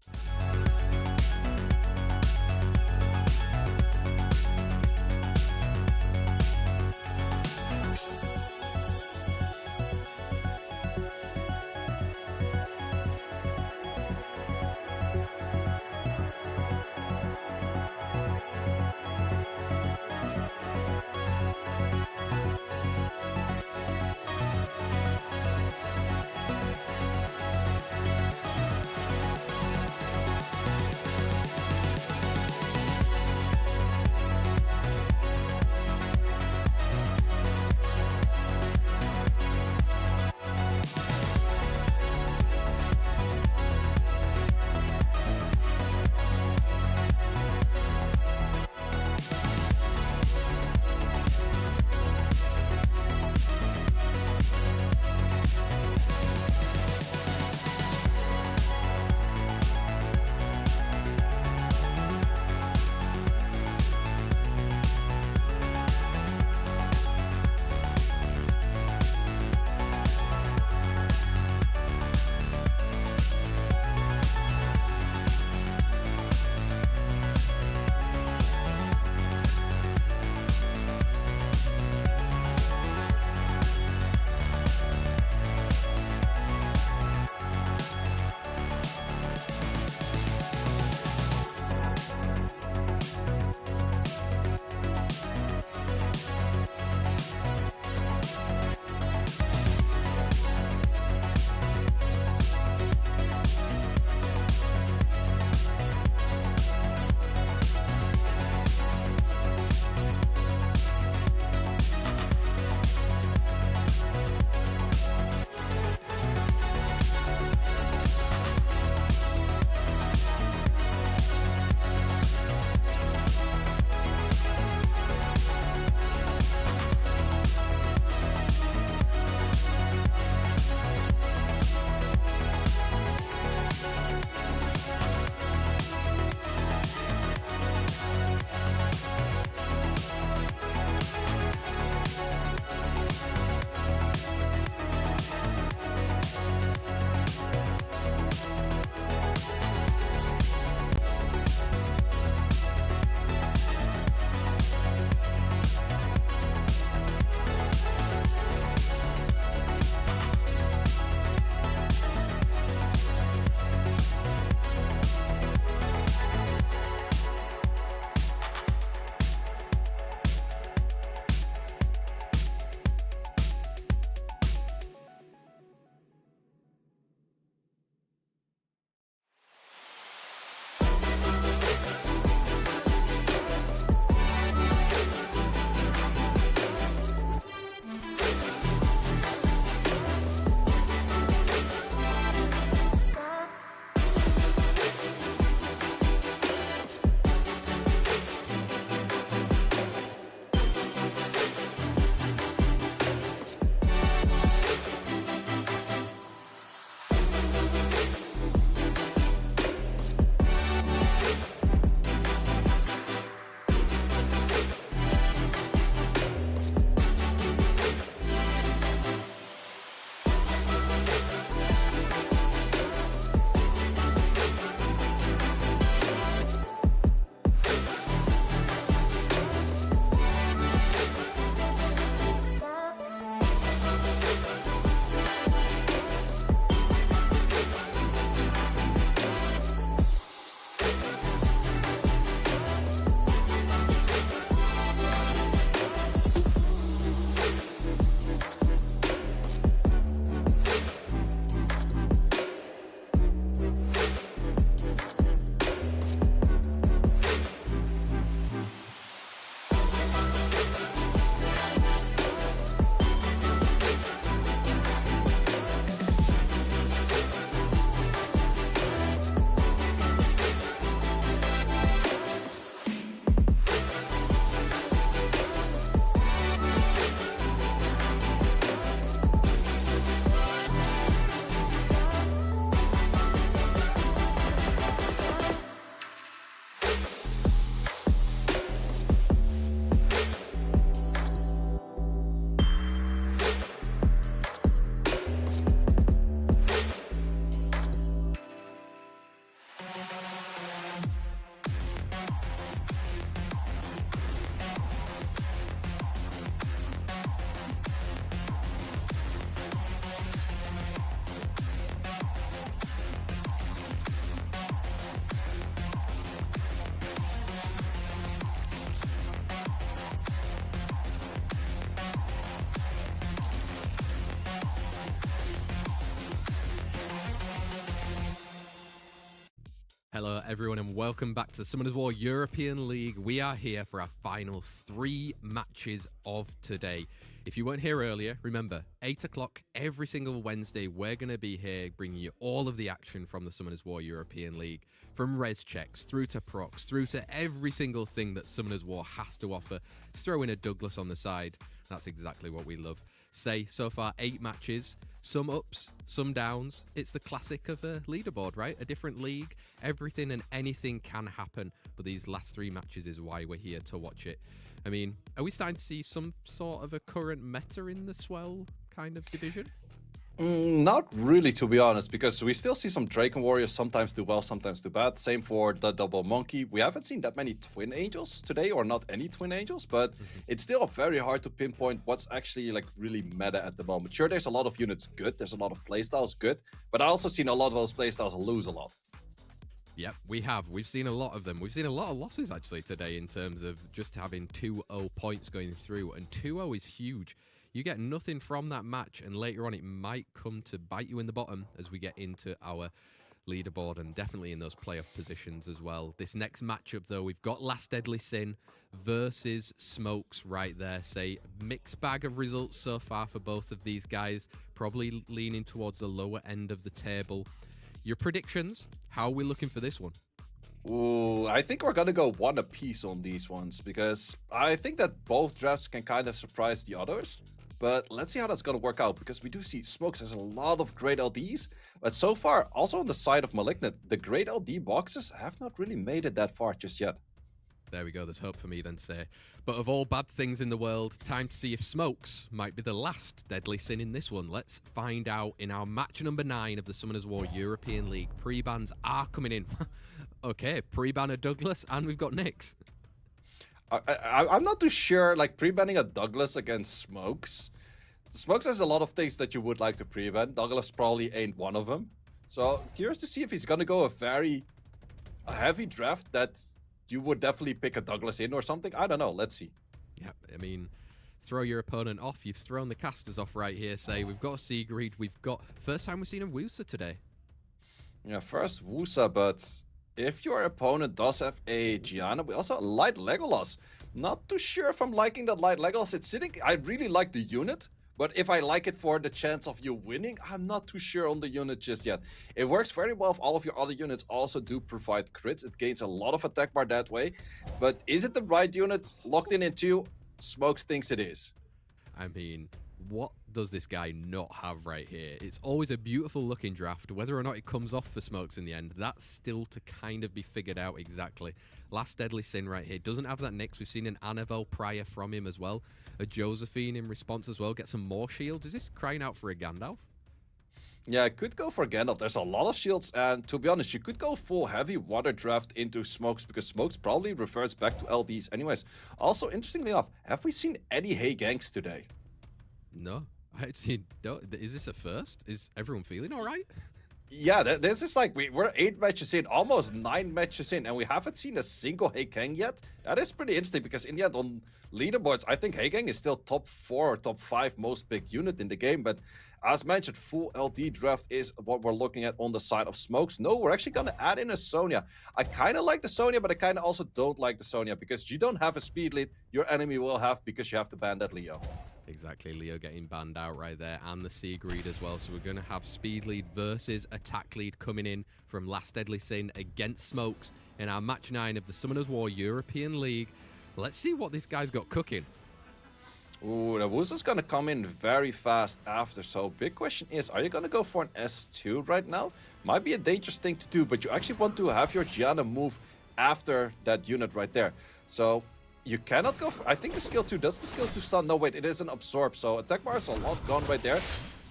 Hello, everyone, and welcome back to the Summoners War European League. We are here for our final 3 matches of today. If you weren't here earlier, remember, 8 o'clock every single Wednesday, we're going to be here bringing you all of the action from the Summoners War European League. From res checks, through to procs, through to every single thing that Summoners War has to offer. Throw in a Douglas on the side. That's exactly what we love. So far 8 matches. Some ups, some downs. It's the classic of a leaderboard, right? A different league. Everything and anything can happen. But these last 3 matches is why we're here to watch it. I mean, are we starting to see some sort of a current meta in the Swell kind of division? Not really, to be honest, because we still see some Draken Warriors sometimes do well, sometimes do bad. Same for the Double Monkey. We haven't seen that many Twin Angels today, or not any Twin Angels, but it's still very hard to pinpoint what's actually like really meta at the moment. Sure, there's a lot of units good, there's a lot of playstyles good, but I also seen a lot of those playstyles lose a lot. Yep, we have. We've seen a lot of them. We've seen a lot of losses, actually, today in terms of just having 2-0 points going through, and 2-0 is huge. You get nothing from that match, and later on it might come to bite you in the bottom as we get into our leaderboard and definitely in those playoff positions as well. This next matchup, though, we've got Last Deadly Sin versus Smokes right there. Say, mixed bag of results so far for both of these guys, probably leaning towards the lower end of the table. Your predictions, how are we looking for this one? Ooh, I think we're gonna go 1 apiece on these ones, because I think that both drafts can kind of surprise the others. But let's see how that's going to work out, because we do see Smokes has a lot of great LDs. But so far, also on the side of Malignant, the great LD boxes have not really made it that far just yet. There we go. There's hope for me then, say. But of all bad things in the world, time to see if Smokes might be the last Deadly Sin in this one. Let's find out in our match number 9 of the Summoners War European League. Pre-bans are coming in. Okay, pre-ban a Douglas, and we've got Nyx. I'm not too sure, like, pre-banning a Douglas against Smokes. Smokes has a lot of things that you would like to pre-ban. Douglas probably ain't one of them. So, curious to see if he's gonna go a heavy draft that you would definitely pick a Douglas in or something. I don't know, let's see. Yeah, I mean, throw your opponent off. You've thrown the casters off right here, say. We've got a Sigrid, we've got... First time we've seen a Wusa today. Yeah, first Wusa, but... if your opponent does have a Gianna, we also have Light Legolas. Not too sure if I'm liking that Light Legolas. It's sitting. I really like the unit, but if I like it for the chance of you winning, I'm not too sure on the unit just yet. It works very well if all of your other units also do provide crits. It gains a lot of attack bar that way. But is it the right unit locked in 2? Smokes thinks it is. I mean, what does this guy not have right here? It's always a beautiful looking draft. Whether or not it comes off for Smokes in the end, that's still to kind of be figured out exactly. Last Deadly Sin right here. Doesn't have that Nyx. We've seen an Annabelle prior from him as well. A Josephine in response as well. Get some more shields. Is this crying out for a Gandalf? Yeah, I could go for Gandalf. There's a lot of shields, and to be honest, you could go full heavy water draft into Smokes, because Smokes probably reverts back to LDs anyways. Also, interestingly enough, have we seen any Hey Gangs today? No. I actually don't. Is this a first? Is everyone feeling all right? Yeah, this is like, we're 8 matches in, almost 9 matches in, and we haven't seen a single Hey Gang yet. That is pretty interesting, because in the end, on leaderboards, I think Hey Gang is still top 4 or top 5 most picked unit in the game. But as mentioned, full LD draft is what we're looking at on the side of Smokes. No, we're actually going to add in a Sonya. I kind of like the Sonya, but I kind of also don't like the Sonya, because you don't have a speed lead. Your enemy will have, because you have to ban that Leo. Exactly, Leo getting banned out right there, and the Sigrid as well. So we're going to have speed lead versus attack lead coming in from Last Deadly Sin against Smokes in our match 9 of the Summoners War European League. Let's see what this guy's got cooking. Ooh, the Wusa's going to come in very fast after. So big question is, are you going to go for an S2 right now? Might be a dangerous thing to do, but you actually want to have your Gianna move after that unit right there. So... you cannot go for, I think the skill 2, does the skill 2 stun? No, wait, it is an absorb, so attack bar is a lot gone right there.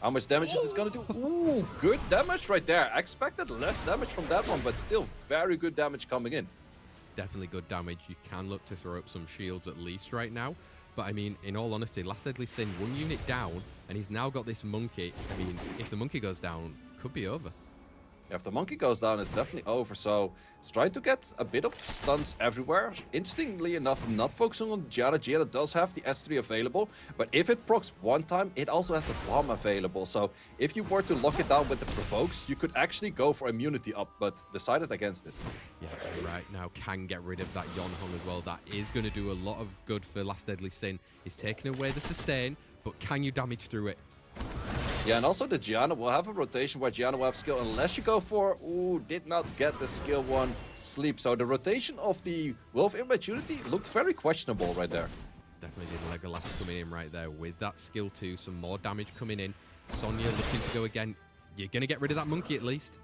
How much damage is this gonna do? Ooh, good damage right there. I expected less damage from that one, but still very good damage coming in. Definitely good damage. You can look to throw up some shields at least right now. But I mean, in all honesty, Last Deadly Sin 1 unit down, and he's now got this monkey. I mean, if the monkey goes down, could be over. If the monkey goes down, it's definitely over. So it's trying to get a bit of stuns everywhere. Interestingly enough, not focusing on Gianna. Gianna does have the S3 available, but if it procs one time, it also has the bomb available. So if you were to lock it down with the provokes, you could actually go for immunity up, but decided against it. Yeah, right now can get rid of that Yonhong as well. That is going to do a lot of good for Last Deadly Sin. He's taking away the sustain, but can you damage through it? Yeah, and also the Gianna will have a rotation where Gianna will have skill unless you go for, ooh, did not get the skill 1 sleep. So the rotation of the Wolf Immaturity looked very questionable right there. Definitely did Legolas coming in right there with that skill 2. Some more damage coming in. Sonya looking to go again. You're going to get rid of that monkey at least.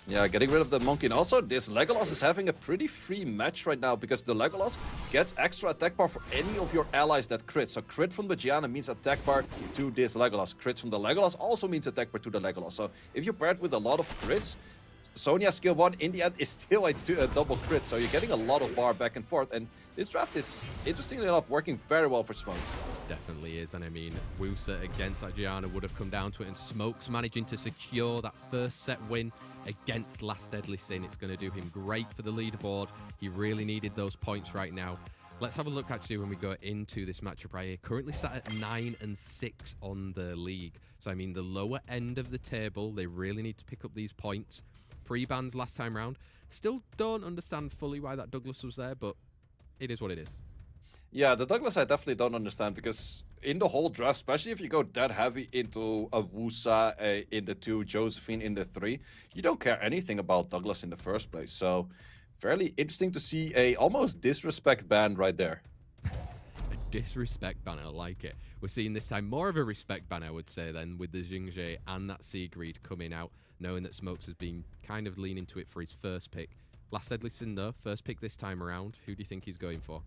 Yeah, getting rid of the monkey. And also, this Legolas is having a pretty free match right now because the Legolas gets extra attack bar for any of your allies that crit. So crit from the Gianna means attack bar to this Legolas. Crit from the Legolas also means attack bar to the Legolas. So if you pair it with a lot of crits, Sonya's skill 1 in the end is still a double crit. So you're getting a lot of bar back and forth. And this draft is, interestingly enough, working very well for Smokes. Definitely is. And I mean, Wusa against that Gianna would have come down to it. And Smokes managing to secure that first set win against Last Deadly Sin. It's going to do him great for the leaderboard. He really needed those points right now. Let's have a look actually when we go into this matchup right here. Currently sat at 9 and 6 on the league. So I mean, the lower end of the table, they really need to pick up these points. Pre-bans last time round. Still don't understand fully why that Douglas was there, but it is what it is. Yeah, the Douglas I definitely don't understand because in the whole draft, especially if you go that heavy into a Wusa in the 2, Josephine in the 3, you don't care anything about Douglas in the first place. So fairly interesting to see a almost disrespect ban right there. A disrespect ban, I like it. We're seeing this time more of a respect ban, I would say, then with the Xingje and that Sigrid coming out, knowing that Smokes has been kind of leaning to it for his first pick. Last Deadly Sin though, first pick this time around. Who do you think he's going for?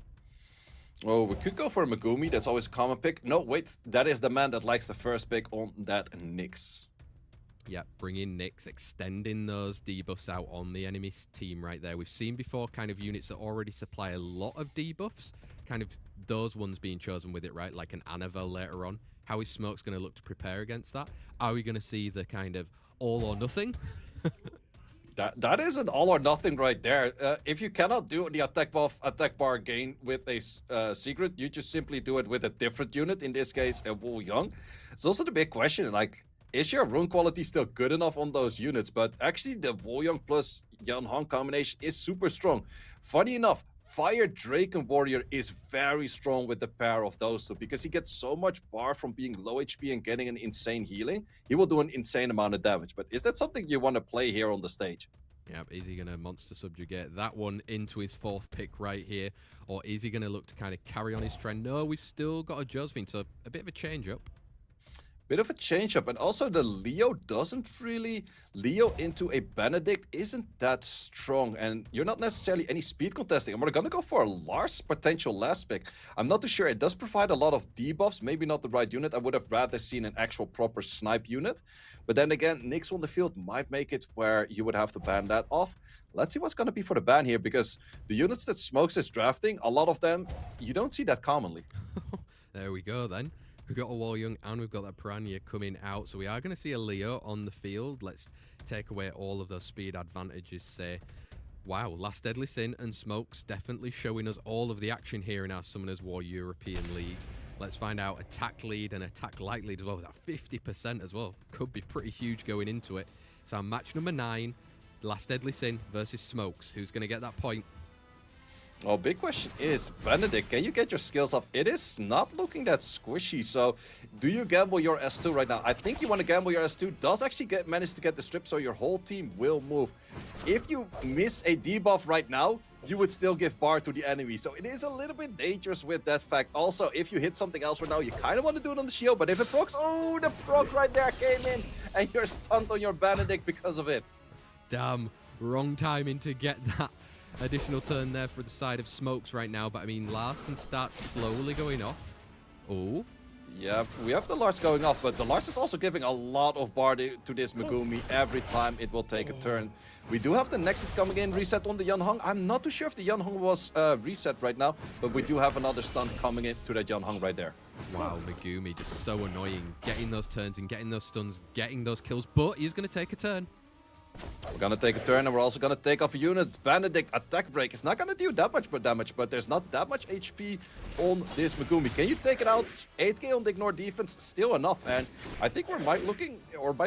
Oh, we could go for Megumi. That's always a common pick. No, wait. That is the man that likes the first pick on that Nyx. Yeah, bringing Nyx, extending those debuffs out on the enemy team right there. We've seen before kind of units that already supply a lot of debuffs. Kind of those ones being chosen with it, right? Like an Anavel later on. How is Smokes going to look to prepare against that? Are we going to see the kind of all or nothing? That is an all or nothing right there. If you cannot do the attack buff, attack bar gain with a secret, you just simply do it with a different unit. In this case, a Wu Young. It's also the big question, like, is your rune quality still good enough on those units? But actually, the Wu Young plus Yan Hong combination is super strong. Funny enough, Fire Draken Warrior is very strong with the pair of those two because he gets so much bar from being low HP and getting an insane healing. He will do an insane amount of damage. But is that something you want to play here on the stage? Yep, is he going to monster subjugate that one into his 4th pick right here? Or is he going to look to kind of carry on his trend? No, we've still got a Josephine, so a bit of a change up. Bit of a change up, and also the Leo doesn't really Leo into a Benedict isn't that strong, and you're not necessarily any speed contesting. And we're gonna go for a Lars potential last pick. I'm not too sure. It does provide a lot of debuffs, maybe not the right unit. I would have rather seen an actual proper snipe unit, but then again, Nyx on the field might make it where you would have to ban that off. Let's see what's gonna be for the ban here, because the units that Smokes is drafting, a lot of them you don't see that commonly. There we go then. We've got a War Young and we've got that Piranha coming out. So we are going to see a Leo on the field. Let's take away all of those speed advantages, say. Wow, Last Deadly Sin and Smokes definitely showing us all of the action here in our Summoners War European League. Let's find out attack lead and attack light lead as well. That 50% as well. Could be pretty huge going into it. So our match number 9, Last Deadly Sin versus Smokes. Who's going to get that point? Well, big question is, Benedict, can you get your skills off? It is not looking that squishy, so do you gamble your S2 right now? I think you want to gamble your S2. Does actually manage to get the strip, so your whole team will move. If you miss a debuff right now, you would still give bar to the enemy, so it is a little bit dangerous with that fact. Also, if you hit something else right now, you kind of want to do it on the shield, but if it procs, oh, the proc right there came in, and you're stunned on your Benedict because of it. Damn, wrong timing to get that additional turn there for the side of Smokes right now, but I mean, Lars can start slowly going off. Oh. Yeah, we have the Lars going off, but the Lars is also giving a lot of bar to this Megumi every time it will take a turn. We do have the next hit coming in, reset on the Yanhong. I'm not too sure if the Yanhong was reset right now, but we do have another stun coming in to that Yanhong right there. Wow, Megumi just so annoying, getting those turns and getting those stuns, getting those kills, but he's going to take a turn. We're gonna take a turn, and we're also gonna take off a unit. Benedict attack break is not gonna do that much damage, but there's not that much HP on this Megumi. Can you take it out? 8k on the ignore defense, still enough. And I think we might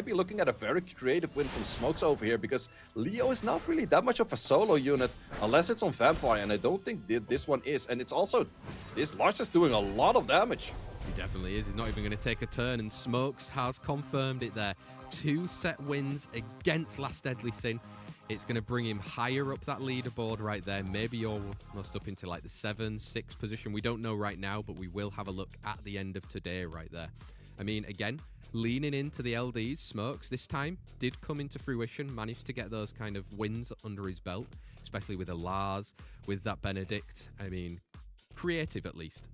be looking at a very creative win from Smokes over here, because Leo is not really that much of a solo unit unless it's on Vampire, and I don't think this one is. And it's also, this Lars is doing a lot of damage. He definitely is. He's not even going to take a turn, and Smokes has confirmed it there. 2 set wins against Last Deadly Sin. It's going to bring him higher up that leaderboard right there. Maybe almost up into like the 7-6 position. We don't know right now, but we will have a look at the end of today right there. I mean, again, leaning into the LDs, Smokes this time did come into fruition, managed to get those kind of wins under his belt, especially with a Lars, with that Benedict. I mean, creative at least.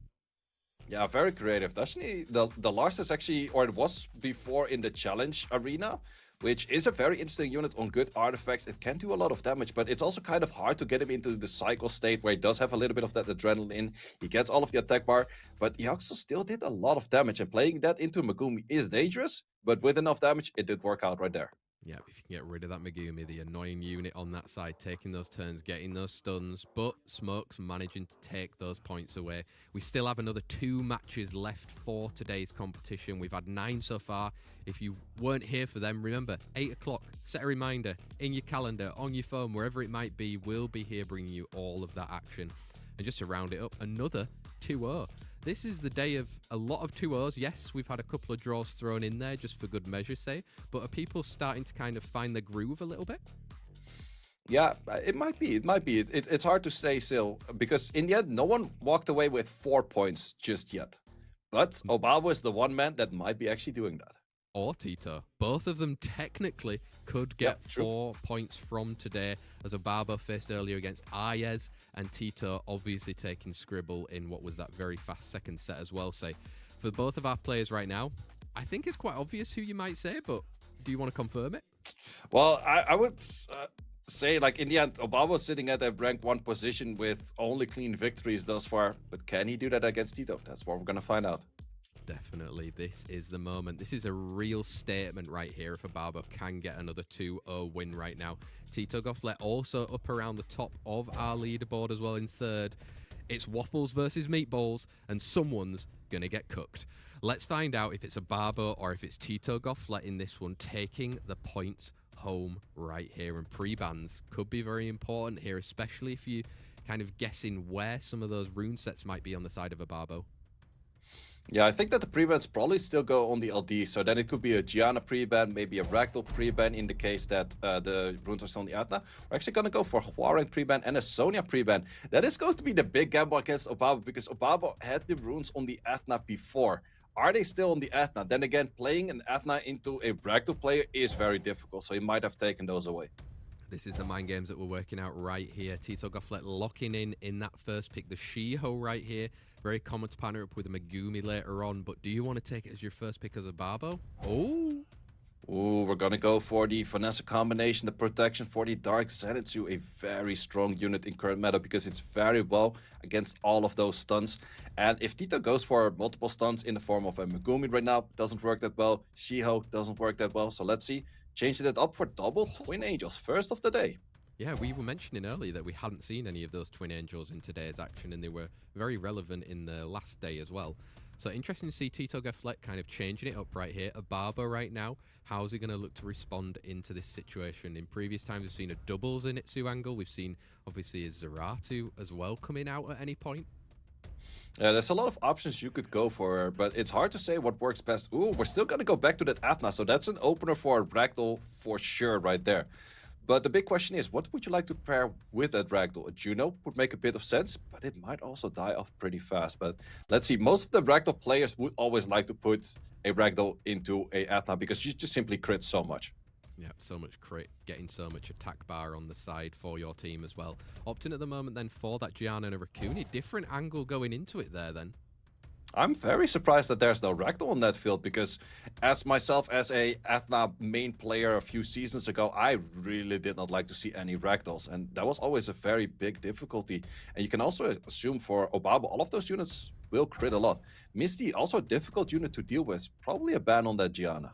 Yeah, very creative. Actually, the Lars is actually, or it was before in the challenge arena, which is a very interesting unit on good artifacts. It can do a lot of damage, but it's also kind of hard to get him into the cycle state where he does have a little bit of that adrenaline. He gets all of the attack bar, but he also still did a lot of damage. And playing that into Megumi is dangerous, but with enough damage, it did work out right there. Yeah, if you can get rid of that Megumi, the annoying unit on that side, taking those turns, getting those stuns, but Smokes managing to take those points away. We still have another 2 matches left for today's competition. We've had 9 so far. If you weren't here for them, remember, 8 o'clock, set a reminder in your calendar, on your phone, wherever it might be. We'll be here bringing you all of that action. And just to round it up, another 2-0. This is the day of a lot of 2-0s. Yes, we've had a couple of draws thrown in there just for good measure, say, but are people starting to kind of find the groove a little bit? Yeah, it might be. It might be. It's hard to say still, because in the end, no one walked away with 4 points just yet. But Obabo is the one man that might be actually doing that. Or Tito. Both of them technically could get 4 points from today, as Obabo faced earlier against Aryes, and Tito obviously taking Scribble in what was that very fast second set as well. Say, for both of our players right now, I think it's quite obvious who you might say, but do you want to confirm it? Well, I would say, like, in the end, Obabo's sitting at a rank 1 position with only clean victories thus far, but can he do that against Tito? That's what we're going to find out. Definitely, this is the moment. This is a real statement right here if Obabo can get another 2-0 win right now. Tito Gofflet also up around the top of our leaderboard as well in 3rd. It's waffles versus meatballs, and someone's going to get cooked. Let's find out if it's Obabo or if it's Tito Gofflet in this one, taking the points home right here. And pre-bans could be very important here, especially if you kind of guessing where some of those rune sets might be on the side of Obabo. Yeah, I think that the pre-bans probably still go on the LD, so then it could be a Gianna pre-ban, maybe a Ragdoll pre-ban in the case that the runes are still on the Atna. We're actually going to go for a Huarang pre-ban and a Sonya pre-ban. That is going to be the big gamble against Obabo, because Obabo had the runes on the Atna before. Are they still on the Atna? Then again, playing an Atna into a Ragdoll player is very difficult, so he might have taken those away. This is the mind games that we're working out right here. Tito Gofflet locking in that first pick, the Shiho right here. Very common to partner up with a Megumi later on, but do you want to take it as your first pick as a Obabo? Oh! Ooh, we're gonna go for the Vanessa combination, the protection for the Dark Zenitsu, a very strong unit in current meta because it's very well against all of those stuns. And if Tito goes for multiple stuns in the form of a Megumi right now, doesn't work that well. Shiho doesn't work that well, so let's see. Changing it up for double Twin Angels, first of the day. Yeah, we were mentioning earlier that we hadn't seen any of those Twin Angels in today's action, and they were very relevant in the last day as well. So interesting to see Tito Gofflet kind of changing it up right here. Obabo right now, how's he going to look to respond into this situation? In previous times, we've seen a doubles Zenitsu angle. We've seen, obviously, a Zeratu as well coming out at any point. Yeah, there's a lot of options you could go for, but it's hard to say what works best. Ooh, we're still going to go back to that Atna, so that's an opener for a Ragdoll for sure right there. But the big question is, what would you like to pair with that Ragdoll? A Juno would make a bit of sense, but it might also die off pretty fast. But let's see, most of the Ragdoll players would always like to put a Ragdoll into a Athna because you just simply crit so much. Yeah, so much crit, getting so much attack bar on the side for your team as well. Opting at the moment then for that Gianna and a Rakuni. Different angle going into it there then. I'm very surprised that there's no Ragdoll on that field because as myself as a Athna main player a few seasons ago, I really did not like to see any Ragdolls, and that was always a very big difficulty. And you can also assume for Obabo, all of those units will crit a lot. Misty, also a difficult unit to deal with. Probably a ban on that Gianna.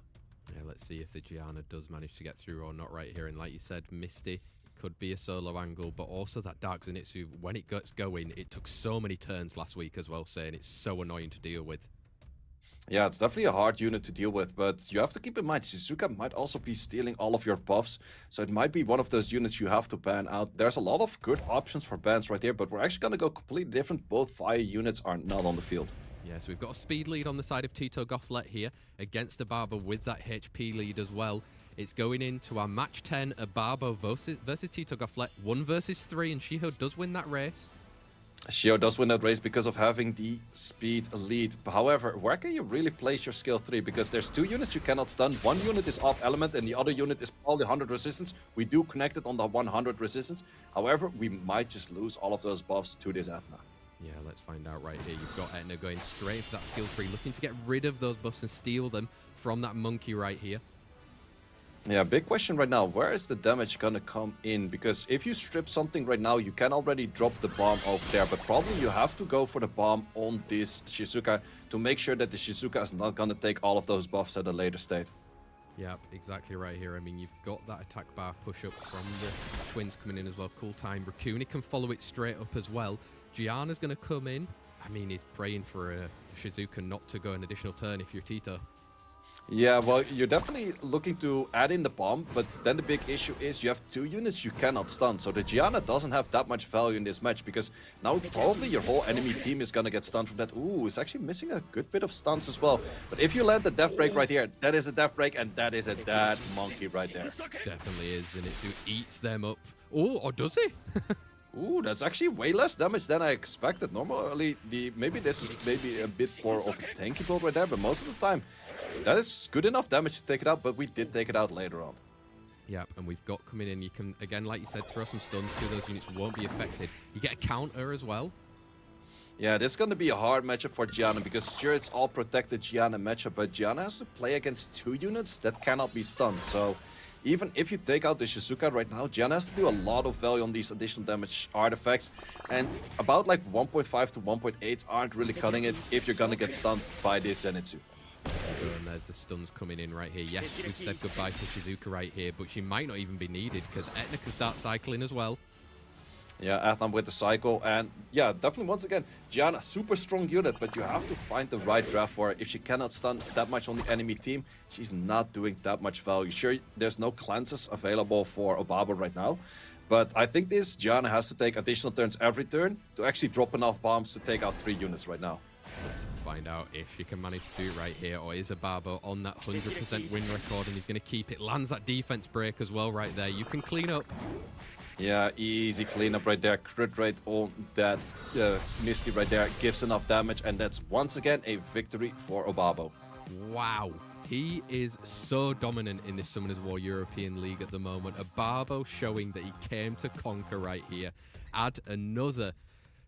Yeah, Let's see if the Gianna does manage to get through or not right here. And like you said, Misty could be a solo angle, but also that Dark Zenitsu, when it gets going, it took so many turns last week as well, saying it's so annoying to deal with. Yeah, it's definitely a hard unit to deal with, but you have to keep in mind, Shizuka might also be stealing all of your buffs, so it might be one of those units you have to ban out. There's a lot of good options for bans right here, but we're actually going to go completely different. Both fire units are not on the field. Yeah, so we've got a speed lead on the side of Tito Gofflet here against Obabo with that HP lead as well. It's going into our match 10, Obabo versus Tito Gofflet, 1 versus 3, and Shiho does win that race. Shio does win that race because of having the speed lead. However, where can you really place your skill 3? Because there's 2 units you cannot stun. 1 unit is off element and the other unit is probably 100 resistance. We do connect it on the 100 resistance. However, we might just lose all of those buffs to this Athena. Yeah, let's find out right here. You've got Etna going straight for that skill 3, looking to get rid of those buffs and steal them from that monkey right here. Yeah, big question right now. Where is the damage gonna come in? Because if you strip something right now, you can already drop the bomb over there. But probably you have to go for the bomb on this Shizuka to make sure that the Shizuka is not gonna take all of those buffs at a later state. Yep, exactly right here. I mean, you've got that attack bar push up from the twins coming in as well. Cool time. Rakuni can follow it straight up as well. Gianna's going to come in. I mean, he's praying for Shizuka not to go an additional turn if you're Tito. Yeah, well, you're definitely looking to add in the bomb, but then the big issue is you have 2 units you cannot stun. So the Gianna doesn't have that much value in this match, because now probably your whole enemy team is gonna get stunned from that. Ooh, it's actually missing a good bit of stuns as well. But if you land the death break right here, that is a death break, and that is a dead monkey right there. Definitely is, and it's who eats them up. Oh, or does he? Ooh, that's actually way less damage than I expected. Normally, maybe this is a bit more of a tanky build right there, but most of the time, that is good enough damage to take it out, but we did take it out later on. Yep, and we've got coming in, you can, again, like you said, throw some stuns to those units, won't be affected. You get a counter as well. Yeah, this is going to be a hard matchup for Gianna, because sure, it's all protected Gianna matchup, but Gianna has to play against 2 units that cannot be stunned. So even if you take out the Shizuka right now, Gianna has to do a lot of value on these additional damage artifacts, and about like 1.5 to 1.8 aren't really cutting it if you're going to get stunned by this Zenitsu. And there's the stuns coming in right here. Yes, we've said goodbye to Shizuka right here, but she might not even be needed because Etna can start cycling as well. Yeah, Atham with the cycle, and yeah, definitely once again, Gianna, super strong unit, but you have to find the right draft for her. If she cannot stun that much on the enemy team, she's not doing that much value. Sure, there's no cleanses available for Obabo right now, but I think this Gianna has to take additional turns every turn to actually drop enough bombs to take out 3 units right now. Let's find out if she can manage to do it right here, or is Obabo on that 100% win record and he's going to keep it. Lands that defense break as well right there. You can clean up. Yeah, easy cleanup right there. Crit rate on that Misty right there gives enough damage, and that's once again a victory for Obabo. Wow. He is so dominant in this Summoners War European League at the moment. Obabo showing that he came to conquer right here. Add another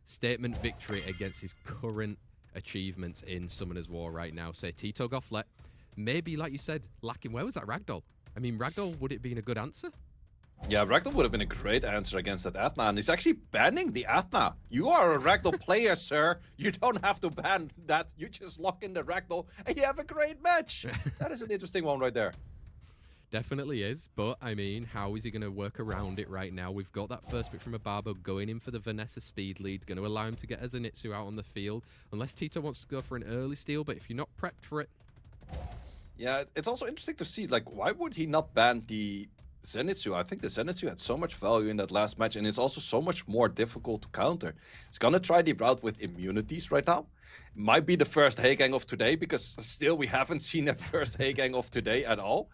statement victory against his current achievements in Summoners War right now. Say Tito Gofflet, maybe like you said, lacking. Where was that Ragdoll? I mean, Ragdoll, would it be a good answer? Yeah, Ragdoll would have been a great answer against that Athna, and he's actually banning the Athna. You are a Ragdoll player, sir. You don't have to ban that. You just lock in the Ragdoll, and you have a great match. That is an interesting one right there. Definitely is, but I mean, how is he going to work around it right now? We've got that first pick from Obabo going in for the Vanessa speed lead, going to allow him to get a Zenitsu out on the field, unless Tito wants to go for an early steal, but if you're not prepped for it... Yeah, it's also interesting to see, like, why would he not ban the Zenitsu? I think the Zenitsu had so much value in that last match, and it's also so much more difficult to counter. He's going to try the route with immunities right now. It might be the first Heigang of today, because still we haven't seen a first Heigang of today at all.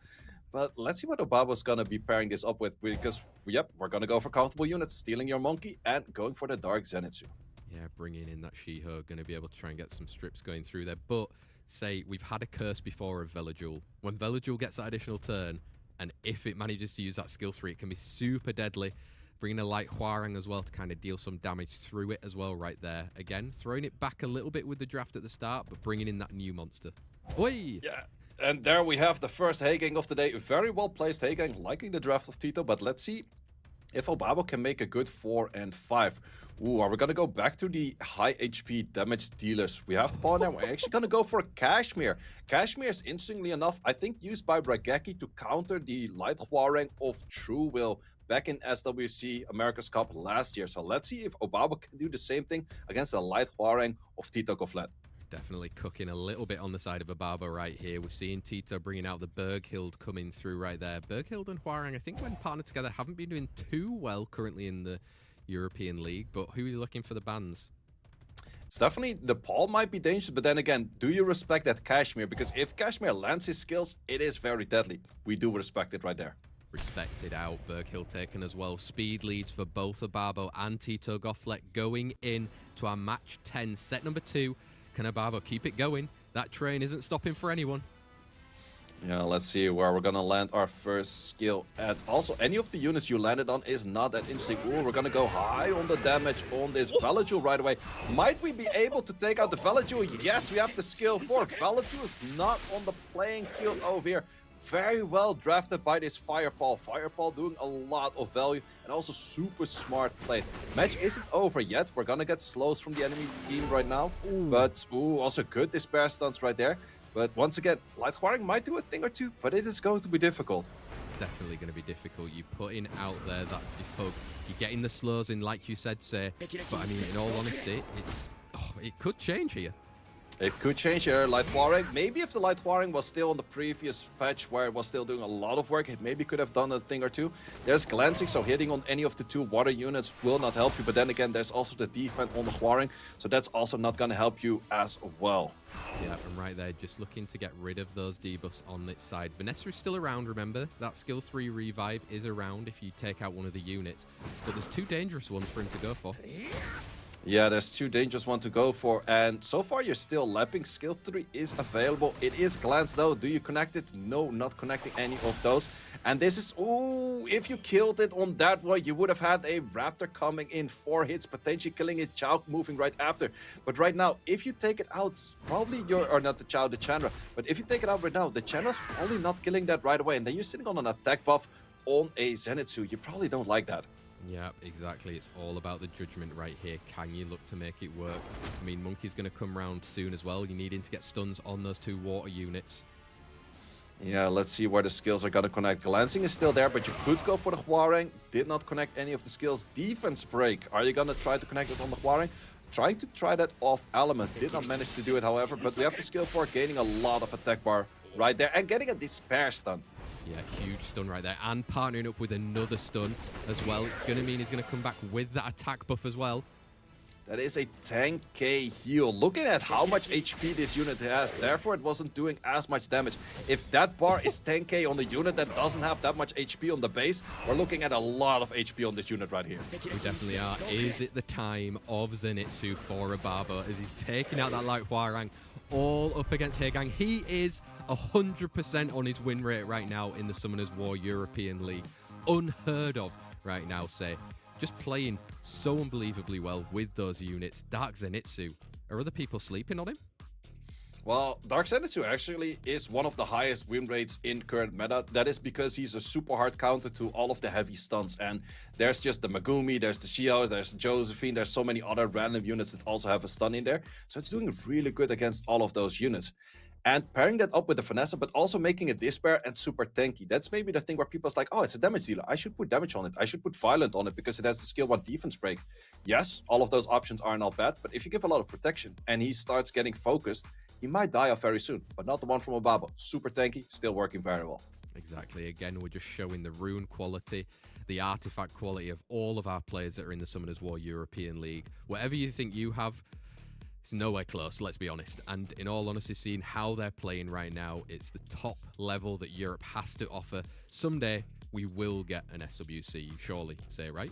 But let's see what Obabo's going to be pairing this up with, because, yep, we're going to go for comfortable units, stealing your monkey, and going for the Dark Zenitsu. Yeah, bringing in that Shiho, going to be able to try and get some strips going through there. But, say, we've had a curse before of Velajul. When Velajul gets that additional turn, and if it manages to use that skill 3, it can be super deadly. Bringing a light Hwarang as well to kind of deal some damage through it as well right there. Again, throwing it back a little bit with the draft at the start, but bringing in that new monster. Oi! Yeah. And there we have the first Heigang of the day. Very well placed Heigang, liking the draft of Tito, but let's see If Obabo can make a good 4 and 5. Ooh, are we gonna go back to the high HP damage dealers? We have the ball now. We're actually gonna go for Kashmir. Kashmir is, interestingly enough, I think used by Brageki to counter the Light Huarang of True Will back in SWC America's Cup last year. So let's see if Obabo can do the same thing against the Light Huarang of Tito Gofflet. Definitely cooking a little bit on the side of Obabo right here. We're seeing Tito bringing out the Berghild coming through right there. Berghild and Huarang, I think when partnered together, haven't been doing too well currently in the European League, but who are you looking for the bans? It's definitely, the Paul might be dangerous, but then again, do you respect that Kashmir? Because if Kashmir lands his skills, it is very deadly. We do respect it right there. Respected out, Berghild taken as well. Speed leads for both Obabo and Tito Gofflet going in to our match 10, set number 2. Can Obabo keep it going? That train isn't stopping for anyone. Yeah, let's see where we're gonna land our first skill at. Also, any of the units you landed on is not that interesting. Ooh, we're gonna go high on the damage on this Velajul right away. Might we be able to take out the Velajul? Yes, we have the skill for it. Velajul is not on the playing field over here. Very well drafted by this Firepaw. Firepaw doing a lot of value and also super smart play. Match isn't over yet. We're gonna get slows from the enemy team right now. But also good despair stunts right there. But once again, Light Huarang might do a thing or two, but it is going to be difficult. Definitely going to be difficult. You're putting out there that defog. You're getting the slows in, like you said, say. But I mean, in all honesty, it could change here. It could change here, Light Huarang. Maybe if the Light Huarang was still on the previous patch where it was still doing a lot of work, it maybe could have done a thing or two. There's glancing, so hitting on any of the 2 water units will not help you. But then again, there's also the defense on the Huarang, so that's also not going to help you as well. Yeah, and right there, just looking to get rid of those debuffs on its side. Vanessa is still around, remember? That skill 3 revive is around if you take out one of the units. But there's 2 dangerous ones for him to go for. Yeah, there's 2 dangerous ones to go for, and so far you're still lapping. Skill 3 is available. It is glance though. Do you connect it? No, not connecting any of those. And this is, ooh, if you killed it on that way, you would have had a Raptor coming in 4 hits, potentially killing it, Chow moving right after. But right now, if you take it out, probably or not the Chow, the Chandra, but if you take it out right now, the Chandra's probably not killing that right away, and then you're sitting on an attack buff on a Zenitsu. You probably don't like that. Yeah, exactly. It's all about the judgment right here. Can you look to make it work? I mean, Monkey's going to come round soon as well. You need him to get stuns on those 2 water units. Yeah, let's see where the skills are going to connect. Glancing is still there, but you could go for the Huarang. Did not connect any of the skills. Defense break. Are you going to try to connect it on the Huarang? Trying to try that off Element. Did not manage to do it, however, but we have the skill for gaining a lot of attack bar right there and getting a despair stun. Yeah, huge stun right there. And partnering up with another stun as well. It's going to mean he's going to come back with that attack buff as well. That is a 10k heal. Looking at how much HP this unit has, therefore it wasn't doing as much damage. If that bar is 10k on the unit that doesn't have that much HP on the base, we're looking at a lot of HP on this unit right here. We definitely are. Is it the time of Zenitsu for Obabo as he's taking out that Light Huarang all up against Heigang? He is 100% on his win rate right now in the Summoners War European League. Unheard of right now, say. Just playing so unbelievably well with those units. Dark Zenitsu. Are other people sleeping on him? Well, Dark Zenitsu actually is one of the highest win rates in current meta. That is because he's a super hard counter to all of the heavy stunts. And there's just the Megumi, there's the Shio, there's the Josephine, there's so many other random units that also have a stun in there. So it's doing really good against all of those units. And pairing that up with the Vanessa, but also making it despair and super tanky. That's maybe the thing where people's like, oh, it's a damage dealer. I should put damage on it. I should put Violent on it because it has the skill 1 defense break. Yes, all of those options are not bad, but if you give a lot of protection and he starts getting focused, he might die off very soon. But not the one from Obabo. Super tanky, still working very well. Exactly. Again, we're just showing the rune quality, the artifact quality of all of our players that are in the Summoners War European League. Whatever you think you have, it's nowhere close, let's be honest. And in all honesty, seeing how they're playing right now, it's the top level that Europe has to offer. Someday, we will get an SWC, you surely say, right?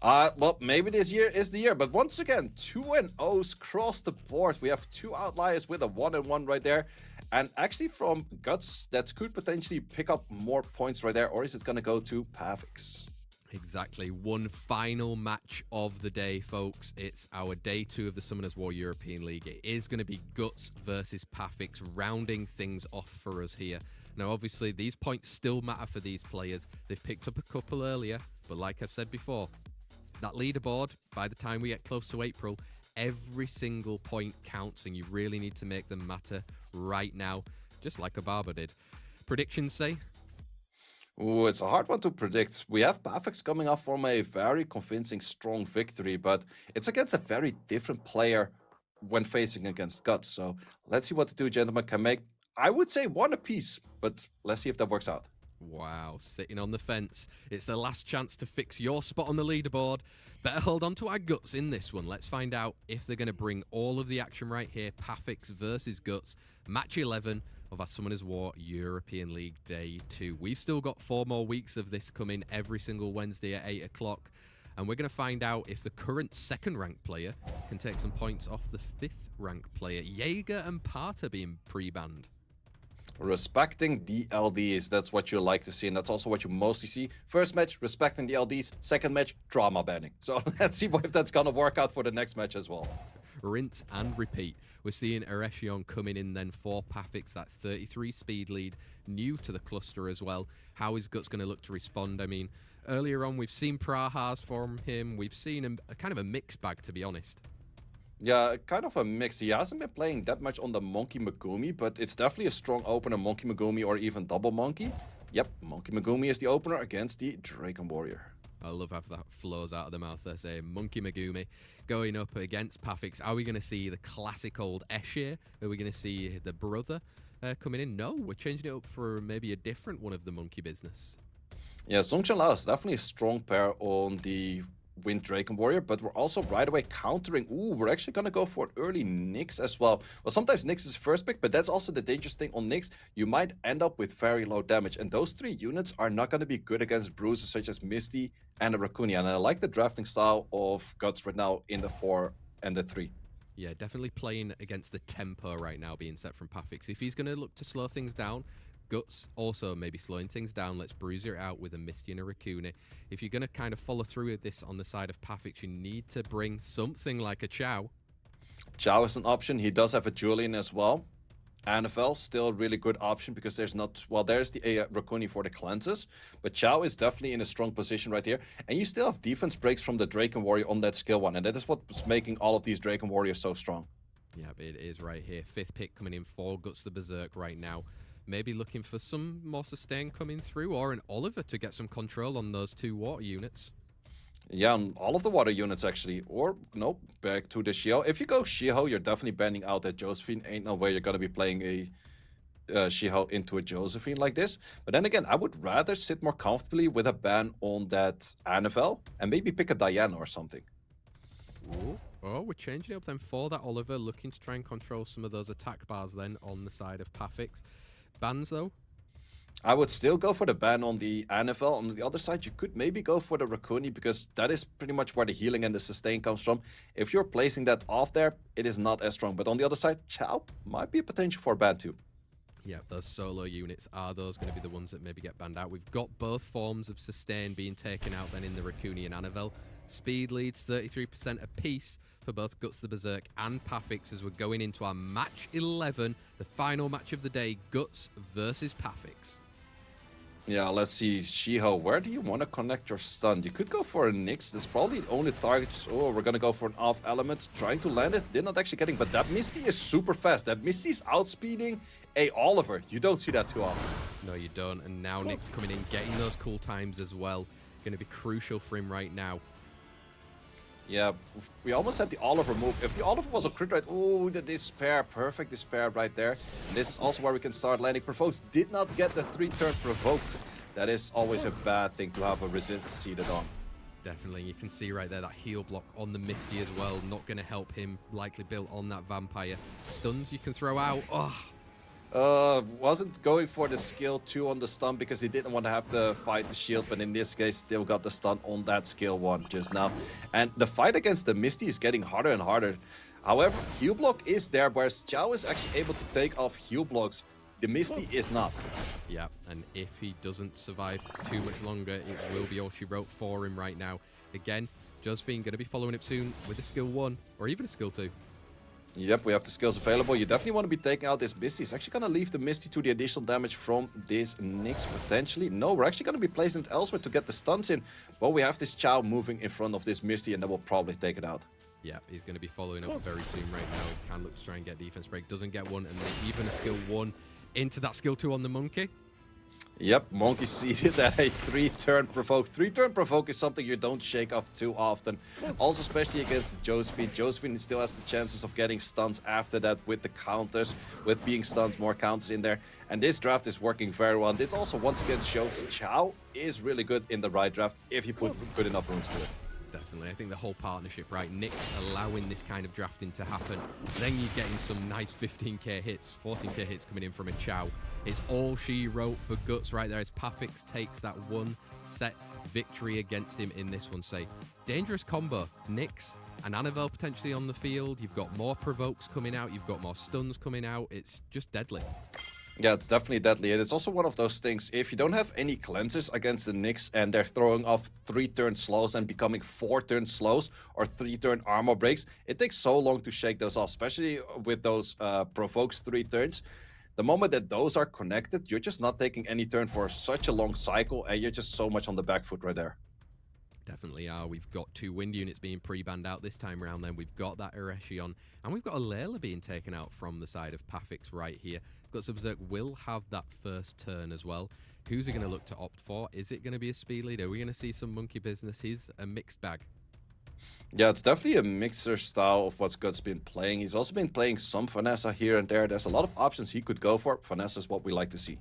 Well, maybe this year is the year. But once again, 2-0s across the board. We have 2 outliers with a 1-1 right there. And actually from Guts, that could potentially pick up more points right there. Or is it going to go to Pathics? Exactly. One final match of the day, folks. It's our day 2 of the Summoners War European League. It is going to be Guts versus Pathics, rounding things off for us here. Now, obviously, these points still matter for these players. They've picked up a couple earlier, but like I've said before, that leaderboard, by the time we get close to April, every single point counts, and you really need to make them matter right now, just like Obabo did. Predictions say? Ooh, it's a hard one to predict. We have Pathics coming off from a very convincing, strong victory, but it's against a very different player when facing against Guts. So let's see what the two gentlemen can make. I would say one apiece, but let's see if that works out. Wow, sitting on the fence. It's the last chance to fix your spot on the leaderboard. Better hold on to our Guts in this one. Let's find out if they're going to bring all of the action right here. Pathics versus Guts. Match 11 of our Summoners War European League Day 2. We've still got 4 more weeks of this coming every single Wednesday at 8 o'clock. And we're going to find out if the current 2nd ranked player can take some points off the 5th ranked player. Jaeger and Parta being pre-banned. Respecting the LDs, that's what you like to see, and that's also what you mostly see. First match, respecting the LDs. Second match, drama banning. So let's see if that's gonna work out for the next match as well. Rinse and repeat. We're seeing Aryes coming in then for Pathics, that 33 speed lead, new to the cluster as well. How is Guts going to look to respond? I mean, earlier on we've seen Prahas from him, we've seen a kind of a mixed bag, to be honest. Yeah, kind of a mix. He hasn't been playing that much on the Monkey Megumi, but it's definitely a strong opener, Monkey Megumi or even Double Monkey. Yep, Monkey Megumi is the opener against the Dragon Warrior. I love how that flows out of the mouth there, saying Monkey Megumi going up against Pathics. Are we going to see the classic old Escher? Are we going to see the brother coming in? No, we're changing it up for maybe a different one of the Monkey business. Yeah, Zhongchen Lao is definitely a strong pair on the Wind Dragon Warrior, but we're also right away countering. Ooh, we're actually going to go for an early Nyx as well. Well, sometimes Nyx is first pick, but that's also the dangerous thing on Nyx. You might end up with very low damage, and those 3 units are not going to be good against bruisers such as Misty and a Raccoon. And I like the drafting style of Guts right now in the 4 and the 3. Yeah, definitely playing against the tempo right now being set from Pathics. If he's going to look to slow things down, Guts also maybe slowing things down. Let's bruiser it out with a Misty and a Raccoon. If you're going to kind of follow through with this on the side of Pathics, you need to bring something like a Chow. Chow is an option. He does have a Julian as well. Annabelle, still a really good option because there's not... Well, there's the Raccoon for the cleanses, but Chow is definitely in a strong position right here. And you still have defense breaks from the Draken Warrior on that skill 1, and that is what's making all of these Draken Warriors so strong. Yeah, it is right here. 5th pick coming in for Guts the Berserk right now. Maybe looking for some more sustain coming through, or an Oliver to get some control on those 2 water units. Yeah, on all of the water units actually. Or, nope, back to the Shiho. If you go Shiho, you're definitely banning out that Josephine. Ain't no way you're going to be playing a Shiho into a Josephine like this. But then again, I would rather sit more comfortably with a ban on that Annabelle and maybe pick a Diana or something. Ooh. Oh, we're changing it up then for that Oliver, looking to try and control some of those attack bars then on the side of Pathics. Bans though? I would still go for the ban on the Annabelle. On the other side, you could maybe go for the Raccoon because that is pretty much where the healing and the sustain comes from. If you're placing that off there, it is not as strong. But on the other side, Chow might be a potential for a ban too. Yeah, those solo units, are those going to be the ones that maybe get banned out? We've got both forms of sustain being taken out then in the Raccoon and Annabelle. Speed leads 33% apiece for both Guts the Berserk and Pathics as we're going into our match 11, the final match of the day, Guts versus Pathics. Yeah, let's see, Shiho, where do you want to connect your stun? You could go for a Nyx. That's probably the only target. Oh, we're going to go for an off element. Trying to land it. Did not actually getting, but that Misty is super fast. That Misty is outspeeding a Oliver. You don't see that too often. No, you don't. And now Nyx coming in, getting those cool times as well. Going to be crucial for him right now. Yeah, we almost had the Oliver move. If the Oliver was a crit rate, oh, the despair, perfect despair right there. And this is also where we can start landing. Provokes did not get the 3-turn provoke. That is always a bad thing to have a resist seated on. Definitely, you can see right there that heal block on the Misty as well. Not going to help him, likely built on that Vampire. Stuns you can throw out. Wasn't going for the skill 2 on the stun because he didn't want to have to fight the shield, but in this case still got the stun on that skill 1 just now. And the fight against the Misty is getting harder and harder. However, heal block is there, whereas Chow is actually able to take off heal blocks. The Misty is not. Yeah, and if he doesn't survive too much longer, it will be all she wrote for him right now. Again, Josephine going to be following up soon with a skill 1 or even a skill 2. Yep, we have the skills available. You definitely want to be taking out this Misty. It's actually going to leave the Misty to the additional damage from this Nyx potentially. No, we're actually going to be placing it elsewhere to get the stuns in. But we have this Chow moving in front of this Misty, and that will probably take it out. Yeah, he's going to be following up very soon right now. He can look to try and get defense break. Doesn't get one, and then even a skill 1 into that skill 2 on the Monkey. Yep, Monkey seeded at a 3-turn provoke. 3-turn provoke is something you don't shake off too often. Also, especially against Josephine. Josephine still has the chances of getting stuns after that with the counters, with being stunned, more counters in there. And this draft is working very well. And this also once again shows Chow is really good in the right draft if you put good enough runes to it. Definitely. I think the whole partnership, right? Nyx allowing this kind of drafting to happen. Then you're getting some nice 15k hits, 14k hits coming in from a Chow. It's all she wrote for Guts right there as Pathics takes that one set victory against him in this one. Say, dangerous combo. Nyx and Annabelle potentially on the field. You've got more provokes coming out. You've got more stuns coming out. It's just deadly. Yeah, it's definitely deadly. And it's also one of those things, if you don't have any cleanses against the Nyx and they're throwing off 3-turn slows and becoming 4-turn slows or 3-turn armor breaks, it takes so long to shake those off, especially with those provokes 3 turns. The moment that those are connected, you're just not taking any turn for such a long cycle, and you're just so much on the back foot right there. Definitely are. We've got 2 wind units being pre-banned out this time around then. We've got that Erechion, and we've got a Layla being taken out from the side of Pathics right here. Guts of Berserk will have that first turn as well. Who's he going to look to opt for? Is it going to be a speed lead? Are we going to see some monkey business? He's a mixed bag. Yeah, it's definitely a mixer style of what Guts been playing. He's also been playing some Vanessa here and there. There's a lot of options he could go for. Vanessa is what we like to see.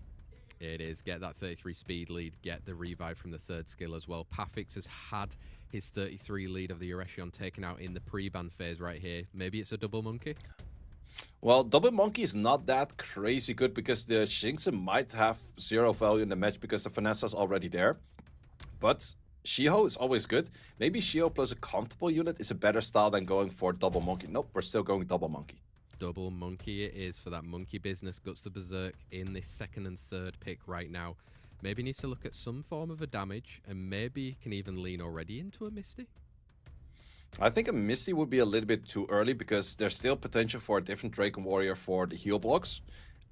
It is. Get that 33 speed lead. Get the revive from the 3rd skill as well. Pathics has had his 33 lead of the Erechion taken out in the pre-ban phase right here. Maybe it's a double monkey? Well, double monkey is not that crazy good because the Shinxin might have 0 value in the match because the Vanessa's already there. But Shiho is always good. Maybe Shiho plus a comfortable unit is a better style than going for double monkey. Nope, we're still going double monkey. Double monkey it is for that monkey business. Guts the Berserk in this 2nd and 3rd pick right now. Maybe needs to look at some form of a damage, and maybe can even lean already into a Misty. I think a Misty would be a little bit too early because there's still potential for a different Draken Warrior for the heal blocks.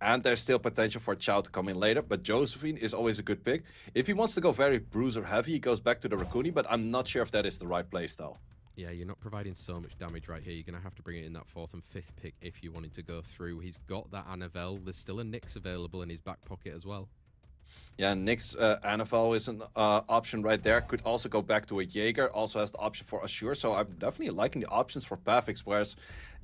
And there's still potential for Chow to come in later, but Josephine is always a good pick. If he wants to go very bruiser heavy, he goes back to the Raccoon, but I'm not sure if that is the right playstyle. Yeah, you're not providing so much damage right here. You're going to have to bring it in that 4th and 5th pick if you wanted to go through. He's got that Annabelle. There's still a Nyx available in his back pocket as well. Yeah, Nyx Annabelle is an option right there. Could also go back to a Jaeger. Also has the option for Assure. So I'm definitely liking the options for Pathics, whereas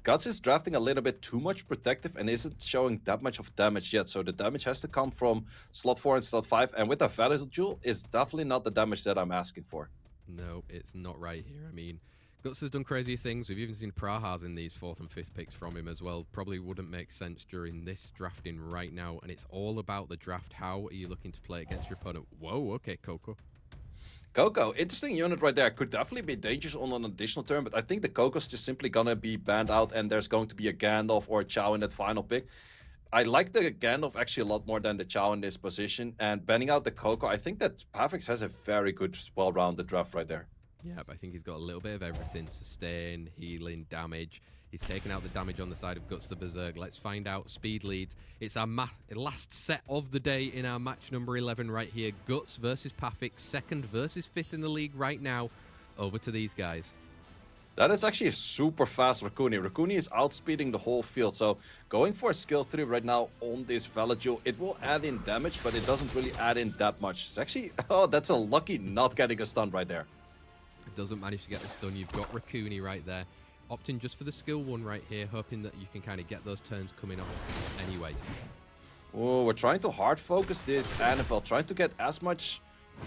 Guts is drafting a little bit too much protective and isn't showing that much of damage yet. So the damage has to come from slot 4 and slot 5. And with the Valid Jewel, is definitely not the damage that I'm asking for. No, it's not right here. I mean, Guts has done crazy things. We've even seen Prahas in these 4th and 5th picks from him as well. Probably wouldn't make sense during this drafting right now. And it's all about the draft. How are you looking to play against your opponent? Whoa, okay, Coco. Coco, interesting unit right there. Could definitely be dangerous on an additional turn, but I think the Coco's just simply gonna be banned out and there's going to be a Gandalf or a Chow in that final pick. I like the Gandalf actually a lot more than the Chow in this position, and banning out the Coco, I think that Pathics has a very good, well-rounded draft right there. Yeah, but I think he's got a little bit of everything. Sustain, healing, damage. He's taken out the damage on the side of Guts the Berserk. Let's find out speed leads. It's our last set of the day in our match number 11 right here. Guts versus Pathics, 2nd versus 5th in the league right now. Over to these guys. That is actually a super fast Raccoon. Raccoon is outspeeding the whole field, so going for a skill 3 right now on this Valid Jewel, it will add in damage, but it doesn't really add in that much. It's actually, oh, that's a lucky not getting a stun right there. It doesn't manage to get the stun. You've got Raccoon right there. Opting just for the skill 1 right here, hoping that you can kind of get those turns coming off anyway. Oh, we're trying to hard focus this Annabelle, trying to get as much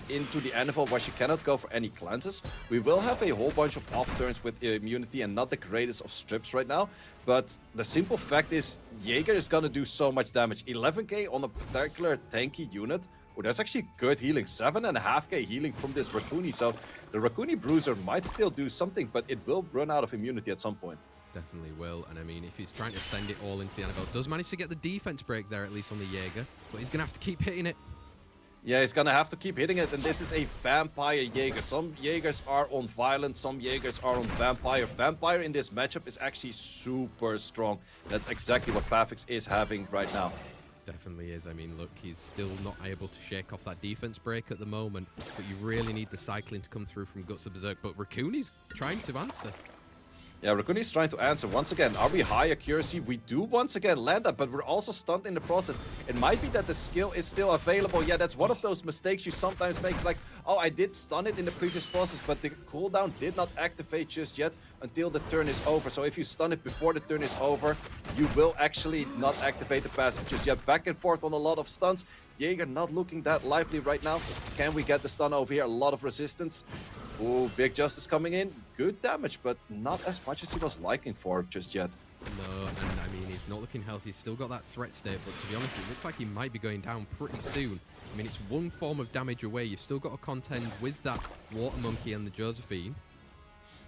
into the Annabelle where she cannot go for any cleanses. We will have a whole bunch of off turns with immunity and not the greatest of strips right now, but the simple fact is Jaeger is gonna do so much damage. 11k on a particular tanky unit. Oh, that's actually good healing. 7.5k healing from this Raccoon. So the Raccoon Bruiser might still do something, but it will run out of immunity at some point. Definitely will. And I mean, if he's trying to send it all into the Annabelle, does manage to get the defense break there, at least on the Jaeger, but he's going to have to keep hitting it. Yeah, he's gonna have to keep hitting it, and this is a Vampire Jaeger. Some Jaegers are on Violent, some Jaegers are on Vampire. Vampire in this matchup is actually super strong. That's exactly what Pathics is having right now. Definitely is. I mean, look, he's still not able to shake off that defense break at the moment, but you really need the cycling to come through from Guts of Berserk, but Raccooni's trying to answer. Yeah, Raccooni's trying to answer. Once again, are we high accuracy? We do once again land that, but we're also stunned in the process. It might be that the skill is still available. Yeah, that's one of those mistakes you sometimes make. It's like, oh, I did stun it in the previous process, but the cooldown did not activate just yet until the turn is over. So if you stun it before the turn is over, you will actually not activate the passive just yet. Back and forth on a lot of stuns. Jaeger not looking that lively right now. Can we get the stun over here? A lot of resistance. Ooh, Big Justice coming in. Good damage, but not as much as he was liking for just yet. No, and I mean, he's not looking healthy. He's still got that threat state, but to be honest, it looks like he might be going down pretty soon. I mean, it's one form of damage away. You've still got to contend with that Water Monkey and the Josephine.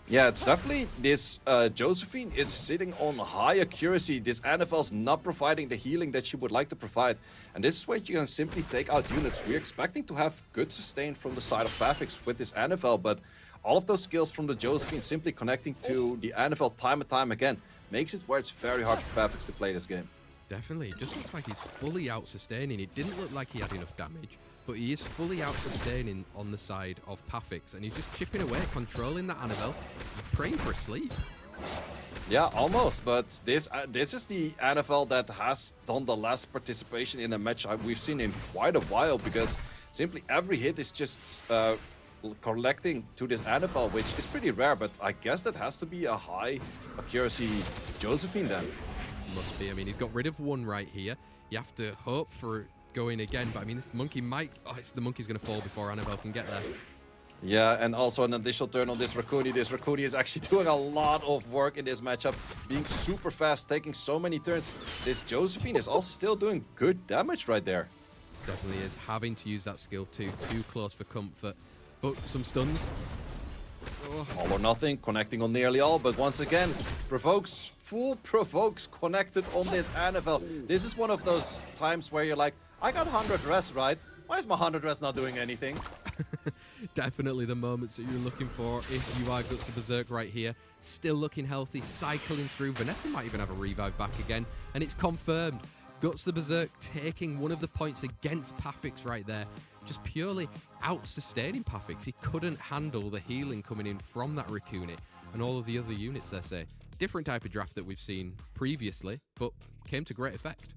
Yeah, it's definitely this Josephine is sitting on high accuracy. This NFL's not providing the healing that she would like to provide. And this is where you can simply take out units. We're expecting to have good sustain from the side of Pathics with this NFL, but all of those skills from the Josephine simply connecting to the NFL time and time again makes it where it's very hard for Pathics to play this game. Definitely. It just looks like he's fully out-sustaining. It didn't look like he had enough damage, but he is fully out-sustaining on the side of Pathics, and he's just chipping away, controlling that Annabelle, praying for a sleep. Yeah, almost, but this is the NFL that has done the last participation in a match we've seen in quite a while, because simply every hit is just collecting to this NFL, which is pretty rare, but I guess that has to be a high accuracy Josephine then. Must be. I mean, he's got rid of one right here. You have to hope for going again, but I mean, this monkey might... Oh, the monkey's going to fall before Annabelle can get there. Yeah, and also an additional turn on this Raccoon. This Raccoon is actually doing a lot of work in this matchup, being super fast, taking so many turns. This Josephine is also still doing good damage right there. Definitely is, having to use that skill too close for comfort. But some stuns. Oh. All or nothing, connecting on nearly all, but once again, full provokes connected on this Annabelle. This is one of those times where you're like, I got 100 res, right? Why is my 100 res not doing anything? Definitely the moments that you're looking for if you are Guts of Berserk right here. Still looking healthy, cycling through. Vanessa might even have a revive back again, and it's confirmed. Guts the Berserk taking one of the points against Pathics right there. Just purely out-sustaining Pathics. He couldn't handle the healing coming in from that Raccoon and all of the other units, they say. Different type of draft that we've seen previously, but came to great effect.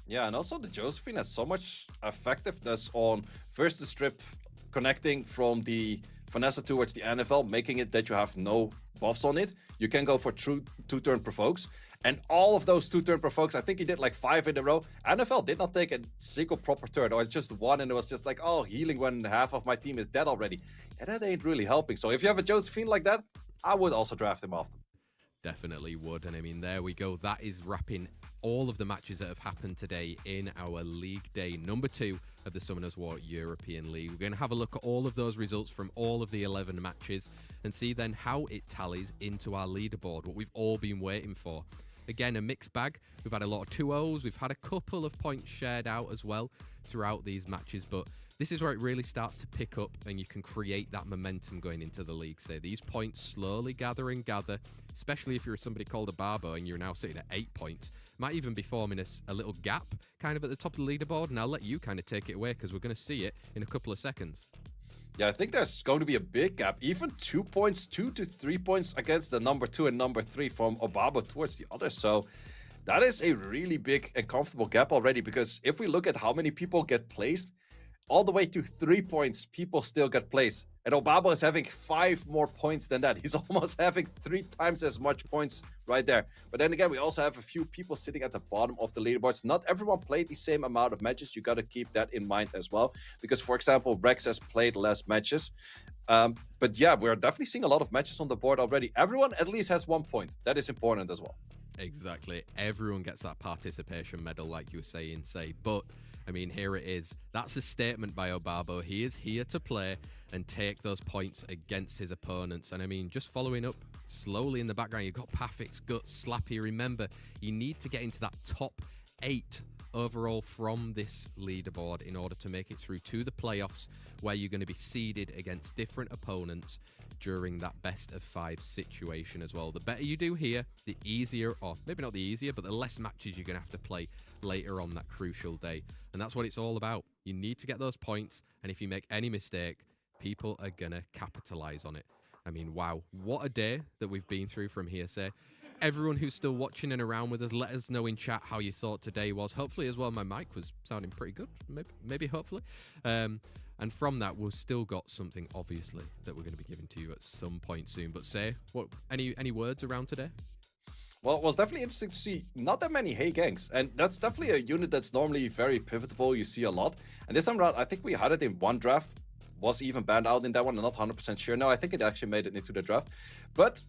Yeah, and also the Josephine has so much effectiveness on first the strip connecting from the Vanessa towards the NFL, making it that you have no buffs on it. You can go for true two-turn provokes. And all of those two-turn provokes, I think he did like 5 in a row. NFL did not take a single proper turn, or just one, and it was just like, oh, healing when half of my team is dead already. And that ain't really helping. So if you have a Josephine like that, I would also draft him often. Definitely would. And I mean, there we go. That is wrapping all of the matches that have happened today in our League Day number 2 of the Summoners War European League. We're going to have a look at all of those results from all of the 11 matches and see then how it tallies into our leaderboard, what we've all been waiting for. Again, a mixed bag. We've had a lot of 2-0s. We've had a couple of points shared out as well throughout these matches, but this is where it really starts to pick up and you can create that momentum going into the league. So these points slowly gather, especially if you're somebody called Obabo and you're now sitting at 8 points. Might even be forming a little gap kind of at the top of the leaderboard, and I'll let you kind of take it away because we're going to see it in a couple of seconds. Yeah, I think there's going to be a big gap. Even 2 points, 2 to 3 points against the number 2 and number 3 from Obabo towards the other. So that is a really big and comfortable gap already, because if we look at how many people get placed, all the way to 3 points, people still get placed. And Obabo is having 5 more points than that. He's almost having 3 times as much points right there. But then again, we also have a few people sitting at the bottom of the leaderboards. Not everyone played the same amount of matches. You got to keep that in mind as well. Because, for example, Raxaz played less matches. But yeah, we're definitely seeing a lot of matches on the board already. Everyone at least has 1 point. That is important as well. Exactly. Everyone gets that participation medal, like you were saying, but I mean, here it is. That's a statement by Obabo. He is here to play and take those points against his opponents. And I mean, just following up slowly in the background, you've got Pathics, Guts, Slappy. Remember, you need to get into that top 8 overall from this leaderboard in order to make it through to the playoffs, where you're going to be seeded against different opponents during that best of 5 situation as well. The better you do here, the easier, or maybe not the easier, but the less matches you're going to have to play later on that crucial day. And that's what it's all about. You need to get those points, and if you make any mistake, people are going to capitalize on it. I mean, wow, what a day that we've been through from Hearsay. Everyone who's still watching and around with us, let us know in chat how you thought today was. Hopefully as well, my mic was sounding pretty good. Maybe hopefully. And from that, we've still got something, obviously, that we're going to be giving to you at some point soon. But say, any words around today? Well, it was definitely interesting to see not that many Hey Gangs. And that's definitely a unit that's normally very pivotal. You see a lot. And this time around, I think we had it in one draft. Was even banned out in that one. I'm not 100% sure. No, I think it actually made it into the draft. But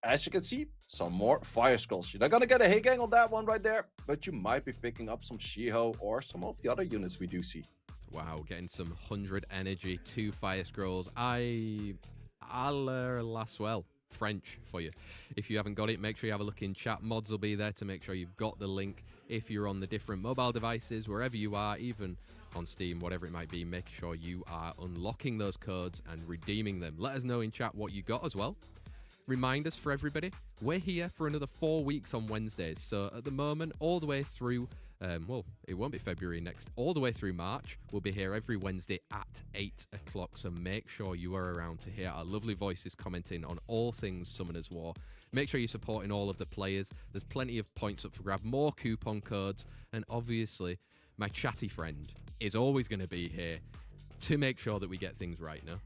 as you can see, some more Fire Scrolls. You're not going to get a Hey Gang on that one right there, but you might be picking up some Shiho or some of the other units we do see. Wow, getting some 100 energy, 2 Fire Scrolls. I'll last well. French for you. If you haven't got it, make sure you have a look in chat. Mods will be there to make sure you've got the link. If you're on the different mobile devices, wherever you are, even on Steam, whatever it might be, make sure you are unlocking those codes and redeeming them. Let us know in chat what you got as well. Reminders for everybody, we're here for another 4 weeks on Wednesdays. So at the moment, all the way through, well, it won't be February next, all the way through March, we'll be here every Wednesday at 8 o'clock. So make sure you are around to hear our lovely voices commenting on all things Summoners War. Make sure you're supporting all of the players. There's plenty of points up for grab, more coupon codes, and obviously my chatty friend is always going to be here to make sure that we get things right now.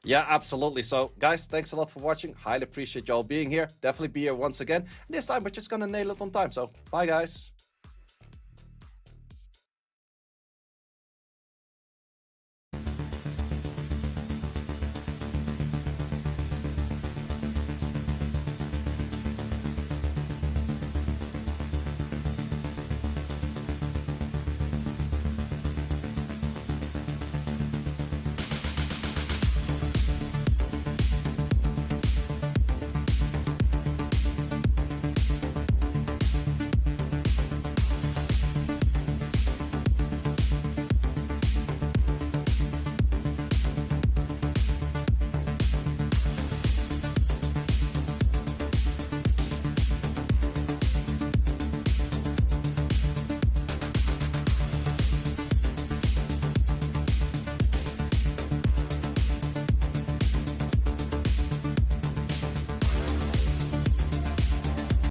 Yeah, absolutely. So, guys, thanks a lot for watching. Highly appreciate y'all being here. Definitely be here once again. And this time, we're just going to nail it on time. So, bye, guys.